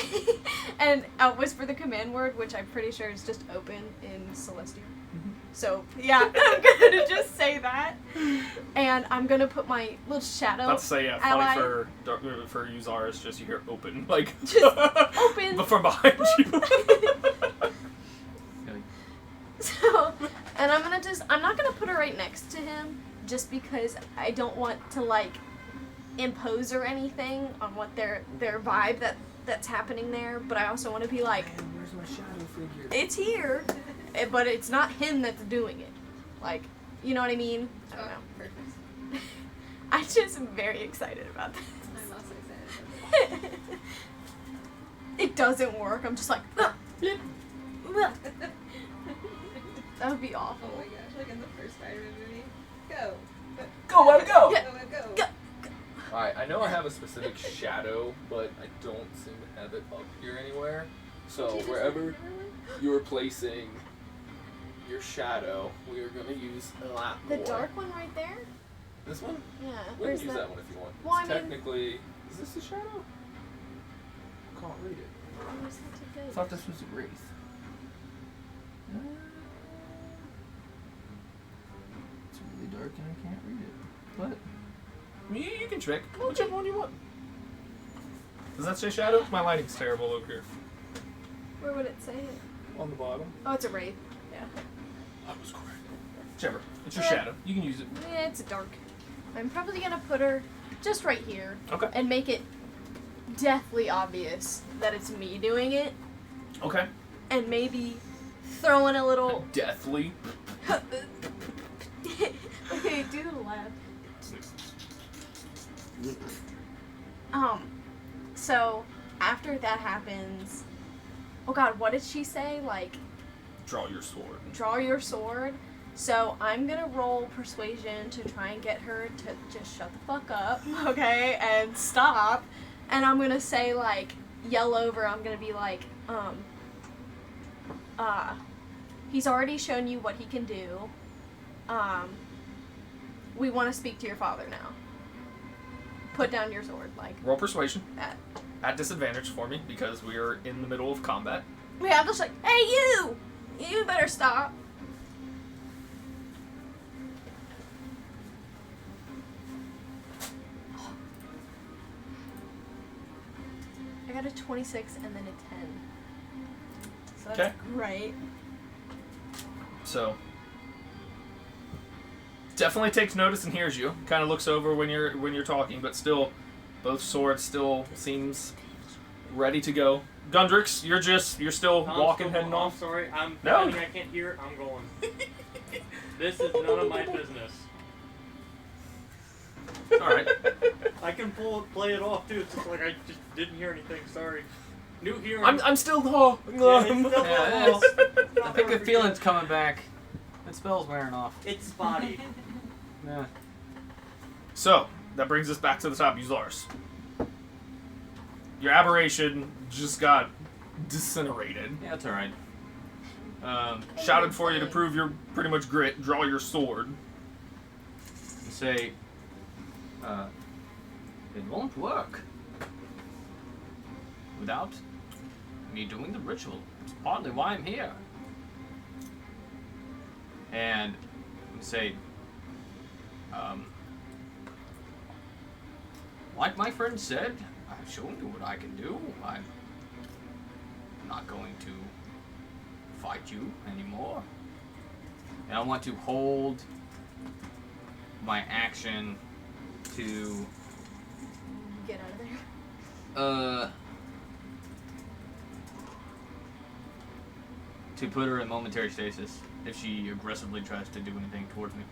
and I'll whisper the command word, which I'm pretty sure is just open in Celestial. So, yeah, I'm gonna just say that. And I'm gonna put my little shadow Let's say, yeah, ally. funny for Uzar is just you hear open, like... Just open. But from behind you. So, and I'm not gonna put her right next to him, just because I don't want to, like, impose or anything on what their vibe that's happening there, but I also want to be like, Man, where's my shadow figure? it's here, but it's not him that's doing it. Like, you know what I mean? I don't know. Perfect. I just am very excited about this. I'm also excited about this. It doesn't work. I'm just like, "Ah, blip, blip." That would be Oh awful. my gosh, like in the first Spider-Man movie. Go. Go, let it go! Yeah. Go. Go. Alright, I know I have a specific shadow, but I don't seem to have it up here anywhere. So wherever you're placing your shadow, we are going to use a lot The more. dark one right there? This one? Yeah. We Where's can use that? that one if you want. Well, It's I mean- technically... Is this a shadow? I can't read it. Where's that to go? I thought this was a wraith. It's really dark and I can't read it. But You can trick. Whichever one you want. Does that say shadow? My lighting's terrible over here. Where would it say it? on the bottom. Oh, it's a wraith. Yeah. I was correct. Whichever. It's your Yeah. shadow. You can use it. Yeah, it's dark. I'm probably gonna put her just right here Okay. and make it deathly obvious that it's me doing it, Okay. and maybe throw in a little. Deathly. Okay, do the laugh. So after that happens, oh god, what did she say? Like, Draw your sword. draw your sword. So I'm gonna roll persuasion to try and get her to just shut the fuck up, okay, and stop. And I'm gonna say, like, yell over. I'm gonna be like, he's already shown you what he can do. We want to speak to your father now. Put down your sword, like Roll persuasion. that. At disadvantage for me because we are in the middle of combat. Yeah, I'm just like, hey, you! You better stop. I got a 26 and then a 10. So that's Okay. great. So definitely takes notice and hears you. Kind of looks over when you're talking, but still, both swords still seems ready to go. Gundrix, you're still walking, heading I'm off. sorry, I'm No. pretending I can't hear. I'm going. This is none of my business. All right. I can play it off too. It's just like I just didn't hear anything. Sorry. New hearing. I'm still. Yeah, it's still Yeah, off. I think the feeling's coming back. That spell's wearing off. It's spotty. Yeah. So that brings us back to the top. Uzars. Your aberration just got disintegrated. Yeah, that's alright. Shouted for you to prove your pretty much grit. Draw your sword. Say, it won't work without me doing the ritual. It's partly why I'm here. And say, Like my friend said, I've shown you what I can do. I'm not going to fight you anymore. And I want to hold my action to Get out of there. To put her in momentary stasis if she aggressively tries to do anything towards me.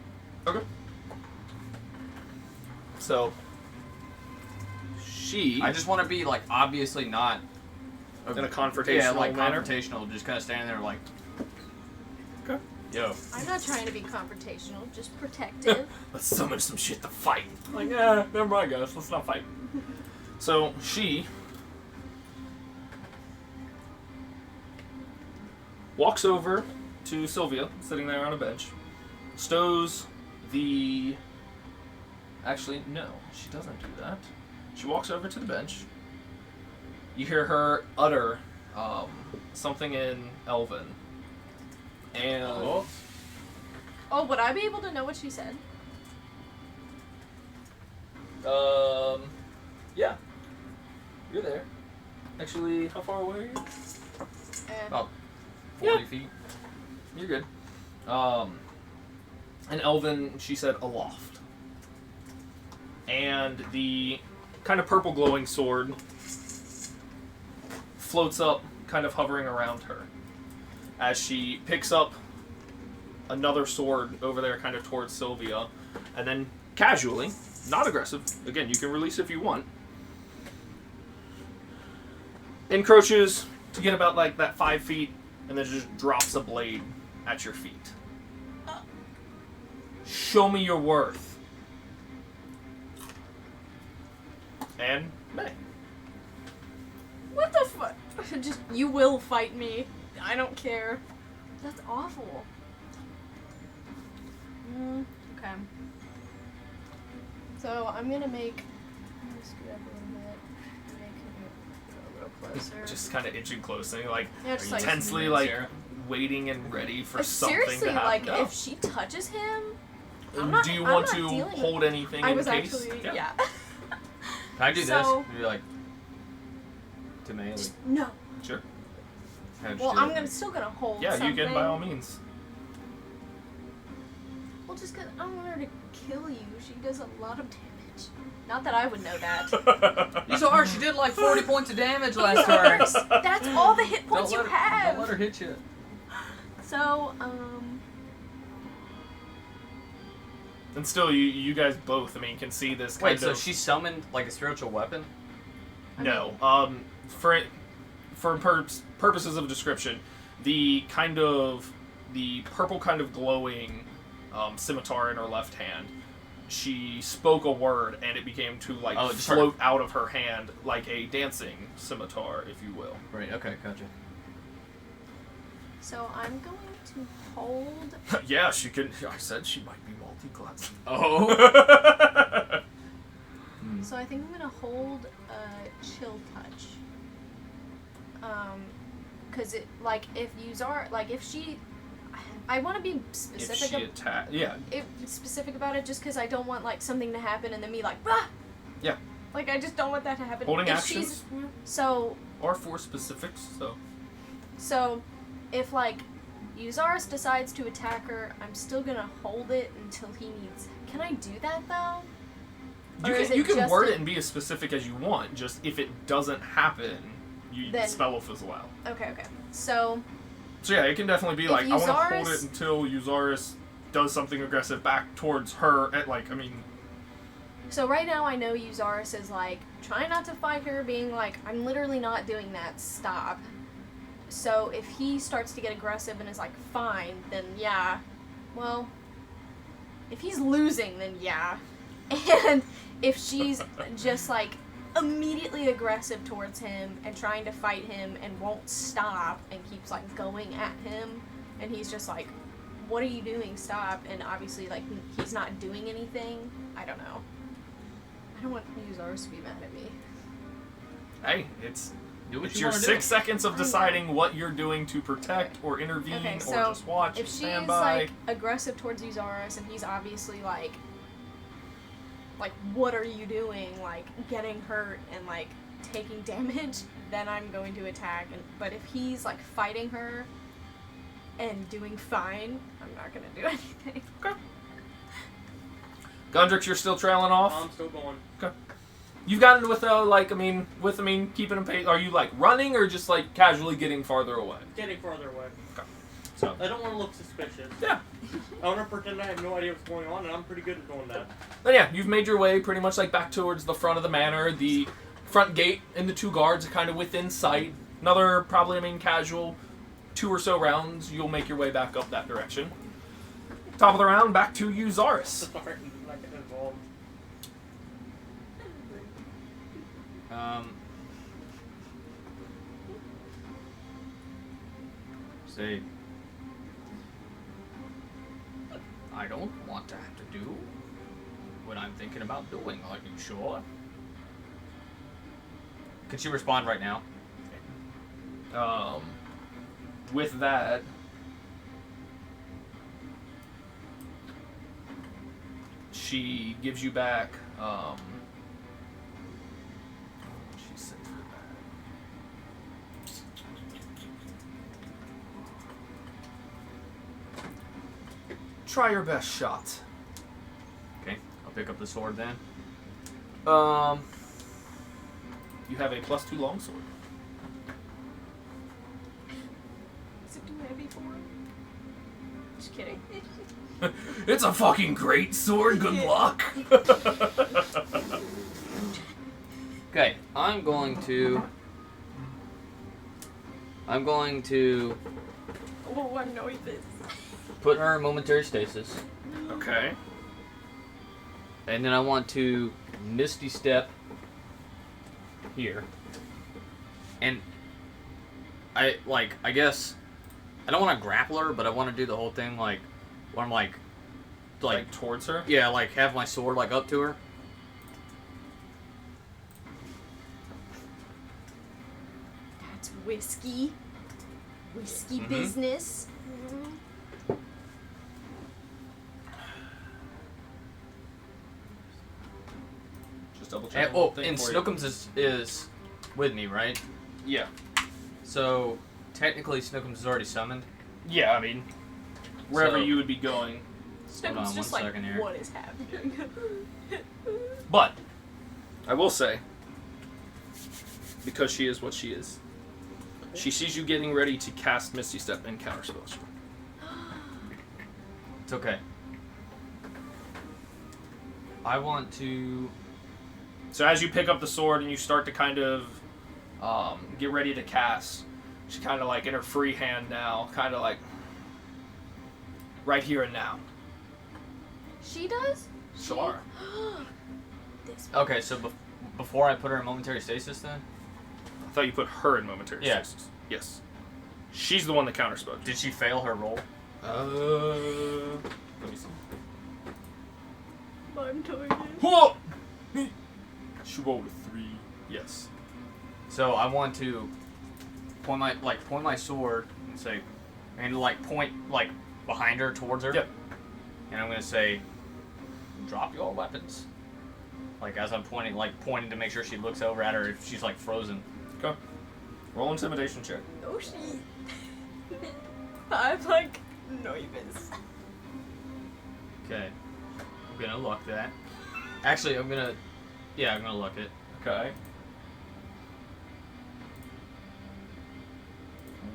Okay. So she I just want to be like obviously not in a confrontational yeah, like manner. confrontational, just kind of standing there like, Okay. yo. I'm not trying to be confrontational, just protective. Let's summon some shit to fight. Like, never mind, guys. Let's not fight. So she walks over to Sylvia, sitting there on a bench, stows the. Actually, no, she doesn't do that. She walks over to the bench. You hear her utter something in Elven. And. Oh, would I be able to know what she said? Yeah. You're there. Actually, how far away are you? About 40 feet. You're good. And Elven, she said aloft. And the kind of purple glowing sword floats up, kind of hovering around her. As she picks up another sword over there, kind of towards Sylvia, and then casually, not aggressive, again, you can release if you want, encroaches to get about like that 5 feet, and then just drops a blade at your feet. Show me your worth. And May. What the fuck? Just, you will fight me. I don't care. That's awful. Okay. So, I'm gonna scoot up a little bit. Make him go a little closer. Just kind of inching closer, like Yeah, just like, intensely, like waiting and ready for something seriously, to happen. like, No. if she touches him, I'm not- Do you I'm want not to dealing with- hold anything I in was case? actually, yeah. Can I do So- this? You're like to melee. No. Sure. How'd you Well, do I'm that? still gonna hold Yeah, something. you can by all means. Well, just because I don't want her to kill you. She does a lot of damage. Not that I would know that. You saw her. She did like 40 points of damage last turn. That's all the hit points Don't you let her- have. Don't let her hit you. So, And still, you guys both, I mean, can see this kind Wait, so of... she summoned like a spiritual weapon? No. For purposes of description, the purple kind of glowing scimitar in her left hand, she spoke a word and it became to like Oh, just float out of her hand like a dancing scimitar, if you will. Right. Okay. Gotcha. so I'm going to hold. Yeah, she can. I said she might be multi-class. Oh. So I think I'm gonna hold a chill touch. Cause it if she, I want to be If specific. she attack, yeah. Specific about it, just because I don't want like something to happen and then me like, bah! Yeah. Like I just don't want that to happen. Holding if actions. she's so Or for specifics, so. So, if like Uzaris decides to attack her, I'm still gonna hold it until he needs. Can I do that though? Or is You it can just word it and be as specific as you want. Just if it doesn't happen, the Then- spell will fizzle out. Okay. So So yeah, it can definitely be If like I want to hold Uzaris- it until Uzaris does something aggressive back towards her. At like, I mean, So right now I know Uzaris is like trying not to fight her, being like, I'm literally not doing that, stop. So if he starts to get aggressive and is like, fine, then yeah. Well, if he's losing, then yeah. And if she's just like immediately aggressive towards him and trying to fight him and won't stop and keeps like going at him, and he's just like, what are you doing, stop, and obviously like he's not doing anything, I don't know. I don't want Uzaris to be mad at me. hey, it's Do what it's you your want to 6 do. seconds of I know. deciding what you're doing to protect or intervene Okay, or so just watch If and she stand is by. like aggressive towards Uzaris and he's obviously like like, what are you doing? Like, getting hurt and, like, taking damage, then I'm going to attack. But if he's, like, fighting her and doing fine, I'm not gonna do anything. Okay. Gundrix, you're still trailing off? I'm still going. Okay. You've gotten with, keeping him pace. Are you, like, running or just, like, casually getting farther away? Getting farther away. Okay. So. I don't want to look suspicious. Yeah. I want to pretend I have no idea what's going on, and I'm pretty good at doing that. Then yeah, you've made your way pretty much, like, back towards the front of the manor. The front gate and the 2 guards are kind of within sight. Another, probably, casual 2 or so rounds, you'll make your way back up that direction. Top of the round, back to you, Zaris. Sorry, I'm not getting involved. Say, I don't want to have to do what I'm thinking about doing. Are you sure? Could she respond right now? With that, she gives you back, she said for that. Try your best shot. Okay, I'll pick up the sword then. You have a +2 longsword. Is it too heavy for him? Just kidding. It's a fucking great sword, good luck! Okay, I'm going to Oh, I know this. put her in momentary stasis, Okay. and then I want to Misty Step here. And I guess I don't want to grapple her, but I want to do the whole thing like when I'm like Towards her? yeah, like have my sword like up to her. That's whiskey. Whiskey Mhm. business. Just double check. And Snookums is with me, right? Yeah. So technically Snookums is already summoned. Yeah, I mean, wherever So- you would be going. Hold on Snookums just one like, second here. what is happening? But, I will say, because she is what she is, she sees you getting ready to cast Misty Step and counterspell you. It's okay. I want to. So as you pick up the sword and you start to kind of get ready to cast, she kind of like in her free hand now, kind of like right here and now. She does? Solara. This Okay, so before I put her in momentary stasis, then I thought you put her in momentary Yeah. stasis. Yes. She's the one that counterspelled. did she fail her roll? Let me see. I'm tired. Whoa! She rolled a 3. Yes. So I want to point my sword and say, and like point like behind her towards her. Yep. And I'm gonna say, drop your weapons. Like as I'm pointing to make sure she looks over at her if she's like frozen. Okay. Roll intimidation check. Oh, she. I'm like, nervous. Okay. I'm gonna luck that. Actually, I'm gonna luck it. Okay.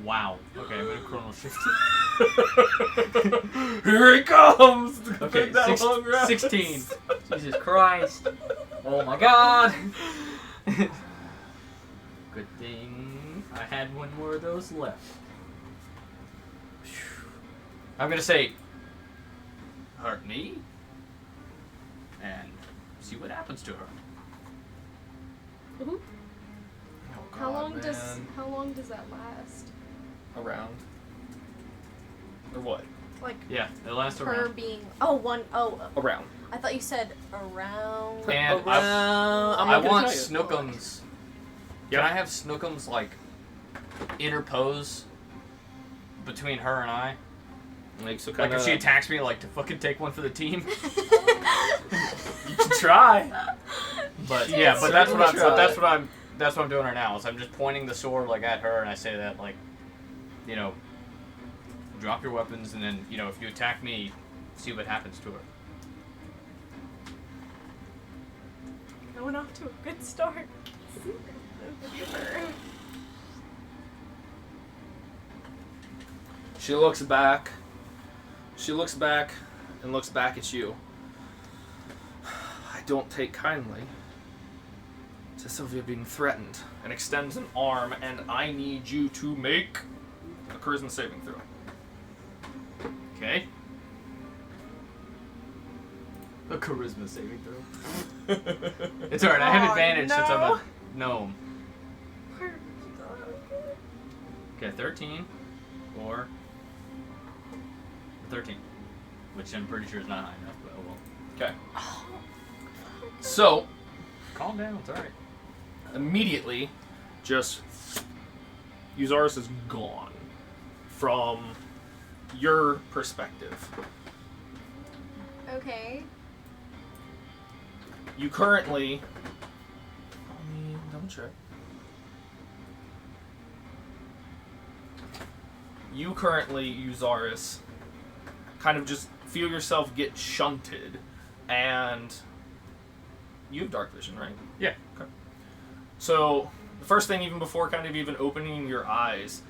Wow. Okay, I'm gonna chrono shift. Here he comes! Okay, That long rest. 16. Jesus Christ. Oh my God. Good thing I had one more of those left. I'm gonna say, hurt me, and see what happens to her. Ooh. Oh, How God, long man. does that last? Around. Or what? Like Yeah, it lasts her around. being Around. I thought you said around. And I'm I not gonna want tell you. Snookums. Yeah. Can I have Snookums like interpose between her and I? Like, so Like kind if she of. attacks me, like to fucking take one for the team. You can try. But yeah, but that's what I'm. Try. But that's what I'm. That's what I'm doing right now. Is I'm just pointing the sword like at her, and I say that like, you know, drop your weapons, and then if you attack me, see what happens to her. Going off to a good start. She looks back. She looks back and looks back at you. I don't take kindly to Sylvia being threatened, and extends an arm, and I need you to make a charisma saving throw. Okay. A charisma saving throw. It's alright. I have advantage since I'm a gnome. Okay, 13 or 13, which I'm pretty sure is not high enough, but oh well. Okay. So, Calm down. It's alright. immediately, just Eusaris is gone from your perspective. Okay. You currently. Let me double check. You currently, Eusaris, kind of just feel yourself get shunted, and you have dark vision, right? Yeah. Okay. So, the first thing, even before kind of even opening your eyes,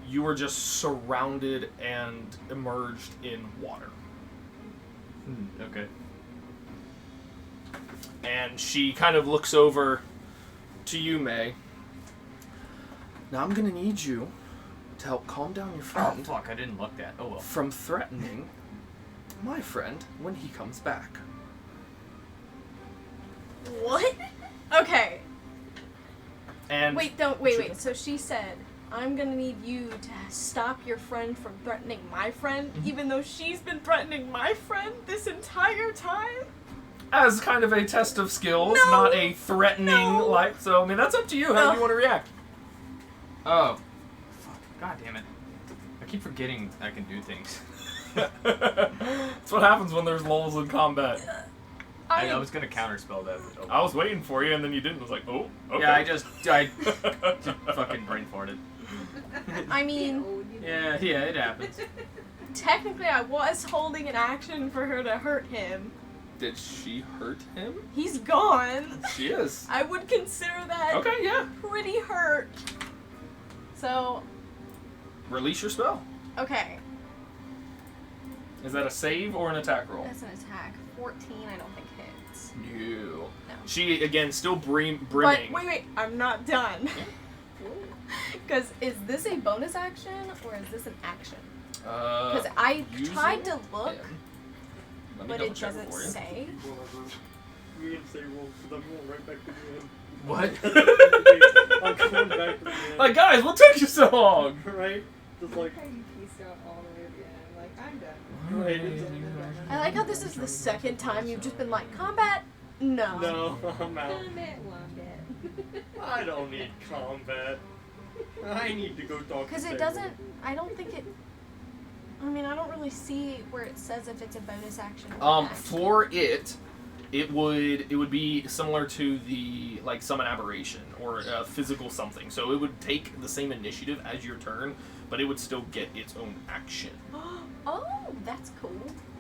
you were just surrounded and immersed in water. Okay. And she kind of looks over to you, May. Now I'm gonna need you to help calm down your Oh friend fuck! I didn't look that. Oh well. from threatening my friend when he comes back. What? Okay. And Wait, wait. So she said, I'm gonna need you to stop your friend from threatening my friend, even though she's been threatening my friend this entire time? as kind of a test of skills, No. not a threatening No. like. So I mean, that's up to you how No. you want to react. Oh. Fuck. God damn it. I keep forgetting I can do things. That's what happens when there's lulls in combat. I was gonna counterspell that. But I was waiting for you, and then you didn't. I was like, oh, okay. Yeah, I just fucking brain farted. I mean, Yeah, it happens. technically I was holding an action for her to hurt him. Did she hurt him? He's gone. She is. I would consider that Okay, yeah. pretty hurt. So, Release your spell. okay. Is that a save or an attack roll? That's an attack. 14, I don't think hits. No. No. She, again, still brimming. But wait, I'm not done. Because is this a bonus action or is this an action? Because I tried to look, Let me but double it check doesn't for you. say. You're gonna say roll because I'm going right back to the end. What? I'm going back to the end. Like, guys, what took you so long? Right? Just like, How you pieced out all the way at the end. Like, I'm done. right, it's all I like how this is the second time you've just been like, combat? No. No, I'm out. Combat wombat. I don't need combat. I need to go talk Because to it Sarah. doesn't, I don't think it, I mean, I don't really see where it says if it's a bonus action or an action. For it would be similar to the, like, summon aberration or a physical something. So it would take the same initiative as your turn, but it would still get its own action. Oh, that's cool.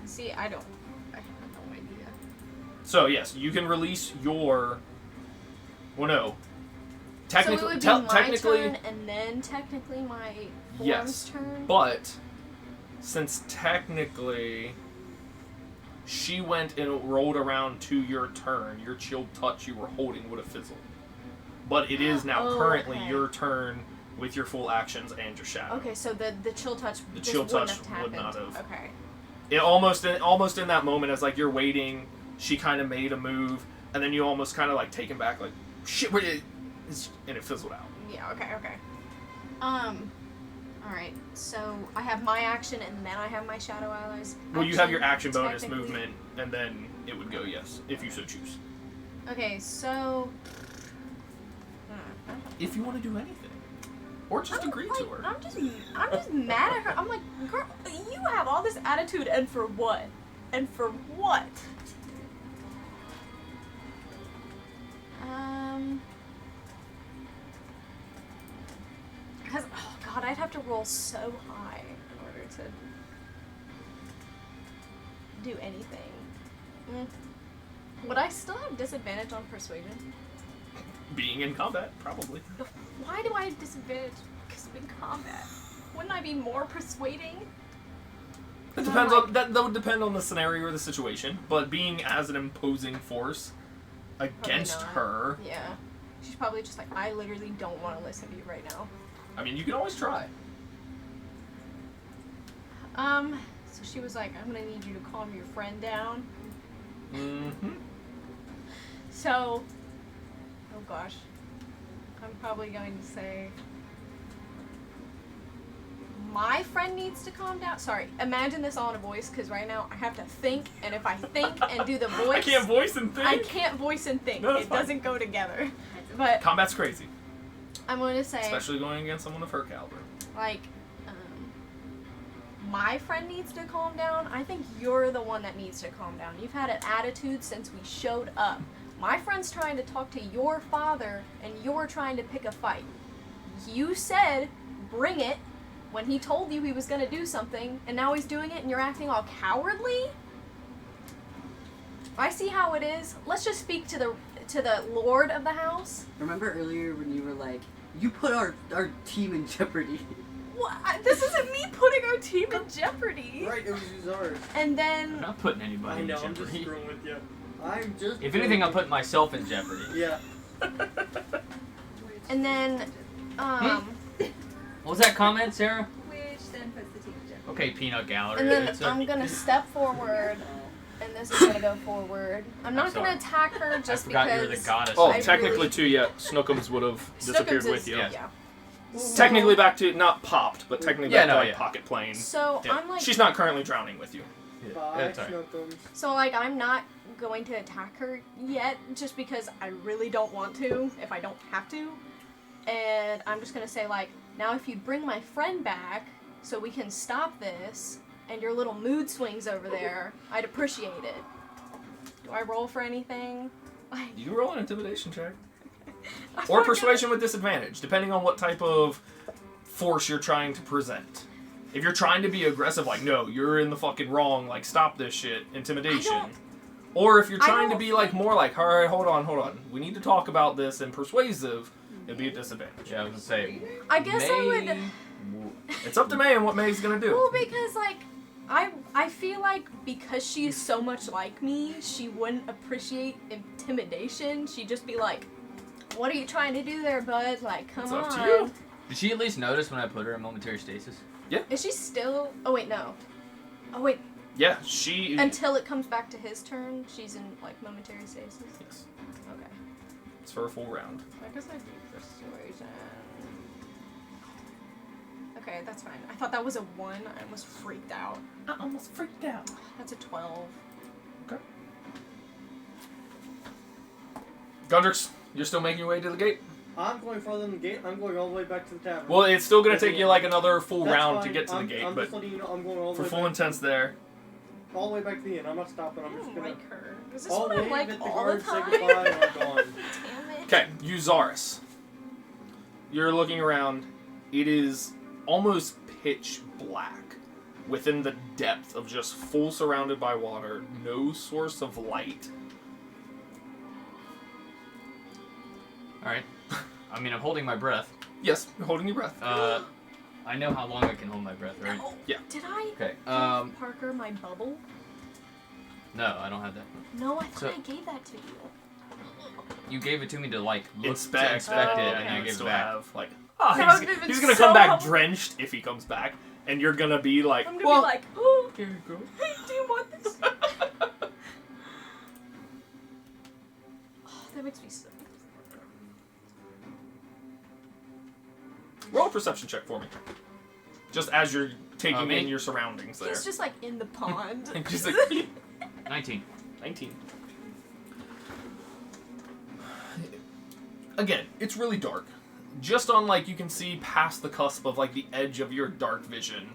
See, I have no idea. So yes, you can release your. Well, no. So it Technically, would be my technically, turn and then technically my form's yes. turn? But since technically she went and rolled around to your turn, your chilled touch you were holding would have fizzled. But it is now Oh, currently okay. your turn with your full actions and your shadow. Okay, so the chill touch The just chill wouldn't touch have would happened. not have. Okay. It almost in that moment as like you're waiting, she kind of made a move, and then you almost kind of like taken back, like shit, and it fizzled out. Yeah, okay. Alright, so I have my action and then I have my shadow allies. Well, you have your action bonus technically. movement, and then it would go yes, if you so choose. Okay, so If you want to do anything. Or just agree to her. I'm just mad at her. I'm like, girl, you have all this attitude, and for what? And for what? Because, oh god, I'd have to roll so high in order to do anything. Would I still have disadvantage on persuasion? Being in combat, probably. Why do I have disadvantage because I'm in combat? Wouldn't I be more persuading? It depends on that would depend on the scenario or the situation, but being as an imposing force against not. her, Yeah. She's probably just like, I literally don't want to listen to you right now. I mean, you can always try. So she was like, I'm gonna need you to calm your friend down. Mm-hmm. So, oh gosh, I'm probably going to say, my friend needs to calm down. Sorry, imagine this all in a voice, because right now I have to think, and if I think and do the voice, I can't voice and think. I can't voice and think. No, that's It fine. doesn't go together. But Combat's crazy, I'm going to say, especially going against someone of her caliber. like, my friend needs to calm down. I think you're the one that needs to calm down. You've had an attitude since we showed up. My friend's trying to talk to your father, and you're trying to pick a fight. You said, bring it, when he told you he was going to do something, and now he's doing it, and you're acting all cowardly? I see how it is. Let's just speak to the lord of the house. Remember earlier when you were like, you put our team in jeopardy? What? This isn't me putting our team in jeopardy. Right, it was ours. And I'm then, not putting anybody I know, in I'm just jeopardy. screwing with you. I'm just. If anything, I'm putting myself in jeopardy. Yeah. and then, What was that comment, Sarah? Which then puts the team in jeopardy. Okay, Peanut Gallery. and then It's I'm gonna step forward, and this is gonna go forward. I'm not sorry. gonna attack her I just forgot because. you were the goddess. Oh, I technically really- too, yeah. Snookums would have disappeared Snookums with is- you. Yes. Yeah. Technically back to not popped, but technically Yeah, back no, to like yeah. pocket plane. So Yeah. I'm like, She's not currently drowning with you. Bye, That's all right. Snookums. so like I'm not going to attack her yet, just because I really don't want to, if I don't have to. And I'm just gonna say like, now if you bring my friend back, so we can stop this, and your little mood swings over there, I'd appreciate it. Do I roll for anything? Like, You roll an intimidation check. I'm Or not persuasion with disadvantage, depending on what type of force you're trying to present. If you're trying to be aggressive, like, no, you're in the fucking wrong, like, stop this shit, intimidation. I don't- Or if you're I trying to don't be, like, more like, alright, hold on. We need to talk about this, and persuasive, it'd be a disadvantage. Yeah, I was gonna say. I guess I would. May- It's up to May and what May's gonna do. Well, because like I feel like because she is so much like me, she wouldn't appreciate intimidation. She'd just be like, "What are you trying to do there, bud? Like, come It's on." up to you. Did she at least notice when I put her in momentary stasis? Is she still? Oh wait, no. Oh wait, Yeah, she... until it comes back to his turn, she's in like momentary stasis. Yes, Okay. it's for a full round. I guess I do persuasion. Okay, that's fine. I thought that was a 1. I almost freaked out. I almost freaked out. That's a 12. Gundrix, you're still making your way to the gate? I'm going farther than the gate. I'm going all the way back to the tavern. Well, it's still gonna take you like another full That's round to fine. get to the I'm gate, just but letting you know I'm going all the for way full back. intents there. All the way back to the inn. I'm not stopping. I'm I just don't gonna. like her. Is this I'll what I'm wave like at the all the guard, say time? goodbye, and I'm gone. Damn it. Okay, Euzaris. You're looking around. It is almost pitch black within the depth of just full surrounded by water, no source of light. Alright. I mean, I'm holding my breath. Yes, you're holding your breath. I know how long I can hold my breath, right? No. Yeah. Did I Okay. give Parker my bubble? No, I don't have that. No, I thought So- I gave that to you. You gave it to me to like look Inspect. to expect Oh, it, okay. and I you gave it still back. have like, That would've been he's gonna so come back helpful. drenched if he comes back, and you're gonna be like, I'm gonna well, be like, oh, here you go. hey, do you want this? Oh, that makes me so. Roll a perception check for me. Just as you're taking Me? in your surroundings there. He's just like in the pond. Just like 19. 19. Again, it's really dark. just on, like, you can see past the cusp of, like, the edge of your dark vision,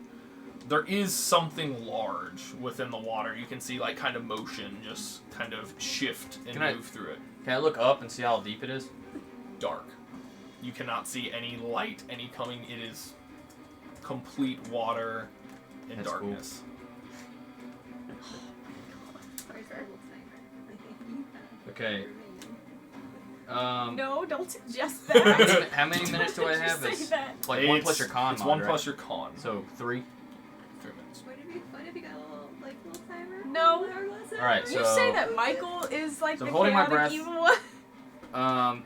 there is something large within the water. You can see, like, kind of motion just kind of shift and move through it. Can I look up and see how deep it is? Dark. You cannot see any light, any coming. It is complete water and That's cool. darkness. Okay. No, don't suggest that. How many minutes do I Don't have? say It's that. like 1 plus your con. It's mod, 1 right? plus your con. So 3. 3 minutes. Would it be fun if you got a little timer? No. All right. You So say that Michael is like So the holding my chaotic breath. evil one.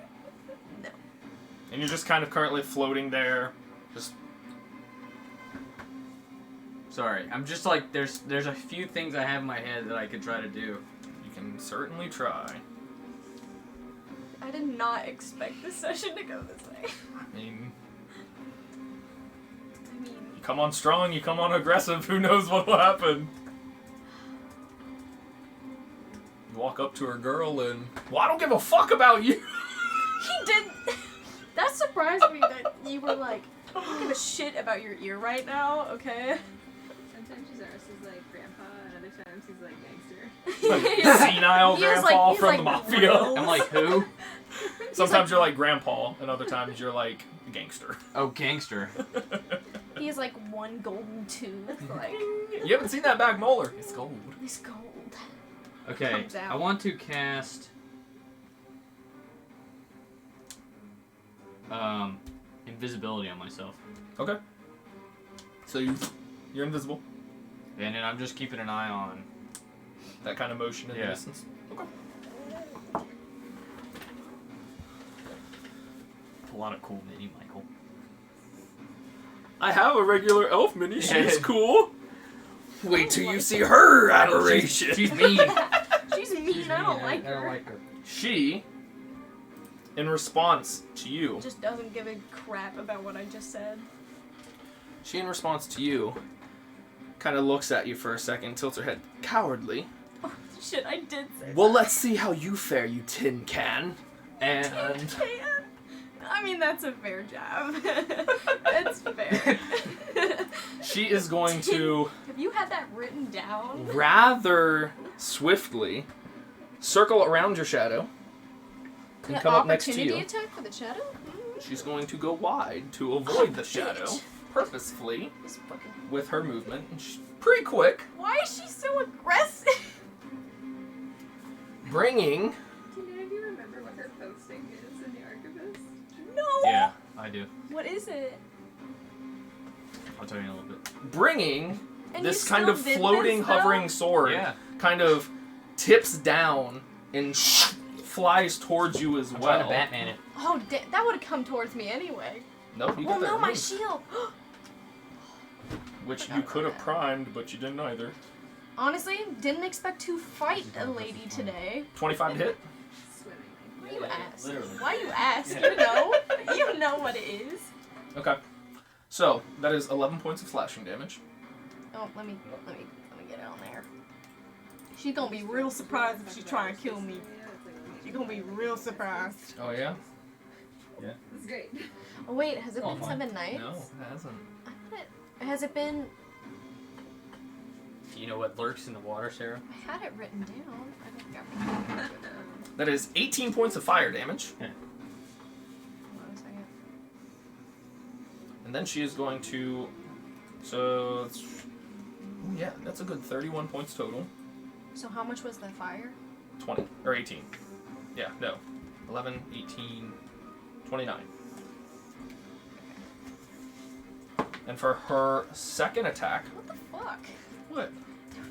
And you're just kind of currently floating there. Just Sorry, I'm just like there's a few things I have in my head that I could try to do. you can certainly try. I did not expect this session to go this way. I mean, I mean, you come on strong, you come on aggressive. Who knows what will happen? You walk up to her girl and, well, I don't give a fuck about you. he did. That surprised me that you were like, I don't give a shit about your ear right now, okay? Sometimes she's ours is like grandpa, and other times he's like gangster. Like senile He was grandpa like- from he's the like mafia. real. I'm like who? Sometimes you're like grandpa, and other times you're like gangster. Oh, gangster. He has like one golden tooth, like, You haven't seen that back molar. It's gold. it's gold. Okay, Comes out. I want to cast invisibility on myself, Okay. So you're invisible. and then I'm just keeping an eye on. That kind of motion in the Yeah. distance. Okay. A lot of cool mini Michael. I have a regular elf mini. She's Yeah. cool. Wait till you see her aberration. She's mean. She's mean, I don't like I don't her. like her. She, in response to you, Just doesn't give a crap about what I just said. she in response to you, kind of looks at you for a second, tilts her head. Cowardly. Oh, shit, I did say Well, let's see how you fare, you tin can. And that. I mean, that's a fair job. That's fair. she is going to Have you had that written down? rather swiftly circle around your shadow and The come up next to opportunity you. attack for the shadow? She's going to go wide to avoid the shadow, bitch. purposefully, This fucking... with her movement. And she's pretty quick, Why is she so aggressive? bringing... Do any of you remember what her posting is in the Archivist? No. Yeah, I do. What is it? I'll tell you in a little bit. bringing And this you kind still of did floating, this, though? hovering sword Yeah. kind of tips down and flies towards you as I'm well. trying to Batman it. Oh, that would have come towards me anyway. Nope, you Well, got that no, my removed, shield. which you could have primed, but you didn't either. Honestly, didn't expect to fight a lady today. 25 to hit. Swimming. Why you ask? literally. Why you ask? Yeah. You know. You know what it is. Okay. So, that is 11 points of slashing damage. Oh, let me get it on there. She's gonna be real surprised if she's trying to kill me. She's gonna be real surprised. Oh, yeah? It's great. Oh wait, has it Oh, been fine. 7 nights? No, it hasn't. I thought it. Has it been? You know what lurks in the water, Sarah? I had it written down. I think I wrote it down. That is 18 points of fire damage. Hold on a second. And then she is going to... So, it's... Ooh, yeah, that's a good 31 points total. So how much was the fire? 20. Or 18. Yeah, no. 11, 18, 29. And for her second attack... What the fuck? What?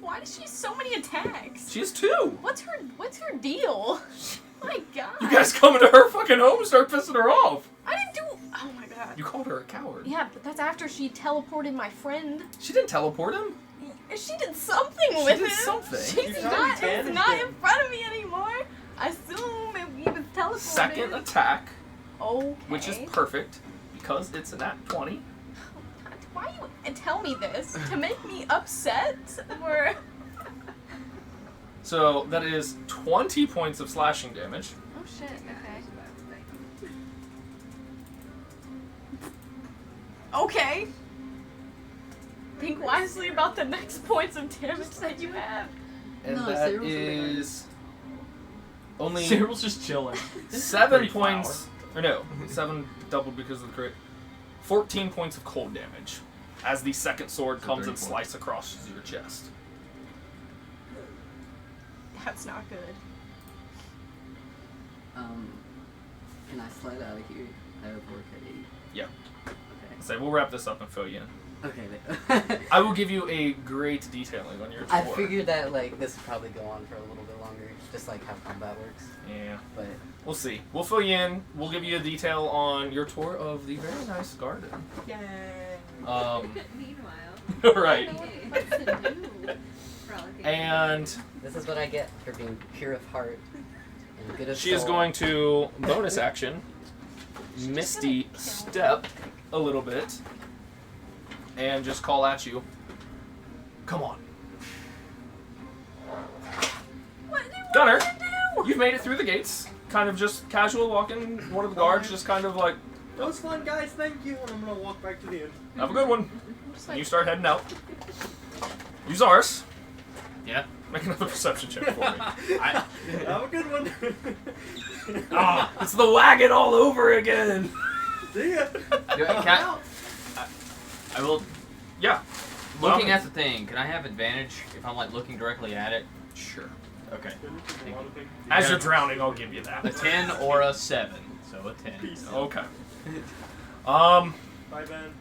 Why does she have so many attacks? She has 2! What's her deal? My god. You guys come into her fucking home and start pissing her off! I didn't do. Oh my god. You called her a coward. Yeah, but that's after she teleported my friend. She didn't teleport him. She did something She with did him. something. She's You not. totally It's not banished in front of me anymore. I assume he was teleported. Second attack, Okay. which is perfect, because it's a nat 20. Why you tell me this? To make me upset? Or... So that is 20 points of slashing damage. Oh shit, okay. Okay. Think wisely about the next points of damage that you have. And No, that Cyril's in is only Cyril's just chilling. 7 Pretty points. Or no, 7 doubled because of the crit. 14 points of cold damage as the second sword So comes and 34. slices across your chest. That's not good. Can I slide out of here? I have 4K. Yeah. Okay. So we'll wrap this up and fill you in. Okay. I will give you a great detailing on your tour. I figured that like this would probably go on for a little bit longer, just like how combat works. Yeah. But We'll see. We'll fill you in. We'll give you a detail on your tour of the very nice garden. Yay. Right. Meanwhile. I don't know what to do. Frolicking. And this is what I get for being pure of heart and good of she is soul. going to bonus action Misty step a little bit and just call at you. Come on. What do you Gunner, want me to do? you've made it through the gates. Kind of just casual walking. One of the guards just kind of like, That was fun, guys. Thank you. And I'm gonna walk back to the inn. have a good one. Just And like, you start heading out. Uzars, Yeah. make another perception check for me. Have a good one. Ah, it's the wagon all over again. See ya. I will. Yeah. Looking at the thing, can I have advantage if I'm like looking directly at it? Sure. Okay. As you're drowning, I'll give you that. A 10 or a 7. So a 10. Peace. Okay. Bye, Ben.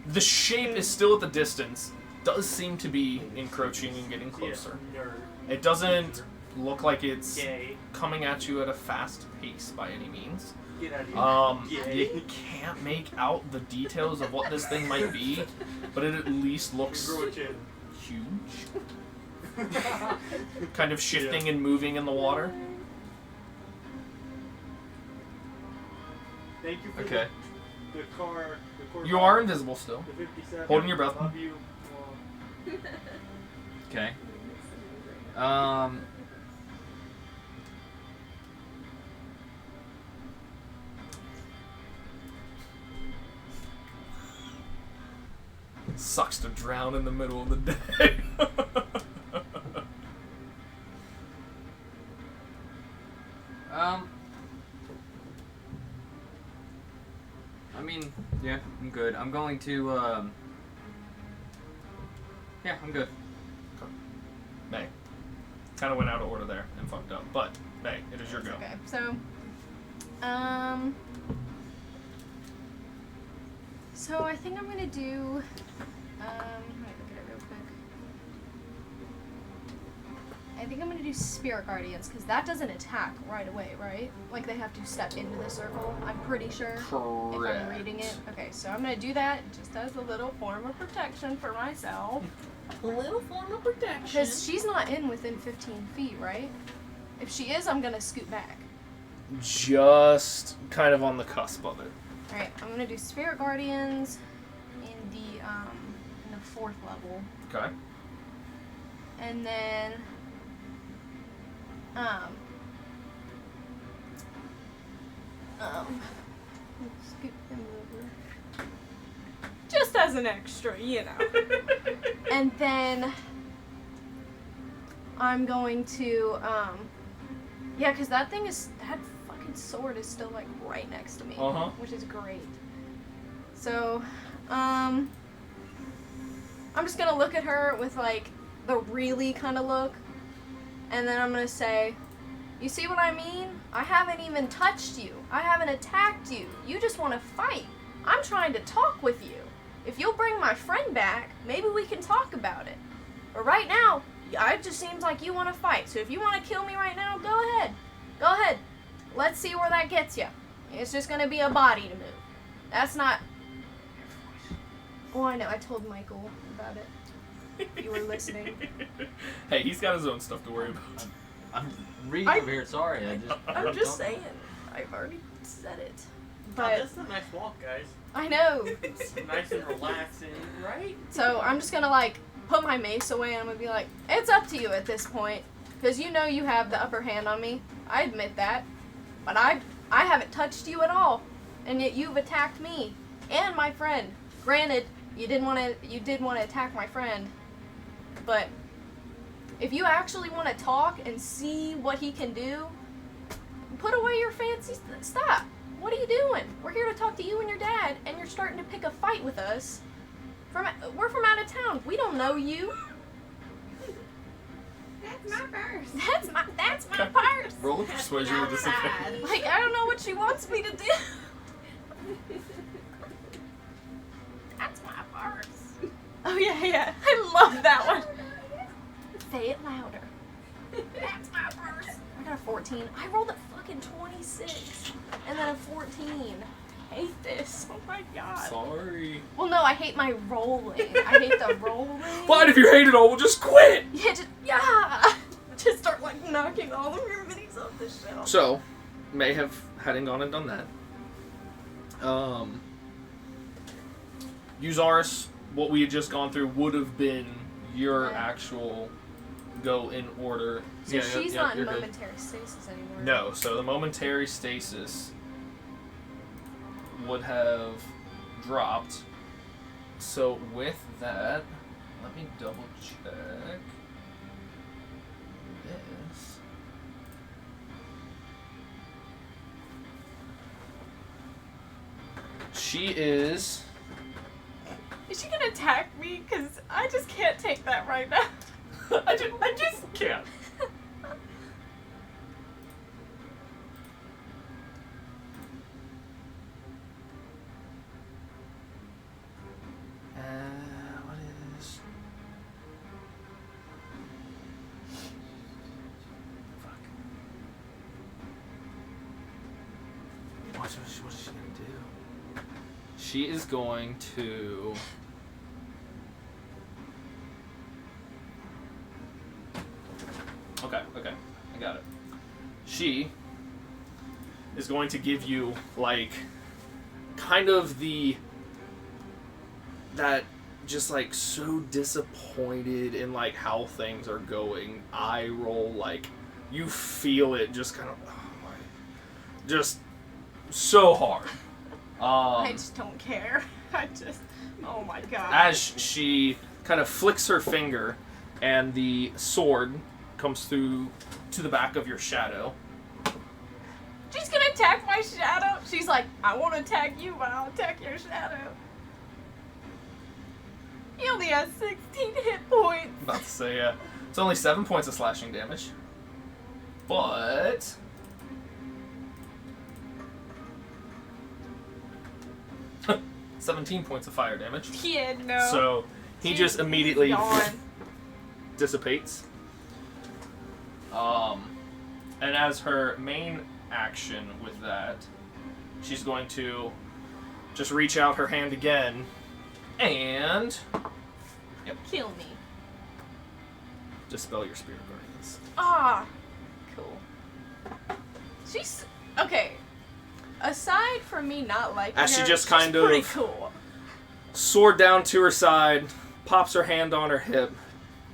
The shape is still at the distance. Does seem to be encroaching and getting closer. Yeah. It doesn't look like it's Yay. coming at you at a fast pace by any means. Get out of here. Yay. You can't make out the details of what this thing might be, but it at least looks Grow a chin. huge. Kind of shifting and moving in the water. Thank you for Okay. the car. You are invisible still. The 57. Holding your breath. Love you. Okay. Sucks to drown in the middle of the day. I mean, yeah, I'm good. I'm going to, yeah, I'm good. May. Kind of went out of order there and fucked up, but May, it is your go. Okay, so, so I think I'm gonna do, let me look at it real quick. I think I'm gonna do Spirit Guardians, because that doesn't attack right away, right? Like, they have to step into the circle, I'm pretty sure. If I'm reading it. Okay, so I'm gonna do that just as a little form of protection for myself. A little form of protection. Because she's not in within 15 feet, right? If she is, I'm gonna scoot back. Just kind of on the cusp of it. Alright, I'm gonna do Spirit Guardians in the 4th level. Okay. And then scoot them over. Just as an extra, you know. And then I'm going to yeah, because that fucking sword is still like right next to me, which is great. So I'm just gonna look at her with like the really kind of look, and then I'm gonna say, you see what I mean? I haven't even touched you. I haven't attacked you. You just want to fight. I'm trying to talk with you. If you'll bring my friend back, maybe we can talk about it. But right now, it just seems like you want to fight. So if you want to kill me right now, go ahead. Go ahead. Let's see where that gets you. It's just going to be a body to move. That's not... Oh, I know. I told Michael about it. If you were listening. Hey, he's got his own stuff to worry about. I'm reading over here, sorry. I'm just saying. I've already said it. Oh, But this is a nice walk, guys. I know. It's nice and relaxing, right? So I'm just gonna like put my mace away and I'm gonna be like, it's up to you at this point. Because you know you have the upper hand on me. I admit that. But I haven't touched you at all. And yet you've attacked me. and my friend. Granted, you did want to attack my friend, but if you actually want to talk and see what he can do, put away your fancy stop. What are you doing? We're here to talk to you and your dad, and you're starting to pick a fight with us. We're from out of town. We don't know you. That's my purse. That's my purse. Roll a persuasion with disadvantage. Like, I don't know what she wants me to do. That's my purse. Oh yeah. I love that one. Say it louder. That's my purse. I got a 14. I rolled a fucking 26. And then a 14. I hate this. Oh my god. Sorry. Well, no, I hate my rolling. I hate the rolling. Fine, if you hate it all, we'll just quit! Yeah. Just start, like, knocking all of your minis off the shelf. So, may have hadn't gone and done that. Uzaris, what we had just gone through would have been your Yeah. actual go in order. So she's not in you're good. momentary stasis anymore. No, so the momentary stasis would have dropped. So with that, let me double check this. She is. Is she gonna attack me? Because I just can't take that right now. I just can't. What is? Fuck. What is she gonna do? She is going to. Okay, I got it. She is going to give you, like, kind of that just, like, so disappointed in, like, how things are going. Eye roll, like, you feel it just kind of, just so hard. I just don't care. Oh my god. As she kind of flicks her finger and the sword comes through to the back of your shadow. She's gonna attack my shadow. She's like, I won't attack you, but I'll attack your shadow. He only has 16 hit points. About to say, it's only 7 points of slashing damage. But 17 points of fire damage. Yeah, no. So he She's just immediately gone. dissipates. And as her main action with that, she's going to just reach out her hand again and Kill me. dispel your spirit guardians. Ah, cool. She's okay. Aside from me not liking As she her, just she's kind of- pretty cool. Sword down to her side, pops her hand on her hip,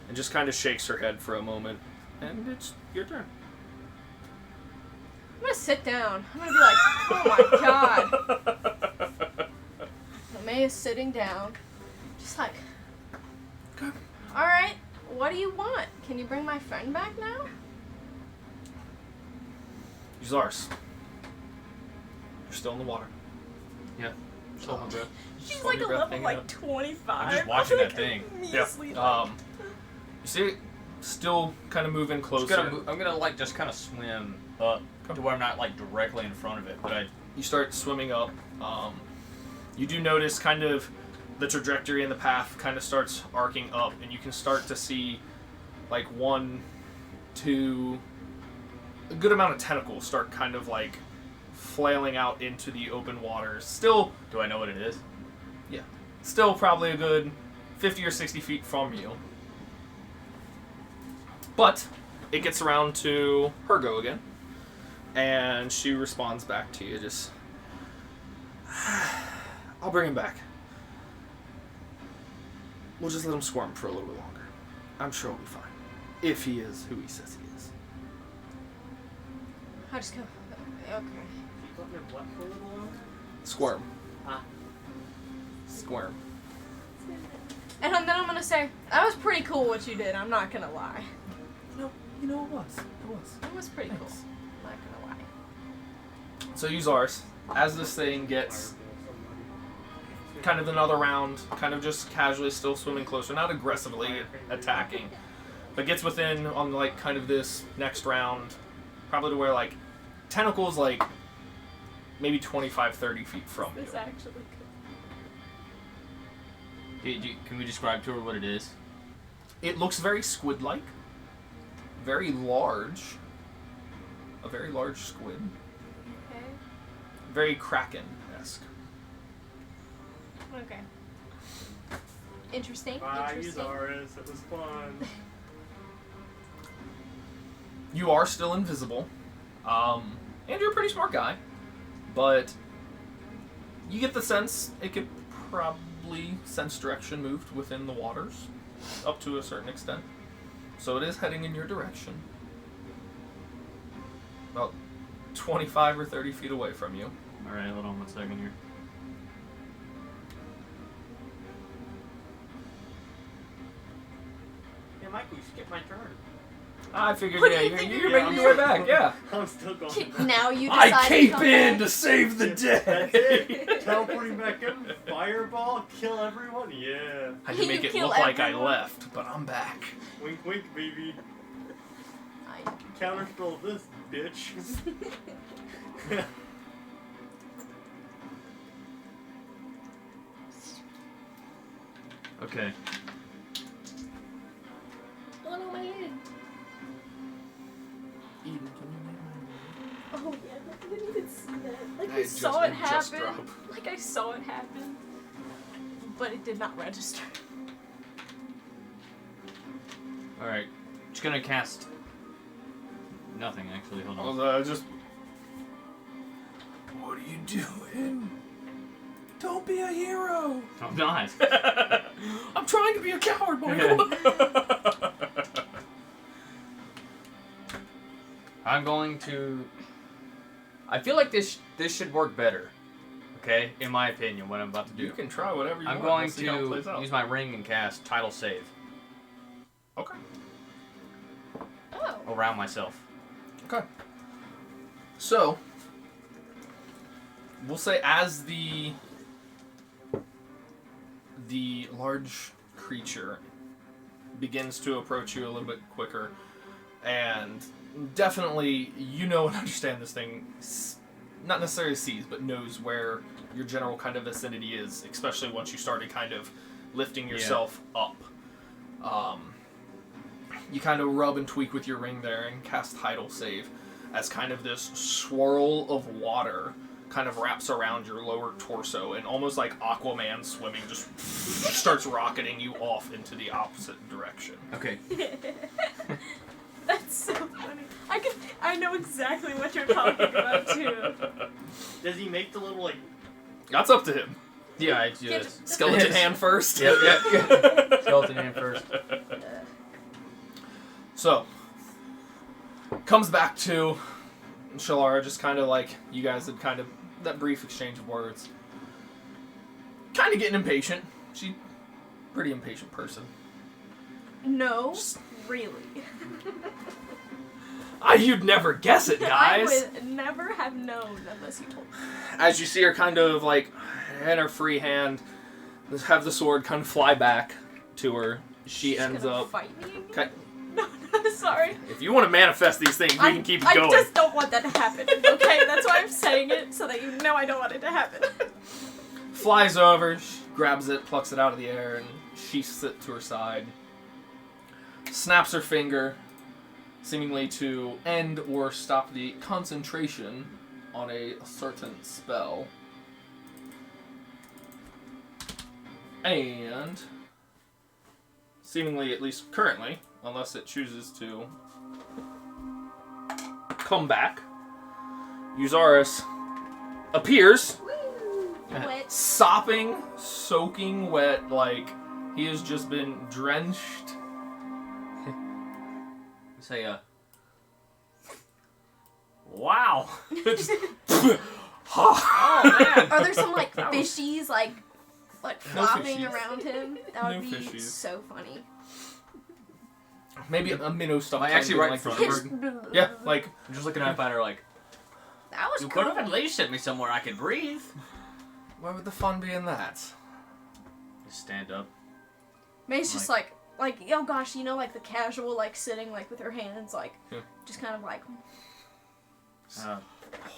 and just kind of shakes her head for a moment. And it's your turn. I'm gonna sit down. I'm gonna be like, oh my god. May is sitting down, just like, Okay. all right, what do you want? Can you bring my friend back now? Uzars. You're still in the water. Yeah. Just hold my breath. She's hold like a your breath, level hang it like up. 25. I'm just watching like, that thing. immediately, Yeah. like- You see it still kind of moving closer. I'm gonna like just kind of swim up to where I'm not like directly in front of it, but You start swimming up. You do notice kind of the trajectory and the path kind of starts arcing up, and you can start to see like 1, 2, a good amount of tentacles start kind of like flailing out into the open waters. Still, do I know what it is? still probably a good 50 or 60 feet from you. But it gets around to her go again, and she responds back to you just, I'll bring him back. We'll just let him squirm for a little bit longer. I'm sure he'll be fine. If he is who he says he is. I just go, okay. What for a little longer? Squirm. squirm. And then I'm gonna say, that was pretty cool what you did, I'm not gonna lie. You know it was. It was. It was pretty cool. Thanks. I'm not gonna lie. So Uzars, as this thing gets kind of another round, kind of just casually still swimming closer, not aggressively attacking, but gets within on like kind of this next round, probably to where like tentacles like maybe 25, 30 feet from you. This actually could. Can we describe to her what it is? It looks very squid-like, very large, a very large squid, Okay. very kraken-esque. Okay. Interesting. Bye, Interesting. Uzaris. It was fun. You are still invisible, and you're a pretty smart guy, but you get the sense it could probably sense direction moved within the waters, up to a certain extent. So it is heading in your direction. About 25 or 30 feet away from you. Alright, hold on 1 second here. Yeah, Mike, you skipped my turn. I figured, What do yeah, you you're, think you're you're making gonna your do? way back, yeah. I'm still going. Now you decide I to cape come in back. to save the That's day. it. Teleporting back in, fireball, kill everyone. Yeah. I had to make You it kill look like I everyone. left, but I'm back. Wink, wink, baby. I- Counterspell this, bitch. Okay. Oh no, my lid. Oh yeah, I didn't even see that. Like I I just- saw it it just happen. dropped. Like I saw it happen, but it did not register. Alright. Just gonna cast nothing actually, hold on. Just. What are you doing? Don't be a hero. I'm not. I'm trying to be a coward, Michael. I'm going to. I feel like this should work better. Okay, in my opinion, what I'm about to do. You can try whatever you I'm want. going We'll see how it plays to out. use my ring and cast Tidal Save Okay. Oh. around myself. Okay. So, we'll say as the large creature begins to approach you a little bit quicker, and definitely you know and understand this thing, not necessarily sees, but knows where your general kind of vicinity is, especially once you started kind of lifting yourself up. You kind of rub and tweak with your ring there and cast Tidal Save as kind of this swirl of water kind of wraps around your lower torso and almost like Aquaman swimming just starts rocketing you off into the opposite direction. Okay. That's so funny. I know exactly what you're talking about too. Does he make the little, like... That's up to him. Yeah, I do Yeah, this. just- Skeleton hand first. Yep. Skeleton hand first. So, comes back to Shalara, just kind of like you guys had kind of that brief exchange of words. Kind of getting impatient. She's a pretty impatient person. No, Just- really. You'd never guess it, guys. I would never have known unless you told me. As you see her kind of like in her free hand, have the sword kind of fly back to her. She She's ends gonna up. fight me again? Okay. No, sorry. If you want to manifest these things, we can keep it going. I just don't want that to happen. Okay, that's why I'm saying it so that you know I don't want it to happen. Flies over, grabs it, plucks it out of the air, and sheaths it to her side. Snaps her finger, seemingly to end or stop the concentration on a certain spell. And, seemingly, at least currently, unless it chooses to come back, Uzaris appears, Wet. sopping, soaking wet, like he has just been drenched. Say, Wow. Just- oh man! Are there some like fishies like like No flopping fishies. around him. That would No be fishies. so funny. Maybe a minnow stuff. Am I actually right in front of her? bird. Yeah, like I'm just looking up at her like, That was you cool. could have at least sent me somewhere I could breathe. where would the fun be in that? Just stand up. May's just like, oh gosh, you know, like the casual, like sitting, like with her hands, like, Yeah. just kind of like,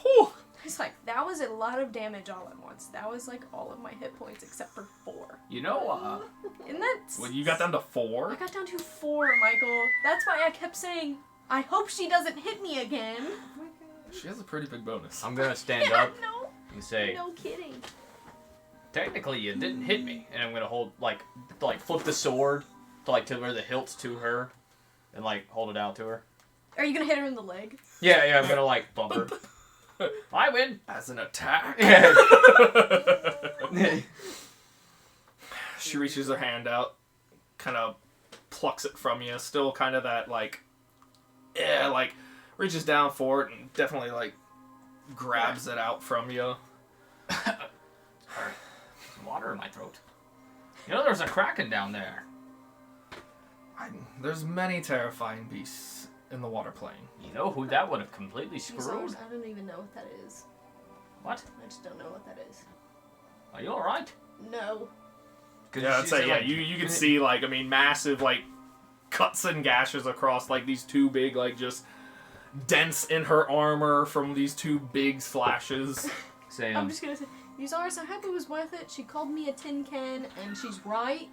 Whew. it's like, that was a lot of damage all at once. That was like all of my hit points except for 4. You know, Isn't that? Well, you got down to I 4. got down to 4, Michael. That's why I kept saying, I hope she doesn't hit me again. She has a pretty big bonus. I'm gonna stand Yeah, up no, and say, no kidding. technically you didn't hit me, and I'm gonna hold like flip the sword to where the hilt's to her, and like hold it out to her. Are you gonna hit her in the leg? Yeah, I'm gonna like bump her. I win. As an attack. Yeah. She reaches her hand out, kind of plucks it from you. Still kind of that like, reaches down for it and definitely like grabs it out from you. Some water in my throat. You know, there's a kraken down there. There's many terrifying beasts in the water plane. You know who that would have completely screwed? I don't even know what that is. What? I just don't know what that is. Are you all right? No. Yeah, I'd say you can see like massive like cuts and gashes across like these 2 big like just dents in her armor from these 2 big slashes. Say, I'm just gonna say, Uzaris, I hope it was worth it. She called me a tin can, and she's right.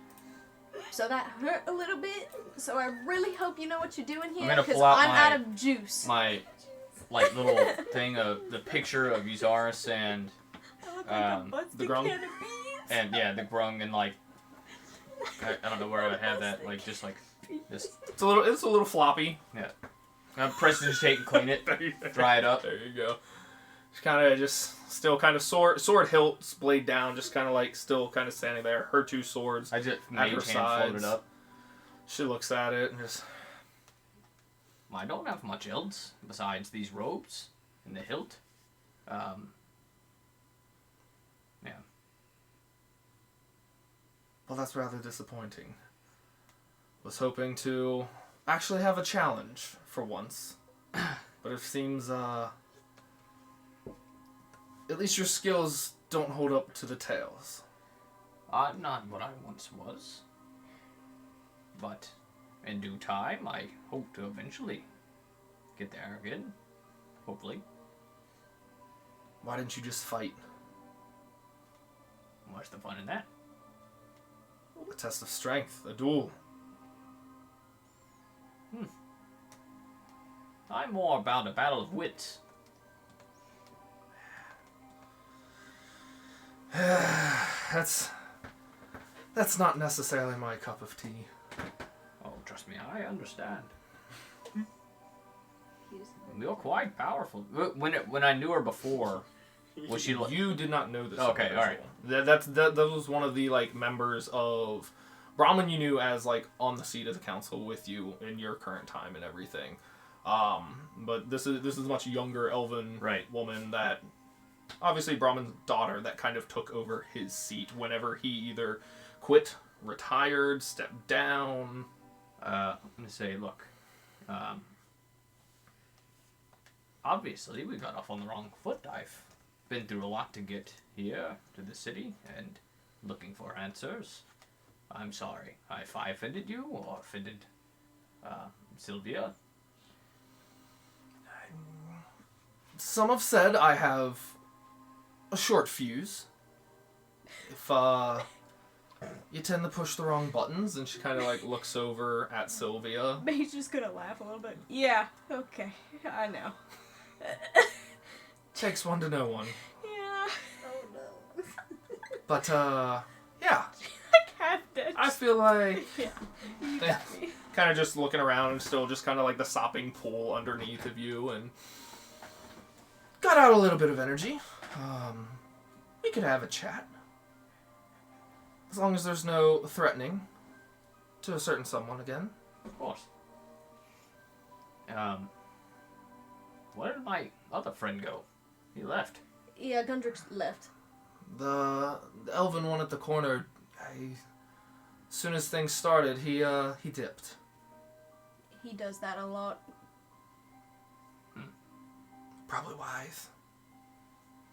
So that hurt a little bit. So I really hope you know what you're doing here, gonna because pull out I'm my- out of juice. my like little thing of the picture of Uzaris and I look like the grung? can of beans. the grung and like I don't know where I would have that, like just like this. It's a little floppy. I'm prestidigitate and clean it, dry it up. There you go. She's kind of still kind of sword hilts, blade down, just kind of like still kind of standing there. Her 2 swords. I just her mage hand floated sides. up. She looks at it and just. I don't have much else besides these robes and the hilt. Yeah. Well, that's rather disappointing. Was hoping to actually have a challenge for once, but it seems at least your skills don't hold up to the tales. I'm not what I once was. But in due time, I hope to eventually get there again. Hopefully. Why didn't you just fight? What's the fun in that? A test of strength, a duel. I'm more about a battle of wits. That's not necessarily my cup of tea. Oh, trust me, I understand. You're quite powerful. When I knew her before, was she like... You did not know this. Okay, individual. alright. That was one of the like members of Brahman you knew as like on the seat of the council with you in your current time and everything. But this is a much younger elven woman that obviously Brahman's daughter that kind of took over his seat whenever he either quit, retired, stepped down. I'm gonna say, look, obviously we got off on the wrong foot. I've been through a lot to get here to the city and looking for answers. I'm sorry if I offended you or offended Sylvia. Some have said I have a short fuse. If you tend to push the wrong buttons, and she kind of like looks over at Sylvia. May's just gonna laugh a little bit. Yeah, okay, I know. Takes one to know one. Yeah. Oh no. But yeah, Like half dead. I feel like Yeah. You got me. kind of just looking around and still just kind of like the sopping pool underneath of you, and got out a little bit of energy. We could have a chat. As long as there's no threatening to a certain someone again. Of course. Where did my other friend go? He left. Yeah, Gundrix left. The elven one at the corner, as soon as things started, he dipped. He does that a lot. Probably wise.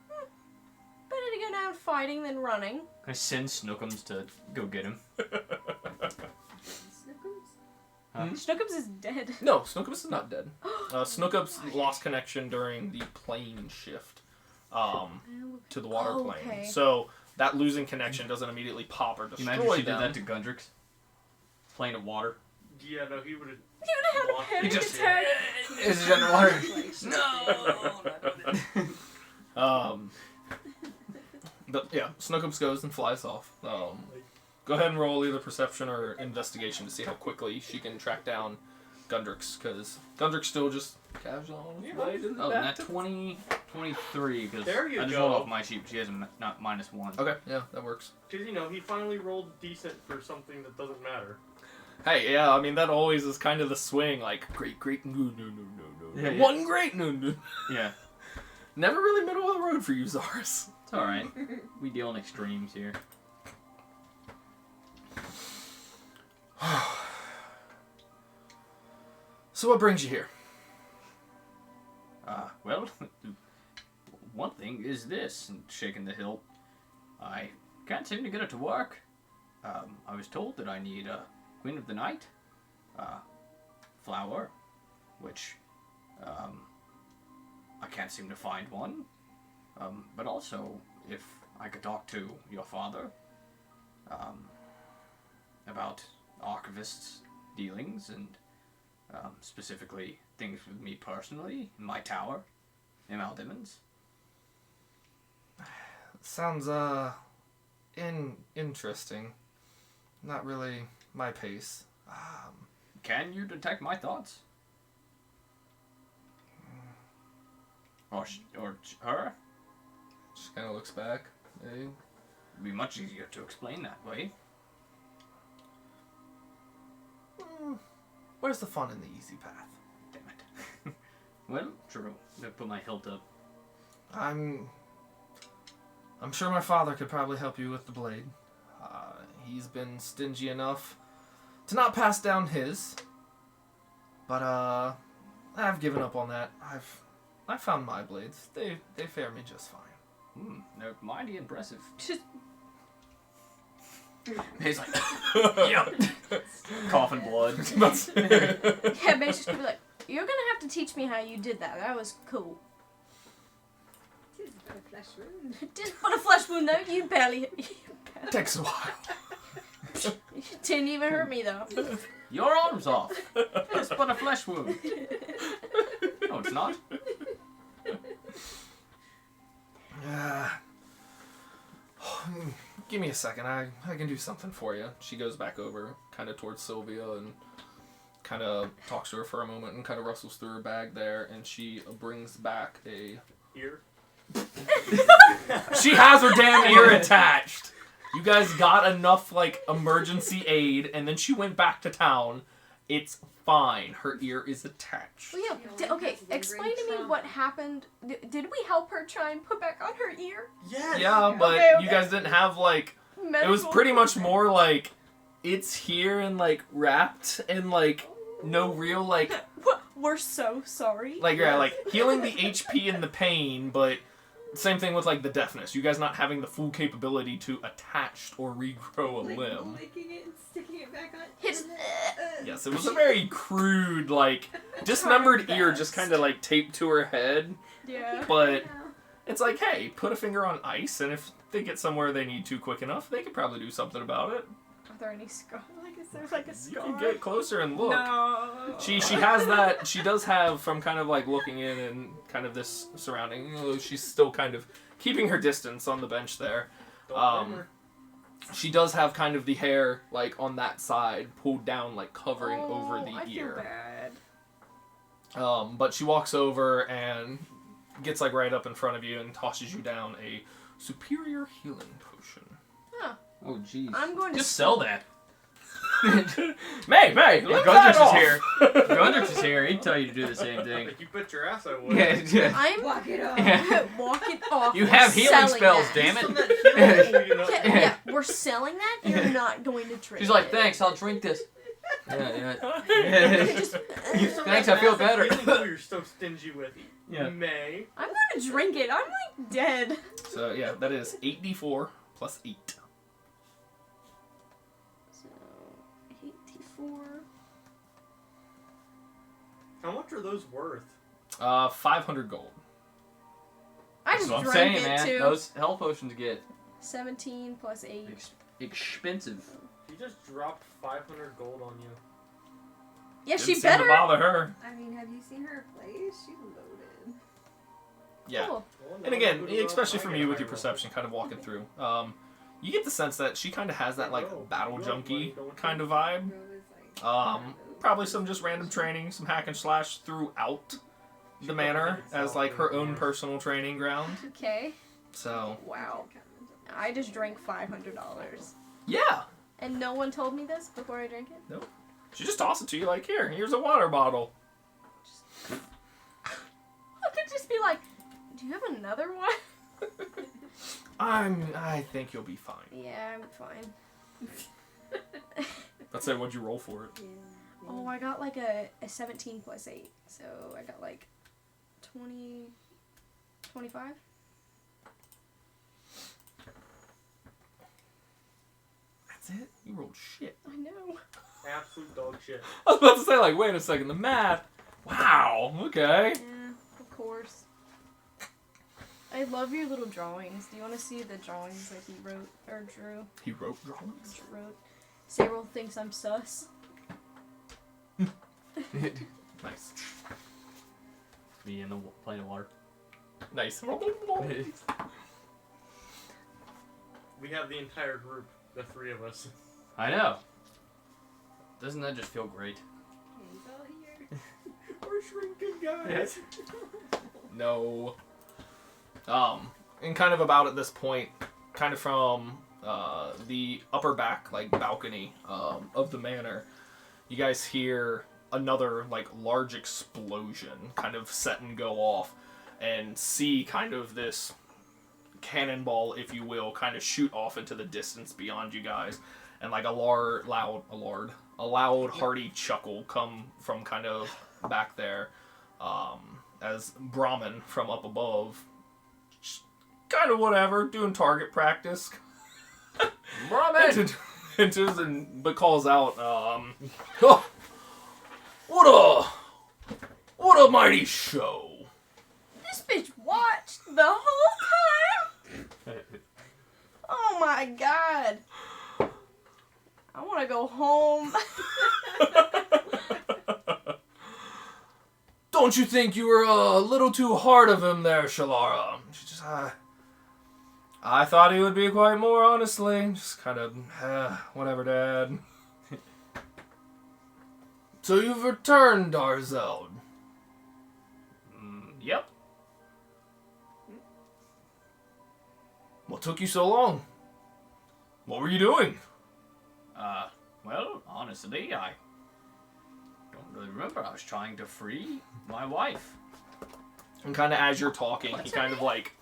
Better to go down fighting than running. I send Snookums to go get him. Snookums is dead. No, Snookums is not dead. Snookums lost connection during the plane shift to the water Oh, plane. okay. So that losing connection doesn't immediately pop or destroy Imagine she them. did that to Gundrix. Plane of water. Yeah, no, he would have. He would have had a panic just- attack. Is it underwater? No. But yeah, Snookums goes and flies off. Go ahead and roll either perception or investigation to see how quickly she can track down Gundrix, because Gundrix still just casual on his way to the Oh, back. not 23, because There you I just go. rolled off my sheet. She has a not -1. Okay, yeah, that works. Because, he finally rolled decent for something that doesn't matter. Hey, yeah, I mean, that always is kind of the swing, like, great, no. Yeah, yeah. One great, no. Yeah, Never really middle of the road for you, Zars. it's alright. We deal in extremes here. So what brings you here? Well, one thing is this, and shaking the hilt. I can't seem to get it to work. I was told that I need a Queen of the Night flower, which I can't seem to find one. But also, if I could talk to your father about archivist's dealings and specifically things with me personally, in my tower, in Aldemons. Sounds, interesting. Not really my pace. Can you detect my thoughts? Or her? She kind of looks back. Hey. It'd be much easier to explain that way. Where's the fun in the easy path? Damn it. Well, true. I put my hilt up. I'm sure my father could probably help you with the blade. He's been stingy enough to not pass down his. But I've given up on that. I found my blades. They fare me just fine. They're mighty impressive. Just He's like, yep. Coughing blood. yeah, Mace just gonna be like, you're gonna have to teach me how you did that. That was cool. Tis but a flesh wound. Just but a flesh wound though. You barely. Takes a while. You didn't even hurt me though. Your arm's off. It's but a flesh wound. No, it's not. Give me a second. I can do something for you. She goes back over, kind of towards Sylvia, and kind of talks to her for a moment, and kind of rustles through her bag there, and she brings back a... Ear? She has her damn ear attached. You guys got enough, like, emergency aid, and then she went back to town. It's fine. Her ear is attached. Well, yeah. Okay, explain to me what happened. Did we help her try and put back on her ear? Yes! Yeah, but Okay. you guys didn't have, like... It was Medical- pretty much more like, it's here and, like, wrapped and, like, no real, like... We're so sorry. Like, yeah, like, healing the HP and the pain, but... Same thing with, like, the deafness. You guys not having the full capability to attach or regrow a limb. Licking it and sticking it back on. His. Yes, it was a very crude, like, dismembered ear just kind of, like, taped to her head. Yeah. But it's like, hey, put a finger on ice, and if they get somewhere they need to quick enough, they could probably do something about it. Are there any scars? Like, is there like a You scar? can get closer and look. No. She has that. She does have from kind of like looking in and kind of this surrounding. You know, she's still kind of keeping her distance on the bench there. Don't blame her. She does have kind of the hair like on that side pulled down, like covering over the I feel ear. bad. But she walks over and gets like right up in front of you and tosses you down a superior healing potion. Huh. Oh, jeez. I'm going to Just sell that. May, If lift that Gundrix off. is here, if Gundrix is here, he'd tell you to do the same thing. Like you bet your ass I would. Yeah. I'm Walk it off. walk it off. You We're have healing selling spells, that. damn Some it. of that healing, you know. Yeah, we're selling that. You're not going to trade. She's like, it. thanks, I'll drink this. Yeah. Just, Some of Thanks, that I feel massive better. healing pool you're so stingy with. Yeah. May. I'm gonna drink it. I'm like dead. So yeah, that is 8d4 plus 8. So 84. How much are those worth? 500 gold. I That's just what I'm drank saying, it man. too. Those health potions get 17 plus 8. expensive. He just dropped 500 gold on you. Yeah, Didn't she seem better. to bother her. I mean, have you seen her place? She's loaded. Yeah. Cool. Well, And now again, I'm gonna especially I from get you a with your high roll. perception, kind of walking through, you get the sense that she kind of has that like Oh, battle you junkie don't want kind of vibe. Girl is like, Probably some just random training, some hack and slash throughout the manor as like her own personal training ground. Okay. So Wow. I just drank $500. yeah, And no one told me this before I drank it? she just tossed it to you like, here's a water bottle. I could just be like, do you have another one? I think you'll be fine. Yeah, I'm fine. Let's say, what'd you roll for it? Oh, I got like a 17 plus 8. So I got like 20, 25. That's it? You rolled shit. I know. Absolute dog shit. I was about to say, like, wait a second, the math. Wow, okay. Yeah, of course. I love your little drawings. Do you want to see the drawings that he wrote or drew? He wrote drawings. Cyril thinks I'm sus. Nice. Me in the plane of water. Nice. We have the entire group, the three of us. I know. Doesn't that just feel great? he's all here. We're shrinking, guys. No. And kind of about at this point, kind of from the upper back, like, balcony of the manor, you guys hear another, like, large explosion kind of set and go off, and see kind of this cannonball, if you will, kind of shoot off into the distance beyond you guys, and like a loud, hearty chuckle come from kind of back there, as Brahmin from up above, just kind of whatever, doing target practice, Brahmin! but calls out, "Oh, what a mighty show." This bitch watched the whole time. Oh my god. I want to go home. Don't you think you were a little too hard of him there, Shalara? She just, I thought he would be quite more, honestly. Just kind of, whatever, Dad. So you've returned, Darzeld. Yep. What took you so long? What were you doing? Well, honestly, I don't really remember. I was trying to free my wife. And kind of as you're talking, he kind of like,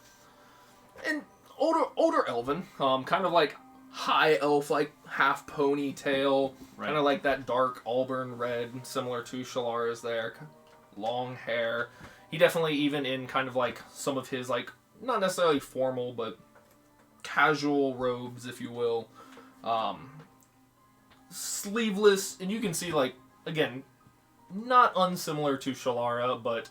an older elven, kind of like high elf, like half ponytail, Right. kind of like that dark auburn red, similar to Shalara's there, long hair. He definitely, even in kind of like some of his like, not necessarily formal, but casual robes, if you will, sleeveless, and you can see like, again, not unsimilar to Shalara, but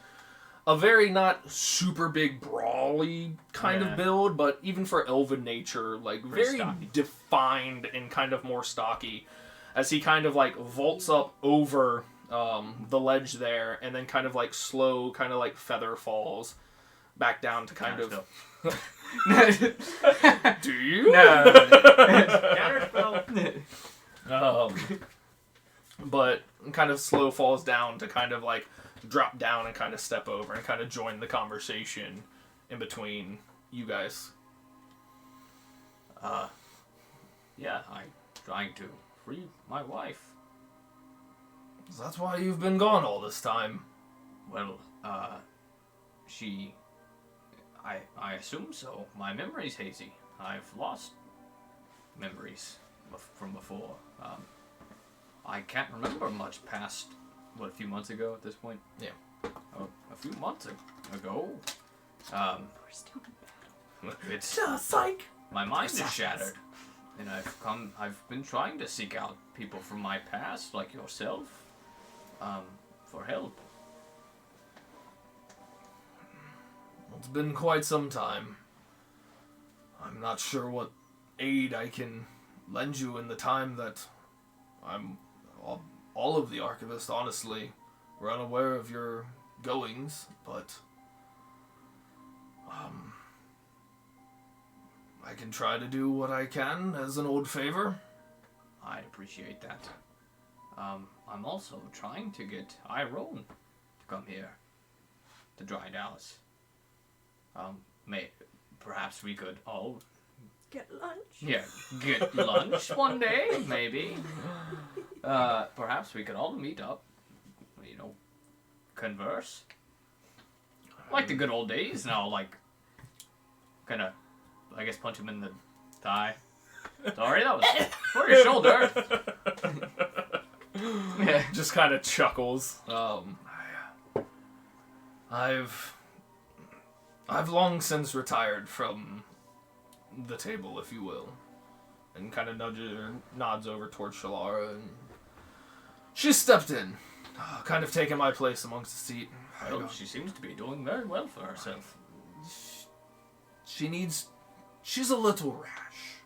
a very not super big brawly kind Yeah. of build, but even for elven nature, like Very very stocky. defined and kind of more stocky, as he kind of like vaults up over the ledge there, and then kind of like slow, kind of like feather falls back down to kind of. Do you? No. Counterspell. But kind of slow falls down to kind of like drop down and kind of step over and kind of join the conversation in between you guys. Yeah, I'm trying to free my wife. That's why you've been gone all this time. Well, I assume so. My memory's hazy. I've lost memories from before. I can't remember much past, a few months ago at this point? Yeah. Oh, a few months ago. We're still in battle. It's Just like my mind is shattered, and I've been trying to seek out people from my past, like yourself, for help. it's been quite some time. I'm not sure what aid I can lend you in the time that I'm all of the archivists, honestly, were unaware of your goings, but I can try to do what I can as an old favor. I'd appreciate that. I'm also trying to get Iron to come here to Dry Dallas. Perhaps we could all Get lunch. get lunch one day, maybe. Perhaps we could all meet up, converse. Like the good old days, and I'll, kind of, I guess, punch him in the thigh. Sorry, that was for your shoulder. Just kind of chuckles. I've long since retired from the table, if you will, and kind of nods over towards Shalara, and she stepped in, kind of taking my place amongst the seat. Well, she seems to be doing very well for herself. She's a little rash.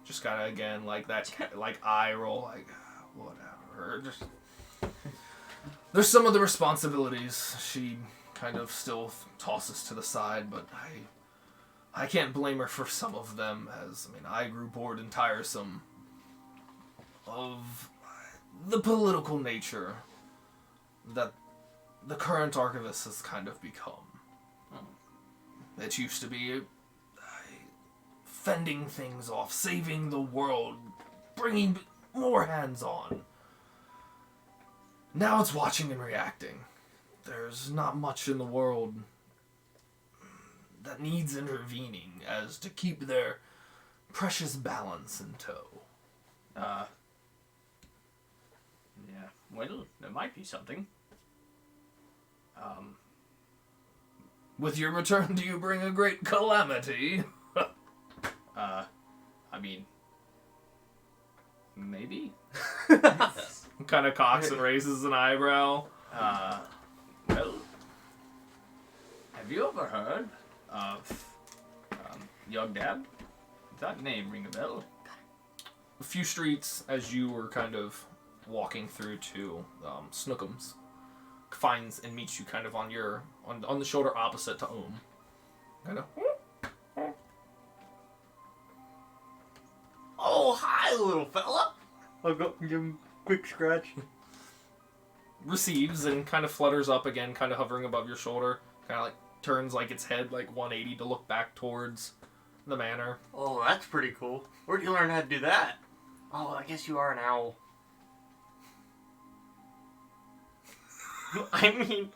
Just kind of, again, like that, like eye roll, like, whatever. Just, there's some of the responsibilities she kind of still tosses to the side, but I can't blame her for some of them, as, I grew bored and tiresome of the political nature that the current archivist has kind of become. It used to be fending things off, saving the world, bringing more hands-on. Now it's watching and reacting. There's not much in the world that needs intervening as to keep their precious balance in tow. Yeah, well, there might be something. With your return, do you bring a great calamity? Maybe? Kind of cocks and raises an eyebrow. Well, have you ever heard of Young Dad? Does that name ring a bell? A few streets as you were kind of walking through to Snookums finds and meets you kind of on the shoulder opposite to Kind of. Oh, hi, little fella. I'll go give him a quick scratch. Receives and kind of flutters up again, kind of hovering above your shoulder. Kind of like turns like its head like 180 to look back towards the manor. Oh, that's pretty cool. Where'd you learn how to do that? Oh, I guess you are an owl. I mean...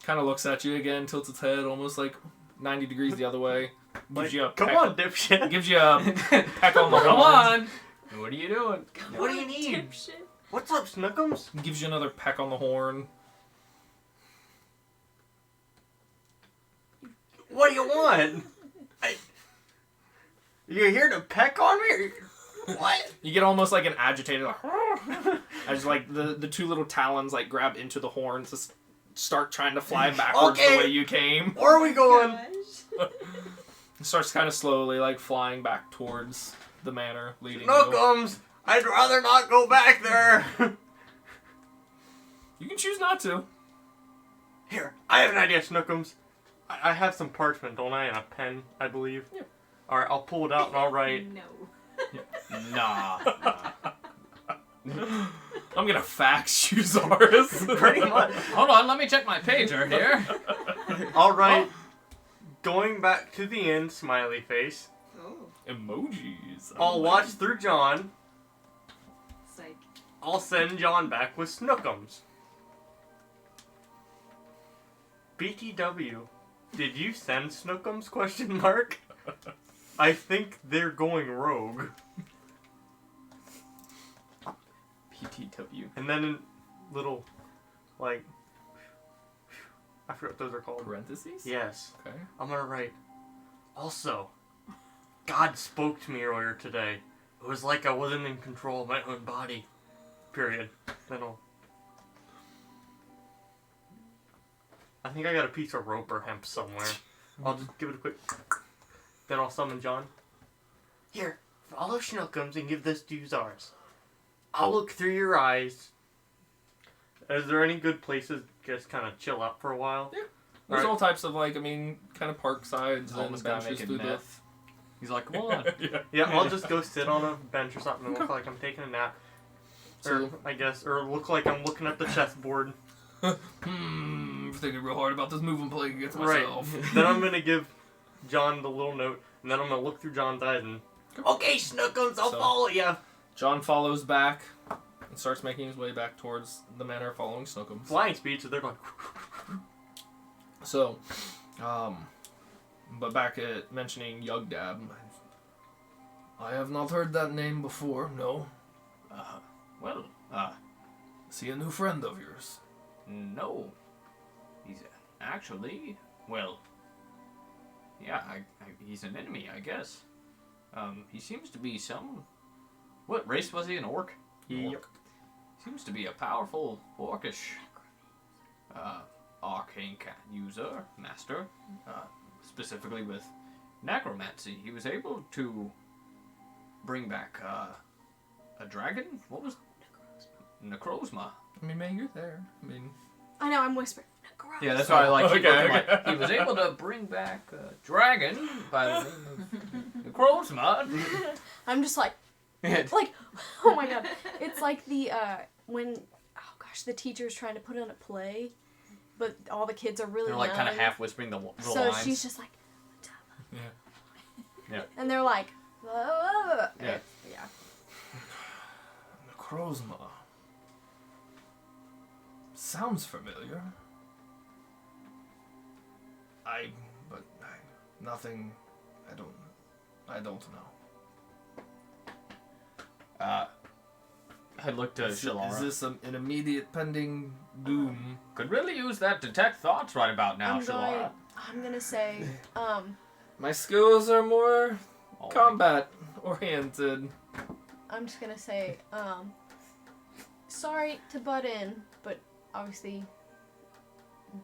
Kind of looks at you again, tilts its head almost like 90 degrees the other way. Gives you a come peck, on, dipshit. Gives you a peck on the Come horn. on! What are you doing? What do you need? What's up, Snookums? Gives you another peck on the horn. What do you want? You're here to peck on me? What? You get almost like an agitated, as like the two little talons like grab into the horns to start trying to fly backwards the way you came. Where are we going? It starts kind of slowly like flying back towards the manor, leading Snookums! I'd rather not go back there. You can choose not to. Here, I have an idea, Snookums. I have some parchment, don't I? And a pen, I believe. Yeah. Alright, I'll pull it out and I'll write. No. Nah. I'm gonna fax you, Zaris. Pretty much. Hold on, let me check my pager here. I'll write, going back to the inn, smiley face. Oh. Emojis. I'll watch through John. I'll send John back with Snookums. BTW, did you send Snookums? Question mark. I think they're going rogue. PTW. And then in little, like, I forget what those are called. Parentheses? Yes. Okay. I'm gonna write. Also, God spoke to me earlier today. It was like I wasn't in control of my own body. Period. Then I think I got a piece of rope or hemp somewhere. I'll just give it a quick. Then I'll summon John. Here, follow Schnookums and give this to Zars. I'll look through your eyes. Is there any good places to just kind of chill out for a while? Yeah. There's Right. all types of, like, I mean, kind of park sides and Almost gotta benches make it through the... meth. He's like, come on. Yeah, I'll just go sit on a bench or something and look like I'm taking a nap. Or, I guess, or look like I'm looking at the chessboard. Thinking real hard about this move I'm playing against Right. myself. Then I'm gonna give John the little note, and then I'm gonna look through John's eyes and... Okay, Snookums, I'll So- follow ya! John follows back and starts making his way back towards the manor following Snookums. Flying speed, so they're going... So, but back at mentioning Yugdab, I have not heard that name before, no. Well, Is he a new friend of yours? no. He's actually, well, yeah, he's an enemy, I guess. He seems to be some... What race was he, an orc? Yep. Seems to be a powerful orcish arcane user, master, specifically with necromancy. He was able to bring back a dragon? What was... Necrozma. I mean, man, you're there. I mean... I know, I'm whispering. Gross. Yeah, that's why I like keep Okay, looking okay. like he was able to bring back a dragon by the name of Necrozma. I'm just like, Yeah. like, oh my god. It's like the, when, oh gosh, the teacher's trying to put on a play, but all the kids are really They're like young. kind of half whispering the So lines. she's just like, Yeah. Yeah. and they're like, Yeah. yeah. Necrozma. Sounds familiar. Nothing. I don't know. I looked to Shalara. Is this an immediate pending doom? Could really use that detect thoughts right about now, Shalara. I'm gonna say, My skills are more Oh, combat oriented. I'm just gonna say, sorry to butt in, but obviously,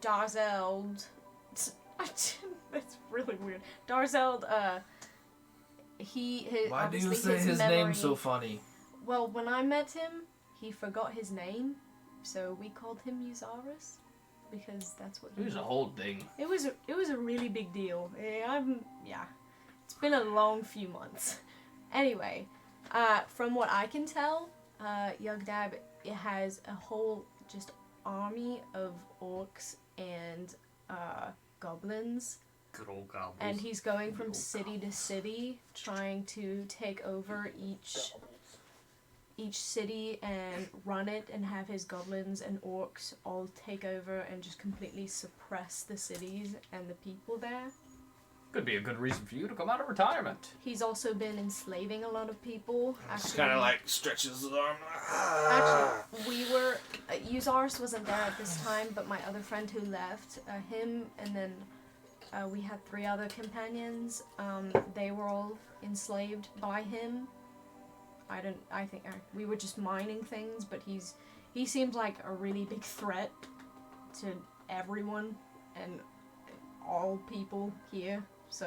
Darzeld. That's really weird. Darzeld, Why do you obviously say his memory, name so funny? Well, when I met him, he forgot his name, so we called him Eusaurus, because that's what It was a whole thing. It was a really big deal. Yeah. It's been a long few months. Anyway, from what I can tell, Yugdab has a whole just army of orcs and goblins, Good old goblins. and he's going from city to city trying to take over each city and run it and have his goblins and orcs all take over and just completely suppress the cities and the people there. Could be a good reason for you to come out of retirement. He's also been enslaving a lot of people. Just kind of like stretches his arm. Actually, we were. Eusaurus wasn't there at this time, but my other friend who left, him, and then we had 3 other companions. They were all enslaved by him. I think we were just mining things, but he seemed like a really big threat to everyone and all people here. So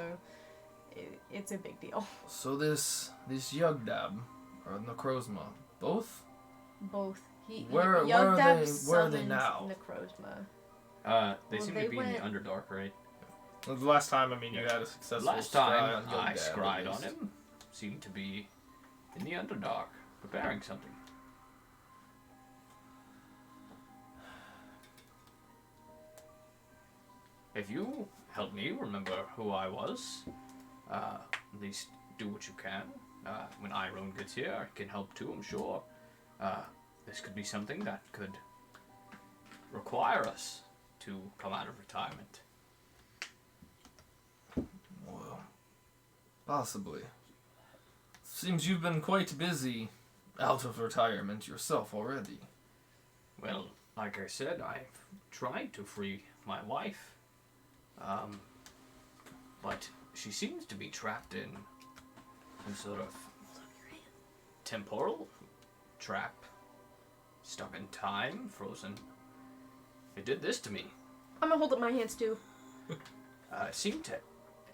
it's a big deal. So this Yugdab or Necrozma, both? Both. Where are Yugdab they- where are they summoned now? Necrozma. They Well, seem they to be in the went- Underdark, right? The last time, I mean, you had a successful Last scry time on I Yugdab, scried at on least. him, seemed to be in the Underdark, preparing something. If you help me remember who I was, at least do what you can. When Iron gets here, I can help too, I'm sure. this could be something that could require us to come out of retirement. Well, possibly. Seems you've been quite busy out of retirement yourself already. Well, like I said, I've tried to free my wife, but she seems to be trapped in some sort of temporal trap, stuck in time, frozen. It did this to me. I'm gonna hold up my hands too. It seemed to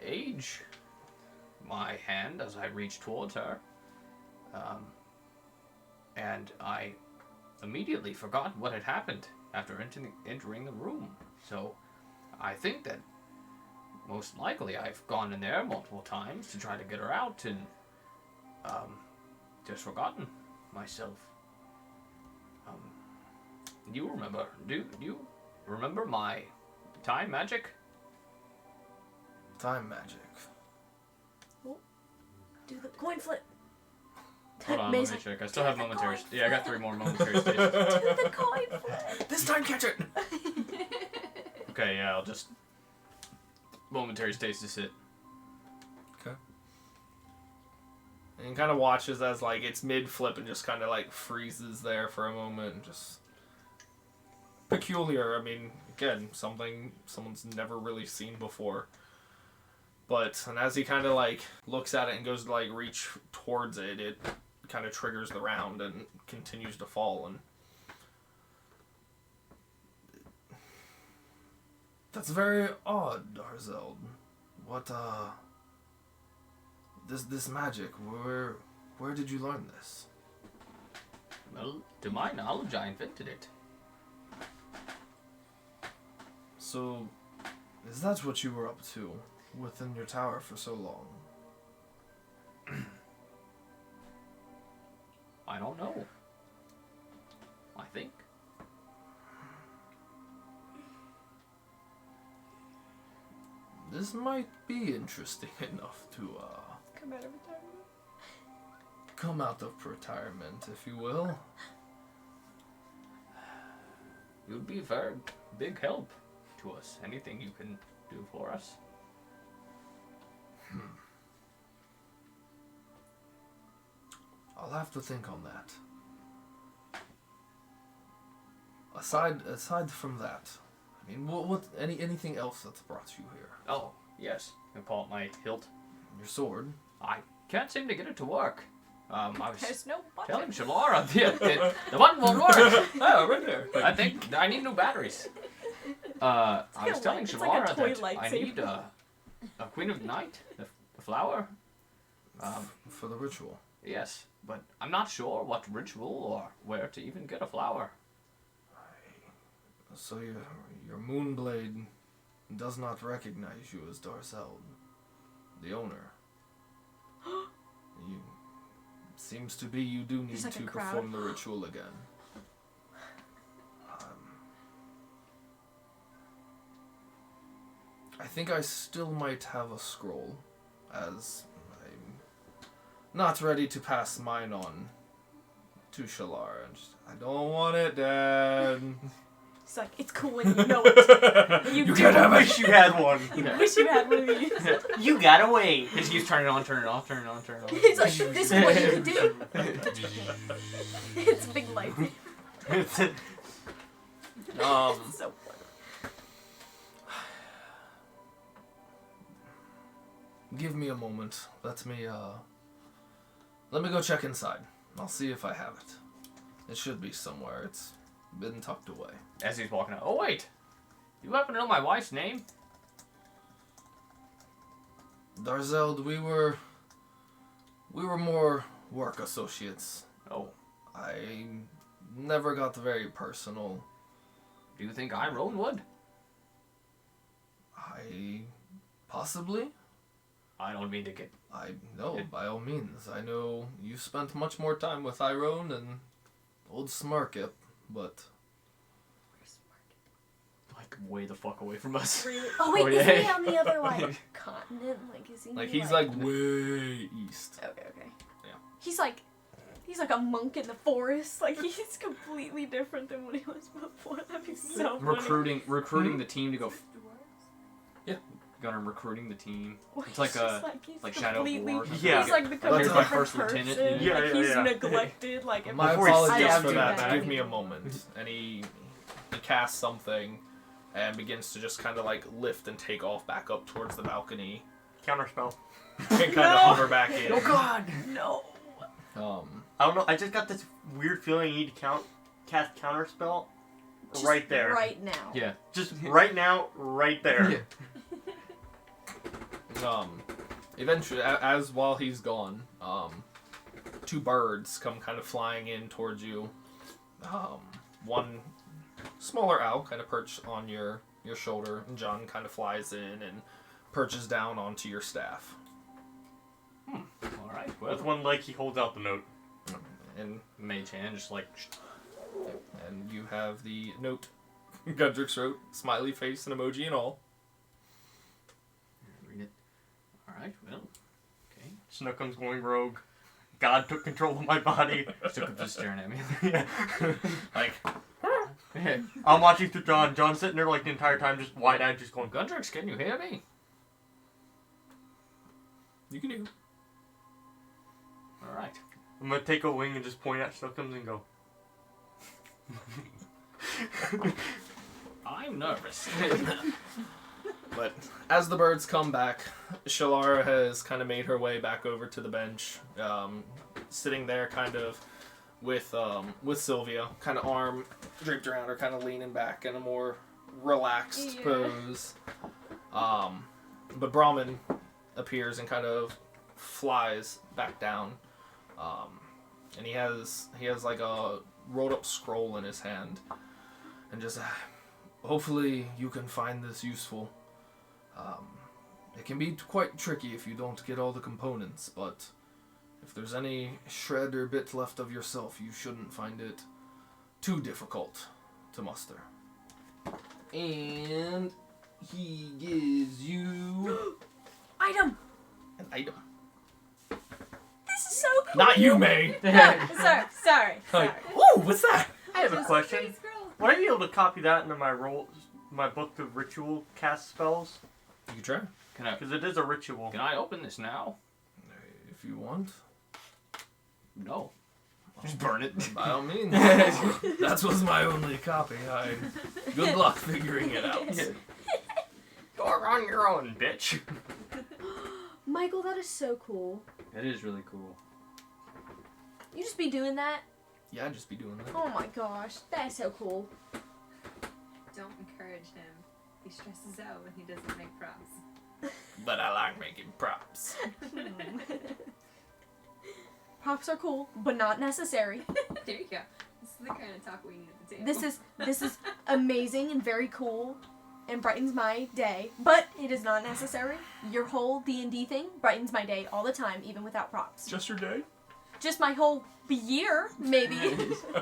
age my hand as I reached towards her, and I immediately forgot what had happened after entering the room. So I think that most likely I've gone in there multiple times to try to get her out and just forgotten myself. Do you remember my time magic? Time magic. Do the coin flip. Hold on, let me check. I still have momentary. Yeah, I got 3 more momentary stages. Do the coin flip. This time, catch it! Okay, yeah, I'll just momentary stasis it. Okay. And kind of watches as like it's mid flip and just kind of like freezes there for a moment and just peculiar. I mean, again, something someone's never really seen before. But and as he kind of like looks at it and goes to like reach towards it, it kind of triggers the round and continues to fall. And that's very odd, Darzel. What this magic? Where did you learn this? Well, to my knowledge, I invented it. So, is that what you were up to within your tower for so long? I don't know. I think. This might be interesting enough to Come out of retirement. come out of retirement, if you will. It would be a very big help to us. Anything you can do for us. I'll have to think on that. Aside from that, I mean, anything else that's brought you here? Oh, yes. I pull out my hilt. Your sword. I can't seem to get it to work. I was There's no button. telling Shalara the button won't work. Oh, right there. I think I need new batteries. I was telling it's like a Shalara toy that I lightsaber. need a Queen of the Night, the flower. For the ritual. Yes, but I'm not sure what ritual or where to even get a flower. So your Moonblade does not recognize you as Darzel, the owner. You seems to be you do need There's like a to crowd. perform the ritual again. I think I still might have a scroll, as I'm not ready to pass mine on to Shalar. I don't want it, Dad. He's like, it's cool when you know it. When You do can't have it. Wish you had one. You wish you had one of these. You gotta wait. He just keeps turning it on, turning it off, turning it on, turning it off. He's like, this is what you can do. It's a big light. It's so funny. Give me a moment. Let me go check inside. I'll see if I have it. It should be somewhere. It's been tucked away. As he's walking out. Oh, wait! You happen to know my wife's name? Darzeld, we were more work associates. Oh. I never got very personal. Do you think Iron would? Possibly? I don't mean to get... No, by all means. I know you spent much more time with Iron and old Smarkip, but... Like, way the fuck away from us. Really? Oh wait, Oh, is yeah. he on the other like continent? Like is he? Like, he's like way east. Okay. Yeah. He's like he's like a monk in the forest. Like he's completely different than what he was before. That'd be so funny. Recruiting the team to go. Yeah. Gonna recruiting the team. Well, It's he's like a just he's like Shadow of completely- War. Yeah. He's like becoming a Here's my different first lieutenant. person. Yeah, like yeah, he's yeah. neglected. Like My Before he apologies stabs for you that. back. Give me a moment. And he casts something and begins to just kind of like lift and take off back up towards the balcony Counterspell. and kind of No. hover back in. Oh God! no. I don't know. I just got this weird feeling you need to cast Counterspell Just right there. Right now. Yeah. Just right now, right there. Eventually, as while he's gone, two birds come kind of flying in towards you. One smaller owl kind of perched on your shoulder, and John kind of flies in and perches down onto your staff. All right. With Well, one leg, he holds out the note. And mage hand just like. you have the note Gundrix wrote, smiley face and emoji and all. Read it. All right. Well. Okay. Snookums going rogue. God took control of my body. Stuck just staring at me. Yeah. Like, I'm watching through John. John's sitting there like the entire time, just wide-eyed, just going, Gundrix, can you hear me? you can do. All right. I'm gonna take a wing and just point at Snookums and go. I'm nervous. But as the birds come back, Shalara has kind of made her way back over to the bench, sitting there kind of with Sylvia, kind of arm draped around her, kind of leaning back in a more relaxed pose. But Brahmin appears and kind of flies back down, and he has like a rolled up scroll in his hand, and just hopefully you can find this useful. It can be quite tricky if you don't get all the components, but if there's any shred or bit left of yourself, you shouldn't find it too difficult to muster. And he gives you Item. an item. This is so cool. Not you, May! No, sorry. Like, ooh, what's that? I have a Just question. pretty scroll. Would I be able to copy that into my book of ritual cast spells? You can try. Because it is a ritual. Can I open this now? If you want. No. Just burn it. By all means. That was my only copy. Good luck figuring it out. You're on your own, bitch. Michael, that is so cool. That is really cool. You just be doing that? Yeah, I'd just be doing that. Oh my gosh, that's so cool. Don't encourage him. He stresses out when he doesn't make props. But I like making props. Props are cool, but not necessary. There you go. This is the kind of talk we need at the table. This is amazing and very cool and brightens my day, but it is not necessary. Your whole D&D thing brightens my day all the time, even without props. Just your day? Just my whole year, maybe.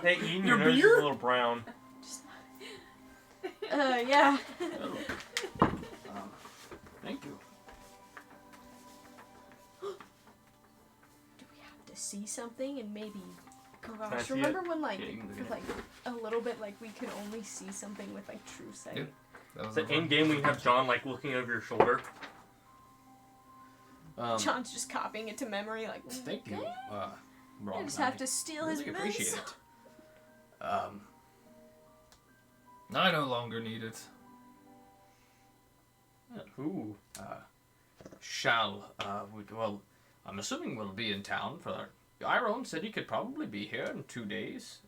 Hey, Ian, Your your nose is beard? a little brown. Yeah. Thank you. Do we have to see something and maybe... Can I Gosh, see remember when, like, Yeah, you can look for, at it. like, a little bit, like, we could only see something with, like, true sight? Yeah. That was So in game we have John like looking over your shoulder. John's just copying it to memory, like, Thank you. okay. Ron, I just have to steal his really moves. appreciate it. I no longer need it. Ooh. Well, I'm assuming we'll be in town for... Iron said he could probably be here in 2 days.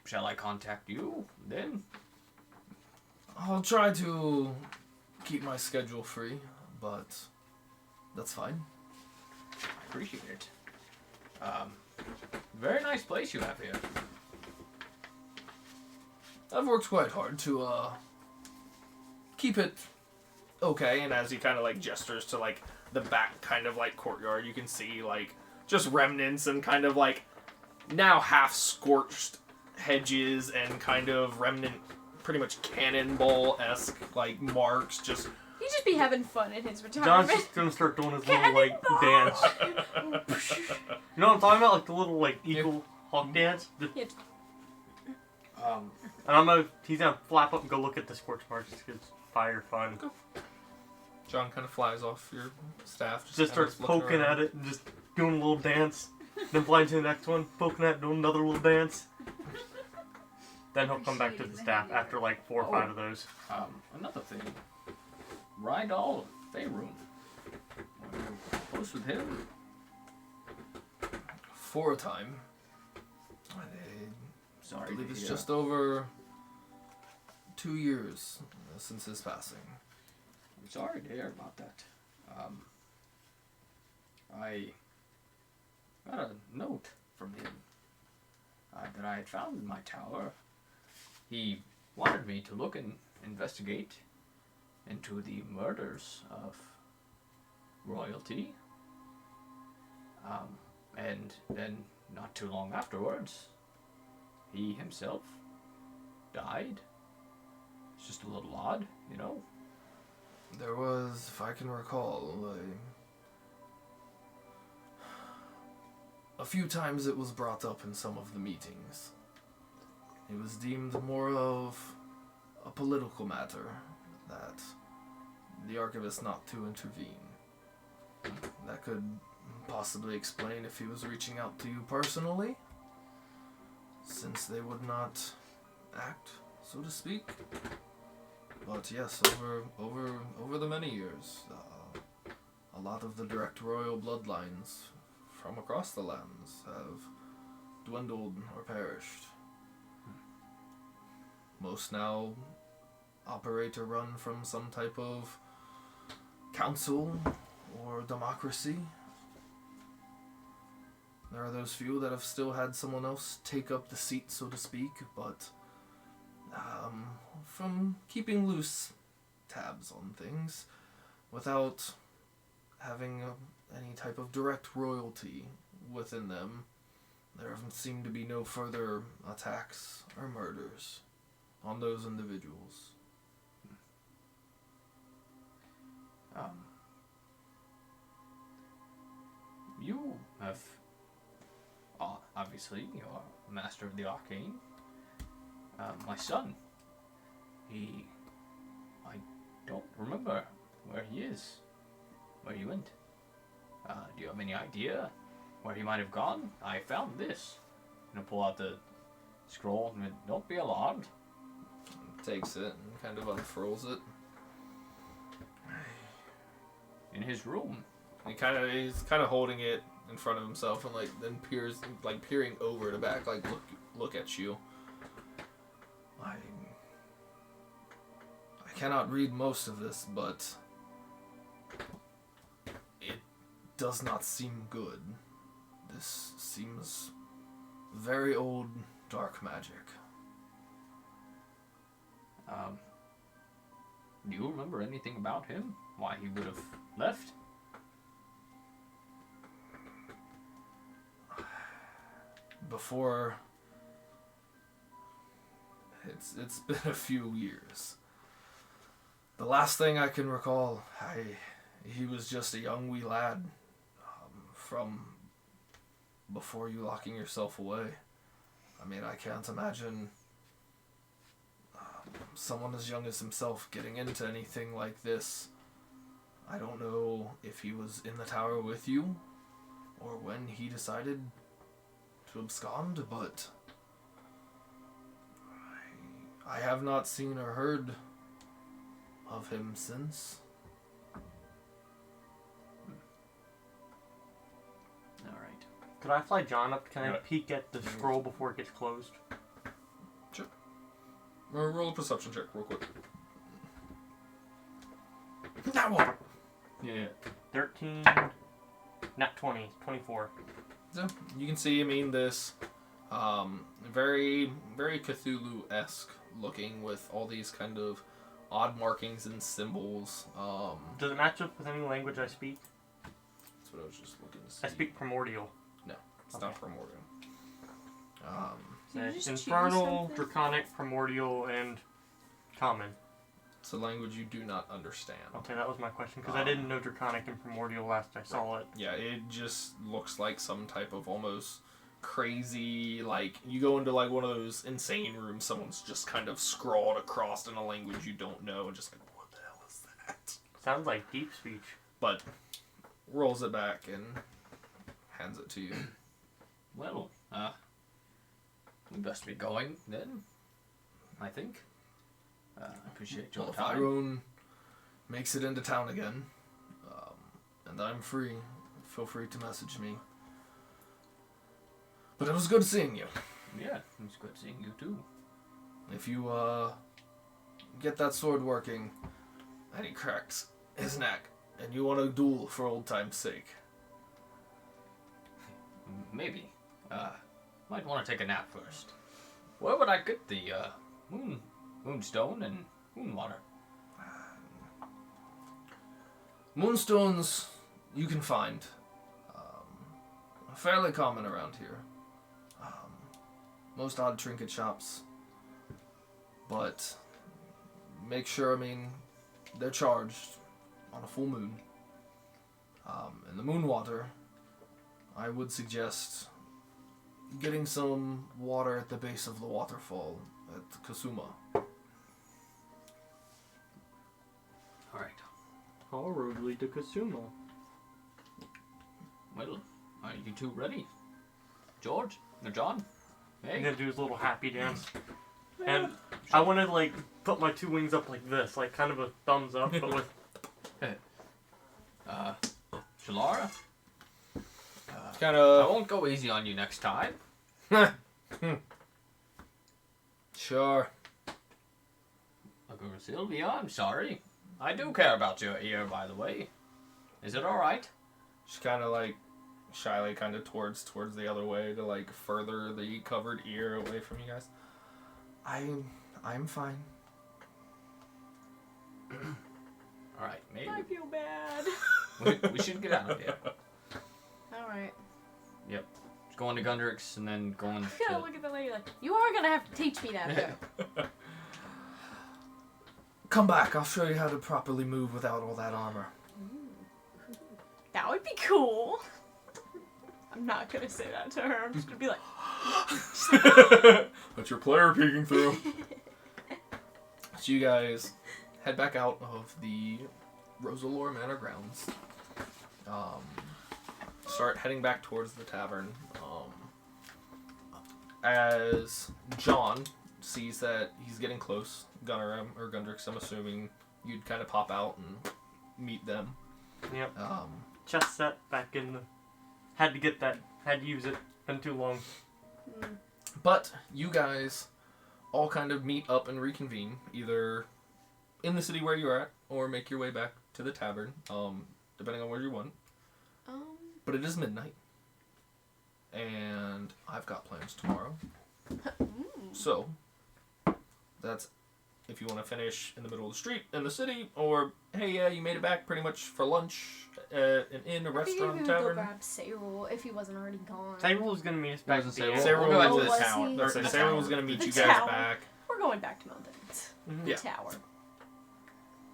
Shall I contact you then? I'll try to keep my schedule free, but that's fine. I appreciate it. Very nice place you have here. I've worked quite hard to keep it okay, and as he kind of like gestures to like the back kind of like courtyard, you can see like just remnants and kind of like now half scorched hedges and kind of remnant pretty much cannonball-esque like marks just He'd just be having fun in his John's retirement. just gonna start doing his little like dance. You know what I'm talking about? Like the little like eagle hawk dance. And he's gonna flap up and go look at the scorch marks because fire fun. John kind of flies off your staff. Just starts poking at it and just doing a little dance. Then flying to the next one, poking at it, doing another little dance. Then he'll come back to the staff after like 4 or 5 of those. Another thing. Rydal Faerun. Are you close with him? For a time. Sorry. I believe it's just over 2 years since his passing. I'm sorry to hear about that. I got a note from him that I had found in my tower. He wanted me to look and investigate into the murders of royalty. And then not too long afterwards, he himself died. It's just a little odd, you know? There was, if I can recall, a few times it was brought up in some of the meetings. It was deemed more of a political matter that the archivist not to intervene. That could possibly explain if he was reaching out to you personally, since they would not act, so to speak. But yes, over the many years, a lot of the direct royal bloodlines from across the lands have dwindled or perished. Most now operate or run from some type of council or democracy. There are those few that have still had someone else take up the seat, so to speak, but from keeping loose tabs on things without having any type of direct royalty within them, there seem to be no further attacks or murders on those individuals. You have, obviously, you're a master of the arcane. My son, I don't remember where he is, where he went. Do you have any idea where he might have gone? I found this. I'm gonna pull out the scroll and don't be alarmed. Takes it and kind of unfurls it. In his room. He's kind of holding it in front of himself and then peering over the back, look at you. I cannot read most of this, but it does not seem good. This seems very old dark magic. Do you remember anything about him? Why he would have left? Before, it's been a few years. The last thing I can recall, he was just a young wee lad from before you locking yourself away. I mean, I can't imagine someone as young as himself getting into anything like this. I don't know if he was in the tower with you or when he decided to abscond, but I have not seen or heard of him since. Alright. Could I fly John up? Can I peek at the scroll before it gets closed? Sure. Roll a perception check real quick. Now what? Yeah. 13, not 20, 24. So you can see, this very, very Cthulhu-esque looking with all these kind of odd markings and symbols. Does it match up with any language I speak? That's what I was just looking to see. I speak Primordial. No, it's not Primordial. You just choose Infernal, something? Draconic, Primordial, and Common. It's a language you do not understand. Okay, that was my question, because I didn't know Draconic and Primordial last I saw it. Yeah, it just looks like some type of almost crazy, like, you go into like one of those insane rooms, someone's just kind of scrawled across in a language you don't know, and just like, what the hell is that? Sounds like deep speech. But rolls it back and hands it to you. Well, we best be going then, I think. I appreciate your Well, if time. Iron makes it into town again, and I'm free, feel free to message me. But it was good seeing you. Yeah, it was good seeing you too. If you, get that sword working, and he cracks his neck, and you want to duel for old time's sake. Maybe. Might want to take a nap first. Where would I get the, moonstone and moonwater? Moonstones you can find. Fairly common around here. Most odd trinket shops. But make sure, they're charged on a full moon. And the moon water, I would suggest getting some water at the base of the waterfall at Kasuma. Alright. All roads lead to Kasuma. Well, are you two ready? George? No, John? I'm Hey? gonna do his little happy dance. And I want to, like, put my two wings up like this, like kind of a thumbs up, but with... Shalara? Kind I of. won't go easy on you next time. Sure. Agura Sylvia, I'm sorry. I do care about your ear, by the way. Is it alright? She kind of like shyly kind of towards the other way to like further the covered ear away from you guys. I'm fine. Alright, maybe. I feel bad. We should get out of here. Alright. Going to Gundrix and then going I gotta to... look at the lady like, you are gonna have to teach me that though. Come back. I'll show you how to properly move without all that armor. That would be cool. I'm not gonna say that to her. I'm just gonna be like, That's your player peeking through. So you guys head back out of the Rosalore Manor grounds. Start heading back towards the tavern. As John sees that he's getting close, Gunnar or Gundrix, I'm assuming you'd kind of pop out and meet them. Yep. Um, Chest set back in the... Had to get that. Had to use it. Been too long. But you guys all kind of meet up and reconvene, either in the city where you're at, or make your way back to the tavern, depending on where you want. But it is midnight, and I've got plans tomorrow. So, that's if you want to finish in the middle of the street in the city, or, hey, yeah, you made it back pretty much for lunch at an inn, a restaurant, go tavern. grab Sayrul if he wasn't already gone. Sayrul was gonna meet us back at the Sayrul. end. Sayrul We'll go back to Oh, the was tower. he? That's The right, tower. Sarah was going to meet The you guys tower. back. We're going back to Mountains. The Yeah. tower.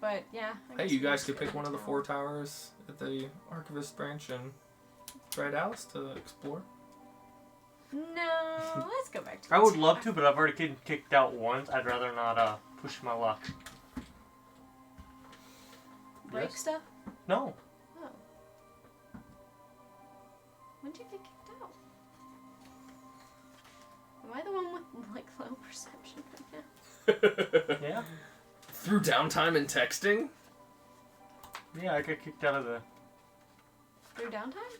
But yeah. I Hey, guess you we'll guys just could go pick to one of the tower. 4 towers at the Archivist branch and try Dallas to explore. No, let's go back to. I the would love tower. to, but I've already been kicked out once. I'd rather not push my luck. Break Yes. stuff. No. Oh. When did you get kicked out? Am I the one with like low perception right now? Yeah? Through downtime and texting? Yeah, I got kicked out of the... Through downtime?